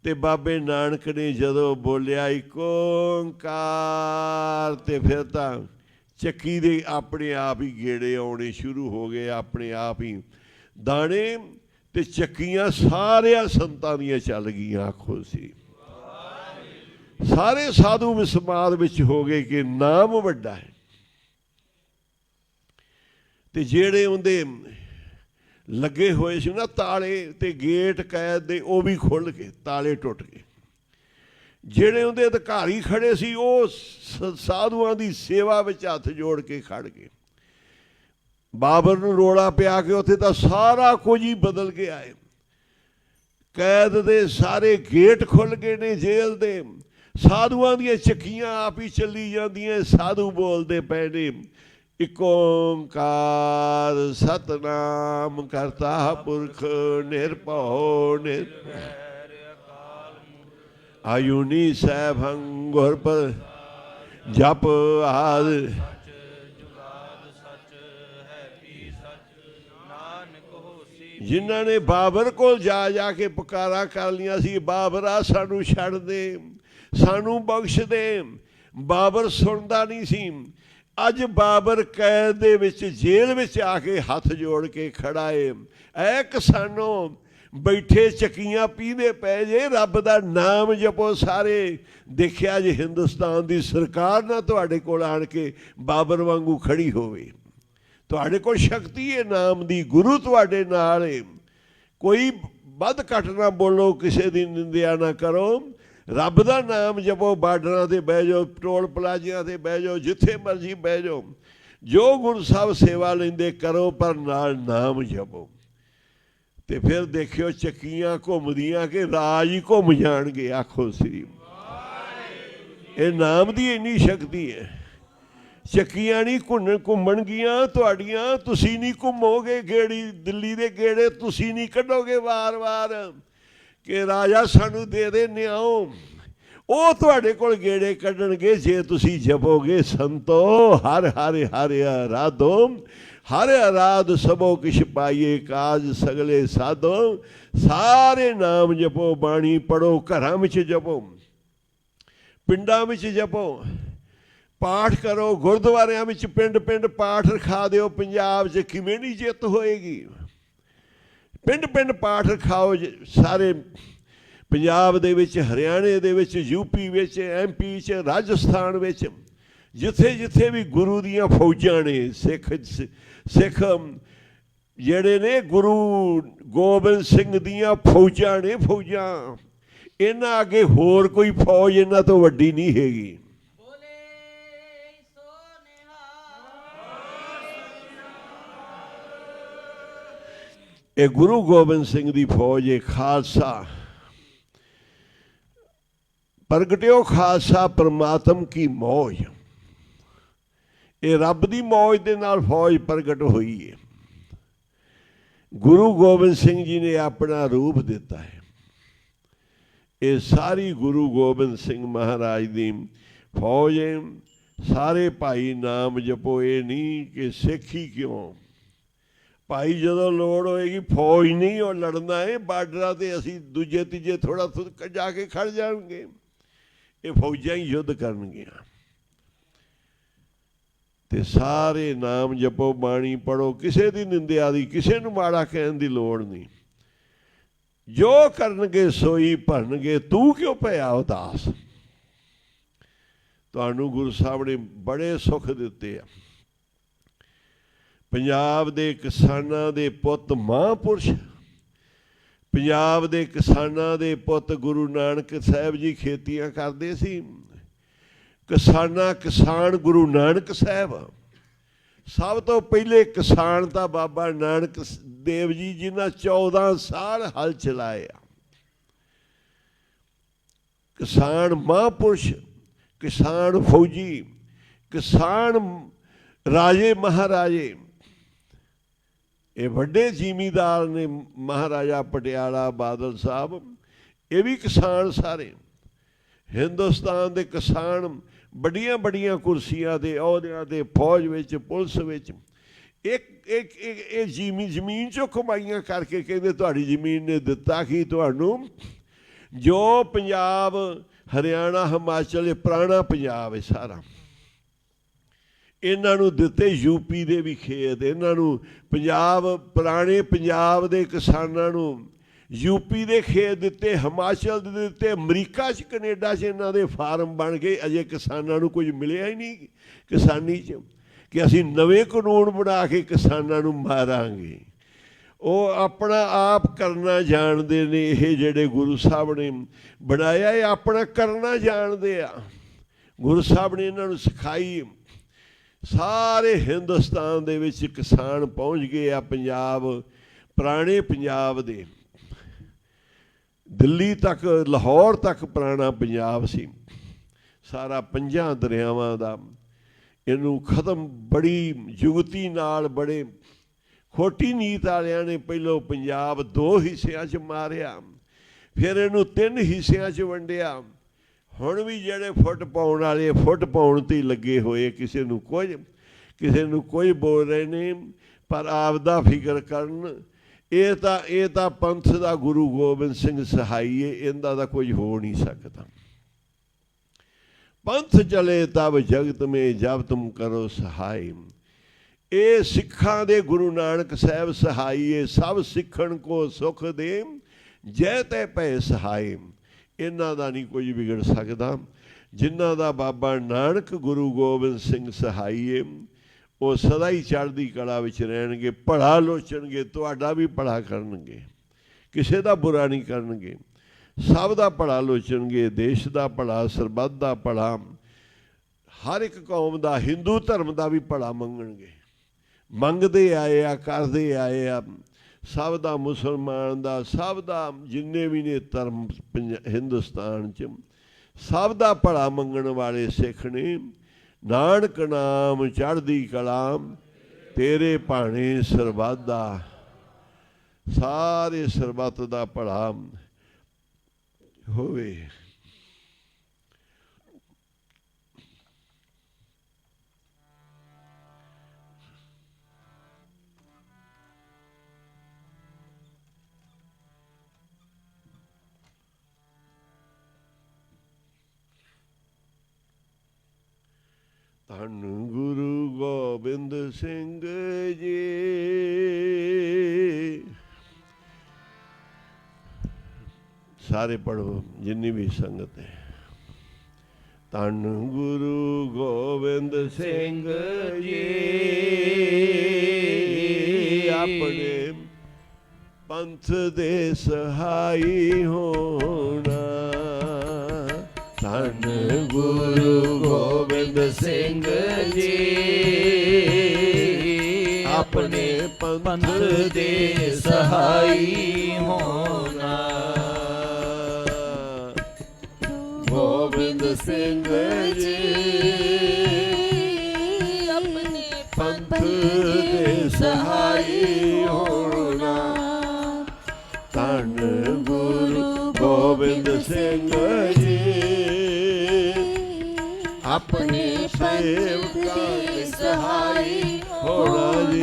Speaker 1: ਤੇ ਬਾਬੇ ਨਾਨਕ ਨੇ ਜਦੋਂ ਬੋਲਿਆ ਇੱਕ ਓਂਕਾਰ, ਤੇ ਫਿਰ ਤਾਂ ਚੱਕੀ ਦੇ ਆਪਣੇ ਆਪ ਹੀ ਗੇੜੇ ਆਉਣੇ ਸ਼ੁਰੂ ਹੋ ਗਏ, ਆਪਣੇ ਆਪ ਹੀ ਦਾਣੇ, ਤੇ ਚੱਕੀਆਂ ਸਾਰਿਆਂ ਸੰਤਾਂ ਦੀਆਂ ਚੱਲ ਗਈਆਂ। ਆਖੋ ਸੀ ਸਾਰੇ ਸਾਧੂ ਵਿਸਮਾਦ ਵਿੱਚ ਹੋ ਗਏ ਕਿ ਨਾਮ ਵੱਡਾ ਹੈ। ਤੇ ਜਿਹੜੇ ਉਹਦੇ ਲੱਗੇ ਹੋਏ ਸੀ ਨਾ ਤਾਲੇ ਤੇ ਗੇਟ ਕੈਦ ਦੇ, ਉਹ ਵੀ ਖੁੱਲ੍ਹ ਗਏ, ਤਾਲੇ ਟੁੱਟ ਗਏ। ਜਿਹੜੇ ਉਹਦੇ ਅਧਿਕਾਰੀ ਖੜੇ ਸੀ ਉਹ ਸਾਧੂਆਂ ਦੀ ਸੇਵਾ ਵਿੱਚ ਹੱਥ ਜੋੜ ਕੇ ਖੜ ਗਏ। ਬਾਬਰ ਨੂੰ ਰੋਲਾ ਪਿਆ ਕਿ ਉੱਥੇ ਤਾਂ ਸਾਰਾ ਕੁਝ ਹੀ ਬਦਲ ਗਿਆ ਹੈ। ਕੈਦ ਦੇ ਸਾਰੇ ਗੇਟ ਖੁੱਲ੍ਹ ਗਏ ਨੇ ਜੇਲ੍ਹ ਦੇ। ਸਾਧੂਆਂ ਦੀਆਂ ਚੱਕੀਆਂ ਆਪ ਹੀ ਚੱਲੀ ਜਾਂਦੀਆਂ। ਸਾਧੂ ਬੋਲਦੇ ਪਏ ਨੇ ਇੱਕ ਓਂਕਾਰ ਸਤਨਾਮ ਕਰਤਾ ਪੁਰਖ ਨਿਰਭਉ ਆਯੁਨੀ ਸੈਭੰ ਗੁਰ ਪਰ ਜਪ ਆਦ। ਜਿਨ੍ਹਾਂ ਨੇ ਬਾਬਰ ਕੋਲ ਜਾ ਕੇ ਪੁਕਾਰਾਂ ਕਰ ਲਈਆਂ ਸੀ, ਬਾਬਰਾ ਸਾਨੂੰ ਛੱਡ ਦੇ, ਸਾਨੂੰ ਬਖਸ਼ ਦੇ, ਬਾਬਰ ਸੁਣਦਾ ਨਹੀਂ ਸੀ। ਅੱਜ ਬਾਬਰ ਕੈਦ ਦੇ ਵਿੱਚ, ਜੇਲ੍ਹ ਵਿੱਚ ਆ ਕੇ ਹੱਥ ਜੋੜ ਕੇ ਖੜਾ ਏ। ਐ ਕਿਸਾਨੋਂ ਬੈਠੇ ਚੱਕੀਆਂ ਪੀਂਦੇ ਪਏ ਜੇ, ਰੱਬ ਦਾ ਨਾਮ ਜਪੋ ਸਾਰੇ। ਦੇਖਿਆ ਜੇ ਹਿੰਦੁਸਤਾਨ ਦੀ ਸਰਕਾਰ ਨਾ ਤੁਹਾਡੇ ਕੋਲ ਆਣ ਕੇ ਬਾਬਰ ਵਾਂਗੂ ਖੜੀ ਹੋਵੇ। ਤੁਹਾਡੇ ਕੋਲ ਸ਼ਕਤੀ ਹੈ ਨਾਮ ਦੀ, ਗੁਰੂ ਤੁਹਾਡੇ ਨਾਲ ਹੈ। ਕੋਈ ਵੱਧ ਘੱਟ ਨਾ ਬੋਲੋ, ਕਿਸੇ ਦੀ ਨਿੰਦਿਆ ਨਾ ਕਰੋ। ਰੱਬ ਦਾ ਨਾਮ ਜਪੋ। ਬਾਰਡਰਾਂ 'ਤੇ ਬਹਿ ਜਾਓ, ਟੋਲ ਪਲਾਜ਼ਿਆਂ 'ਤੇ ਬਹਿ ਜਾਓ, ਜਿੱਥੇ ਮਰਜ਼ੀ ਬਹਿ ਜਾਓ। ਜੋ ਗੁਰੂ ਸਾਹਿਬ ਸੇਵਾ ਲੈਂਦੇ ਕਰੋ, ਪਰ ਨਾਲ ਨਾਮ ਜਪੋ। ਤੇ ਫਿਰ ਦੇਖਿਓ ਚੱਕੀਆਂ ਘੁੰਮਦੀਆਂ ਕਿ ਰਾਜ ਹੀ ਘੁੰਮ ਜਾਣਗੇ। ਆਖੋ ਸ੍ਰੀ, ਇਹ ਨਾਮ ਦੀ ਇੰਨੀ ਸ਼ਕਤੀ ਹੈ। ਚੱਕੀਆਂ ਨਹੀਂ ਘੁੰਮਣਗੀਆਂ ਤੁਹਾਡੀਆਂ, ਤੁਸੀਂ ਨਹੀਂ ਘੁੰਮੋਗੇ। ਗੇੜੀ ਦਿੱਲੀ ਦੇ ਗੇੜੇ ਤੁਸੀਂ ਨਹੀਂ ਕੱਢੋਗੇ ਵਾਰ-ਵਾਰ ਕਿ ਰਾਜਾ ਸਾਨੂੰ ਦੇ ਦੇ ਨਿਆਓ। ਉਹ ਤੁਹਾਡੇ ਕੋਲ ਗੇੜੇ ਕੱਢਣਗੇ ਜੇ ਤੁਸੀਂ ਜਪੋਗੇ ਸੰਤੋ ਹਰ ਹਰ ਹਰ ਆਰਾਧੋ, ਹਰ ਆਰਾਧ ਸਭੋ ਕਿਛ ਪਾਈਏ ਕਾਜ ਸਗਲੇ ਸਾਧੋ। ਸਾਰੇ ਨਾਮ ਜਪੋ, ਬਾਣੀ ਪੜ੍ਹੋ, ਘਰਾਂ ਵਿੱਚ ਜਪੋ, ਪਿੰਡਾਂ ਵਿੱਚ ਜਪੋ, ਪਾਠ ਕਰੋ। ਗੁਰਦੁਆਰਿਆਂ ਵਿੱਚ ਪਿੰਡ ਪਿੰਡ ਪਾਠ ਰਖਾ ਦਿਓ। ਪੰਜਾਬ 'ਚ ਕਿਵੇਂ ਨਹੀਂ ਜਿੱਤ ਹੋਏਗੀ? ਪਿੰਡ ਪਿੰਡ ਪਾਠ ਰਖਾਓ। ਸਾਰੇ ਪੰਜਾਬ ਦੇ ਵਿੱਚ, ਹਰਿਆਣੇ ਦੇ ਵਿੱਚ, ਯੂਪੀ ਵਿੱਚ, MP 'ਚ, ਰਾਜਸਥਾਨ ਵਿੱਚ, ਜਿੱਥੇ ਜਿੱਥੇ ਵੀ ਗੁਰੂ ਦੀਆਂ ਫੌਜਾਂ ਨੇ, ਸਿੱਖ ਜਿਹੜੇ ਨੇ ਗੁਰੂ ਗੋਬਿੰਦ ਸਿੰਘ ਦੀਆਂ ਫੌਜਾਂ ਨੇ, ਫੌਜਾਂ। ਇਹਨਾਂ ਅੱਗੇ ਹੋਰ ਕੋਈ ਫੌਜ ਇਹਨਾਂ ਤੋਂ ਵੱਡੀ ਨਹੀਂ ਹੈਗੀ। ਇਹ ਗੁਰੂ ਗੋਬਿੰਦ ਸਿੰਘ ਦੀ ਫੌਜ ਹੈ। ਖਾਲਸਾ ਪ੍ਰਗਟਿਓ ਖਾਲਸਾ ਪਰਮਾਤਮ ਕੀ ਮੌਜ। ਇਹ ਰੱਬ ਦੀ ਮੌਜ ਦੇ ਨਾਲ ਫੌਜ ਪ੍ਰਗਟ ਹੋਈ ਹੈ। ਗੁਰੂ ਗੋਬਿੰਦ ਸਿੰਘ ਜੀ ਨੇ ਆਪਣਾ ਰੂਪ ਦਿੱਤਾ ਹੈ। ਇਹ ਸਾਰੀ ਗੁਰੂ ਗੋਬਿੰਦ ਸਿੰਘ ਮਹਾਰਾਜ ਦੀ ਫੌਜ ਹੈ। ਸਾਰੇ ਭਾਈ ਨਾਮ ਜਪੋ। ਇਹ ਨਹੀਂ ਕਿ ਸਿੱਖ ਹੀ ਕਿਉਂ ਭਾਈ, ਜਦੋਂ ਲੋੜ ਹੋਏਗੀ ਫੌਜ ਨਹੀਂ ਉਹ ਲੜਨਾ ਹੈ। ਬਾਰਡਰਾਂ 'ਤੇ ਅਸੀਂ ਦੂਜੇ ਤੀਜੇ ਥੋੜ੍ਹਾ ਜਾ ਕੇ ਖੜ ਜਾਣਗੇ। ਇਹ ਫੌਜਾਂ ਹੀ ਯੁੱਧ ਕਰਨਗੀਆਂ। ਤੇ ਸਾਰੇ ਨਾਮ ਜਪੋ, ਬਾਣੀ ਪੜ੍ਹੋ। ਕਿਸੇ ਦੀ ਨਿੰਦਿਆ ਦੀ, ਕਿਸੇ ਨੂੰ ਮਾੜਾ ਕਹਿਣ ਦੀ ਲੋੜ ਨਹੀਂ। ਜੋ ਕਰਨਗੇ ਸੋਈ ਭਰਨਗੇ, ਤੂੰ ਕਿਉਂ ਪਿਆ ਉਦਾਸ? ਤੁਹਾਨੂੰ ਗੁਰੂ ਸਾਹਿਬ ਨੇ ਬੜੇ ਸੁੱਖ ਦਿੱਤੇ ਆ। ਪੰਜਾਬ ਦੇ ਕਿਸਾਨਾਂ ਦੇ ਪੁੱਤ ਮਹਾਂਪੁਰਸ਼, ਪੰਜਾਬ ਦੇ ਕਿਸਾਨਾਂ ਦੇ ਪੁੱਤ ਗੁਰੂ ਨਾਨਕ ਸਾਹਿਬ ਜੀ ਖੇਤੀਆਂ ਕਰਦੇ ਸੀ। ਕਿਸਾਨ ਗੁਰੂ ਨਾਨਕ ਸਾਹਿਬ। ਸਭ ਤੋਂ ਪਹਿਲੇ ਕਿਸਾਨ ਤਾਂ ਬਾਬਾ ਨਾਨਕ ਦੇਵ ਜੀ, ਜਿਨ੍ਹਾਂ 14 ਸਾਲ ਹਲ ਚਲਾਏ ਆ। ਕਿਸਾਨ ਮਹਾਂਪੁਰਸ਼, ਕਿਸਾਨ ਫੌਜੀ, ਕਿਸਾਨ ਰਾਜੇ ਮਹਾਰਾਜੇ। ਇਹ ਵੱਡੇ ਜ਼ਿਮੀਂਦਾਰ ਨੇ, ਮਹਾਰਾਜਾ ਪਟਿਆਲਾ ਬਾਦਲ ਸਾਹਿਬ, ਇਹ ਵੀ ਕਿਸਾਨ ਸਾਰੇ। ਹਿੰਦੁਸਤਾਨ ਦੇ ਕਿਸਾਨ ਵੱਡੀਆਂ ਵੱਡੀਆਂ ਕੁਰਸੀਆਂ ਦੇ ਅਹੁਦਿਆਂ ਤੇ, ਫੌਜ ਵਿੱਚ, ਪੁਲਿਸ ਵਿੱਚ। ਇਹ ਜ਼ਮੀਨ 'ਚੋਂ ਕਮਾਈਆਂ ਕਰਕੇ ਕਹਿੰਦੇ ਤੁਹਾਡੀ ਜ਼ਮੀਨ ਨੇ ਦਿੱਤਾ ਕੀ ਤੁਹਾਨੂੰ? ਜੋ ਪੰਜਾਬ, ਹਰਿਆਣਾ, ਹਿਮਾਚਲ, ਇਹ ਪੁਰਾਣਾ ਪੰਜਾਬ ਹੈ ਸਾਰਾ, ਇਹਨਾਂ ਨੂੰ ਦਿੱਤੇ ਯੂਪੀ ਦੇ ਵੀ ਖੇਤ। ਇਹਨਾਂ ਨੂੰ ਪੰਜਾਬ, ਪੁਰਾਣੇ ਪੰਜਾਬ ਦੇ ਕਿਸਾਨਾਂ ਨੂੰ ਯੂਪੀ ਦੇ ਖੇਤ ਦਿੱਤੇ, ਹਿਮਾਚਲ ਦੇ ਦਿੱਤੇ, ਅਮਰੀਕਾ 'ਚ, ਕੈਨੇਡਾ 'ਚ ਇਹਨਾਂ ਦੇ ਫਾਰਮ ਬਣ ਗਏ। ਅਜੇ ਕਿਸਾਨਾਂ ਨੂੰ ਕੁਝ ਮਿਲਿਆ ਹੀ ਨਹੀਂ ਕਿਸਾਨੀ 'ਚ, ਕਿ ਅਸੀਂ ਨਵੇਂ ਕਾਨੂੰਨ ਬਣਾ ਕੇ ਕਿਸਾਨਾਂ ਨੂੰ ਮਾਰਾਂਗੇ। ਉਹ ਆਪਣਾ ਆਪ ਕਰਨਾ ਜਾਣਦੇ ਨੇ। ਇਹ ਜਿਹੜੇ ਗੁਰੂ ਸਾਹਿਬ ਨੇ ਬਣਾਇਆ, ਇਹ ਆਪਣਾ ਕਰਨਾ ਜਾਣਦੇ ਆ। ਗੁਰੂ ਸਾਹਿਬ ਨੇ ਇਹਨਾਂ ਨੂੰ ਸਿਖਾਈ। ਸਾਰੇ ਹਿੰਦੁਸਤਾਨ ਦੇ ਵਿੱਚ ਕਿਸਾਨ ਪਹੁੰਚ ਗਏ ਆ। ਪੰਜਾਬ, ਪੁਰਾਣੇ ਪੰਜਾਬ ਦੇ, ਦਿੱਲੀ ਤੱਕ, ਲਾਹੌਰ ਤੱਕ ਪੁਰਾਣਾ ਪੰਜਾਬ ਸੀ ਸਾਰਾ, 5 ਦਰਿਆਵਾਂ ਦਾ। ਇਹਨੂੰ ਖਤਮ ਬੜੀ ਜੁਗਤੀ ਨਾਲ, ਬੜੇ ਖੋਟੀ ਨੀਤ ਵਾਲਿਆਂ ਨੇ ਪਹਿਲੋਂ ਪੰਜਾਬ 2 ਹਿੱਸਿਆਂ 'ਚ ਮਾਰਿਆ, ਫਿਰ ਇਹਨੂੰ 3 ਹਿੱਸਿਆਂ 'ਚ ਵੰਡਿਆ। ਹੁਣ ਵੀ ਜਿਹੜੇ ਫੁੱਟ ਪਾਉਣ ਵਾਲੇ ਫੁੱਟ ਪਾਉਣ 'ਤੇ ਲੱਗੇ ਹੋਏ, ਕਿਸੇ ਨੂੰ ਕੁਝ ਬੋਲ ਰਹੇ ਨੇ, ਪਰ ਆਪਦਾ ਫਿਕਰ ਕਰਨ। ਇਹ ਤਾਂ ਪੰਥ ਦਾ ਗੁਰੂ ਗੋਬਿੰਦ ਸਿੰਘ ਸਹਾਈ ਹੈ, ਇਹਦਾ ਤਾਂ ਕੁਝ ਹੋ ਨਹੀਂ ਸਕਦਾ। ਪੰਥ ਚਲੇ ਤਬ ਜਗਤ ਮੇ ਜਬ ਤੁਮ ਕਰੋ ਸਹਾਈ। ਇਹ ਸਿੱਖਾਂ ਦੇ ਗੁਰੂ ਨਾਨਕ ਸਾਹਿਬ ਸਹਾਈਏ। ਸਭ ਸਿੱਖਣ ਕੋ ਸੁਖ ਦੇ, ਜੈ ਤੈ ਭੈ ਸਹਾਈ। ਇਹਨਾਂ ਦਾ ਨਹੀਂ ਕੁਝ ਵਿਗੜ ਸਕਦਾ। ਜਿਨ੍ਹਾਂ ਦਾ ਬਾਬਾ ਨਾਨਕ ਗੁਰੂ ਗੋਬਿੰਦ ਸਿੰਘ ਸਹਾਈਏ, ਉਹ ਸਦਾ ਹੀ ਚੜ੍ਹਦੀ ਕਲਾ ਵਿੱਚ ਰਹਿਣਗੇ, ਭਲਾ ਲੋਚਣਗੇ, ਤੁਹਾਡਾ ਵੀ ਭਲਾ ਕਰਨਗੇ, ਕਿਸੇ ਦਾ ਬੁਰਾ ਨਹੀਂ ਕਰਨਗੇ, ਸਭ ਦਾ ਭਲਾ ਲੋਚਣਗੇ, ਦੇਸ਼ ਦਾ ਭਲਾ, ਸਰਬੱਤ ਦਾ ਭਲਾ, ਹਰ ਇੱਕ ਕੌਮ ਦਾ, ਹਿੰਦੂ ਧਰਮ ਦਾ ਵੀ ਭਲਾ ਮੰਗਣਗੇ। ਮੰਗਦੇ ਆਏ ਆ, ਕਰਦੇ ਆਏ ਆ, ਸਭ ਦਾ, ਮੁਸਲਮਾਨ ਦਾ, ਸਭ ਦਾ, ਜਿੰਨੇ ਵੀ ਨੇ ਧਰਮ ਹਿੰਦੁਸਤਾਨ 'ਚ, ਸਭ ਦਾ ਭਲਾ ਮੰਗਣ ਵਾਲੇ ਸਿੱਖ ਨੇ। ਨਾਨਕ ਨਾਮ ਚੜ੍ਹਦੀ ਕਲਾ, ਤੇਰੇ ਭਾਣੇ ਸਰਬੱਤ ਦਾ। ਸਾਰੇ ਸਰਬੱਤ ਦਾ ਭਲਾ ਹੋਵੇ। ਧੰਨ ਗੁਰੂ ਗੋਬਿੰਦ ਸਿੰਘ ਜੀ, ਸਾਰੇ ਪੜ੍ਹੋ ਜਿੰਨੀ ਵੀ ਸੰਗਤ ਹੈ। ਧੰਨ ਗੁਰੂ ਗੋਬਿੰਦ ਸਿੰਘ ਜੀ, ਆਪਣੇ ਪੰਥ ਦੇ ਸਹਾਈ ਹੋਣਾ। ਧੰਨ ਗੁਰੂ ਗੋਬਿੰਦ ਸਿੰਘ ਜੀ, ਆਪਣੇ ਪੰਥ ਦੇ ਸਹਾਈ ਹੋਣਾ। ਗੋਬਿੰਦ ਸਿੰਘ ਜੀ,
Speaker 4: ਆਪਣੇ
Speaker 1: ਪੰਥ ਦੇ ਸਹਾਈ ਹੋਣਾ। ਧੰਨ ਗੁਰੂ ਗੋਬਿੰਦ ਸਿੰਘ ਜੀ, ਆਪਣੇ ਸੇਵਕਾਂ ਦੇ ਸਹਾਈ ਹੋਣਾ ਜੀ।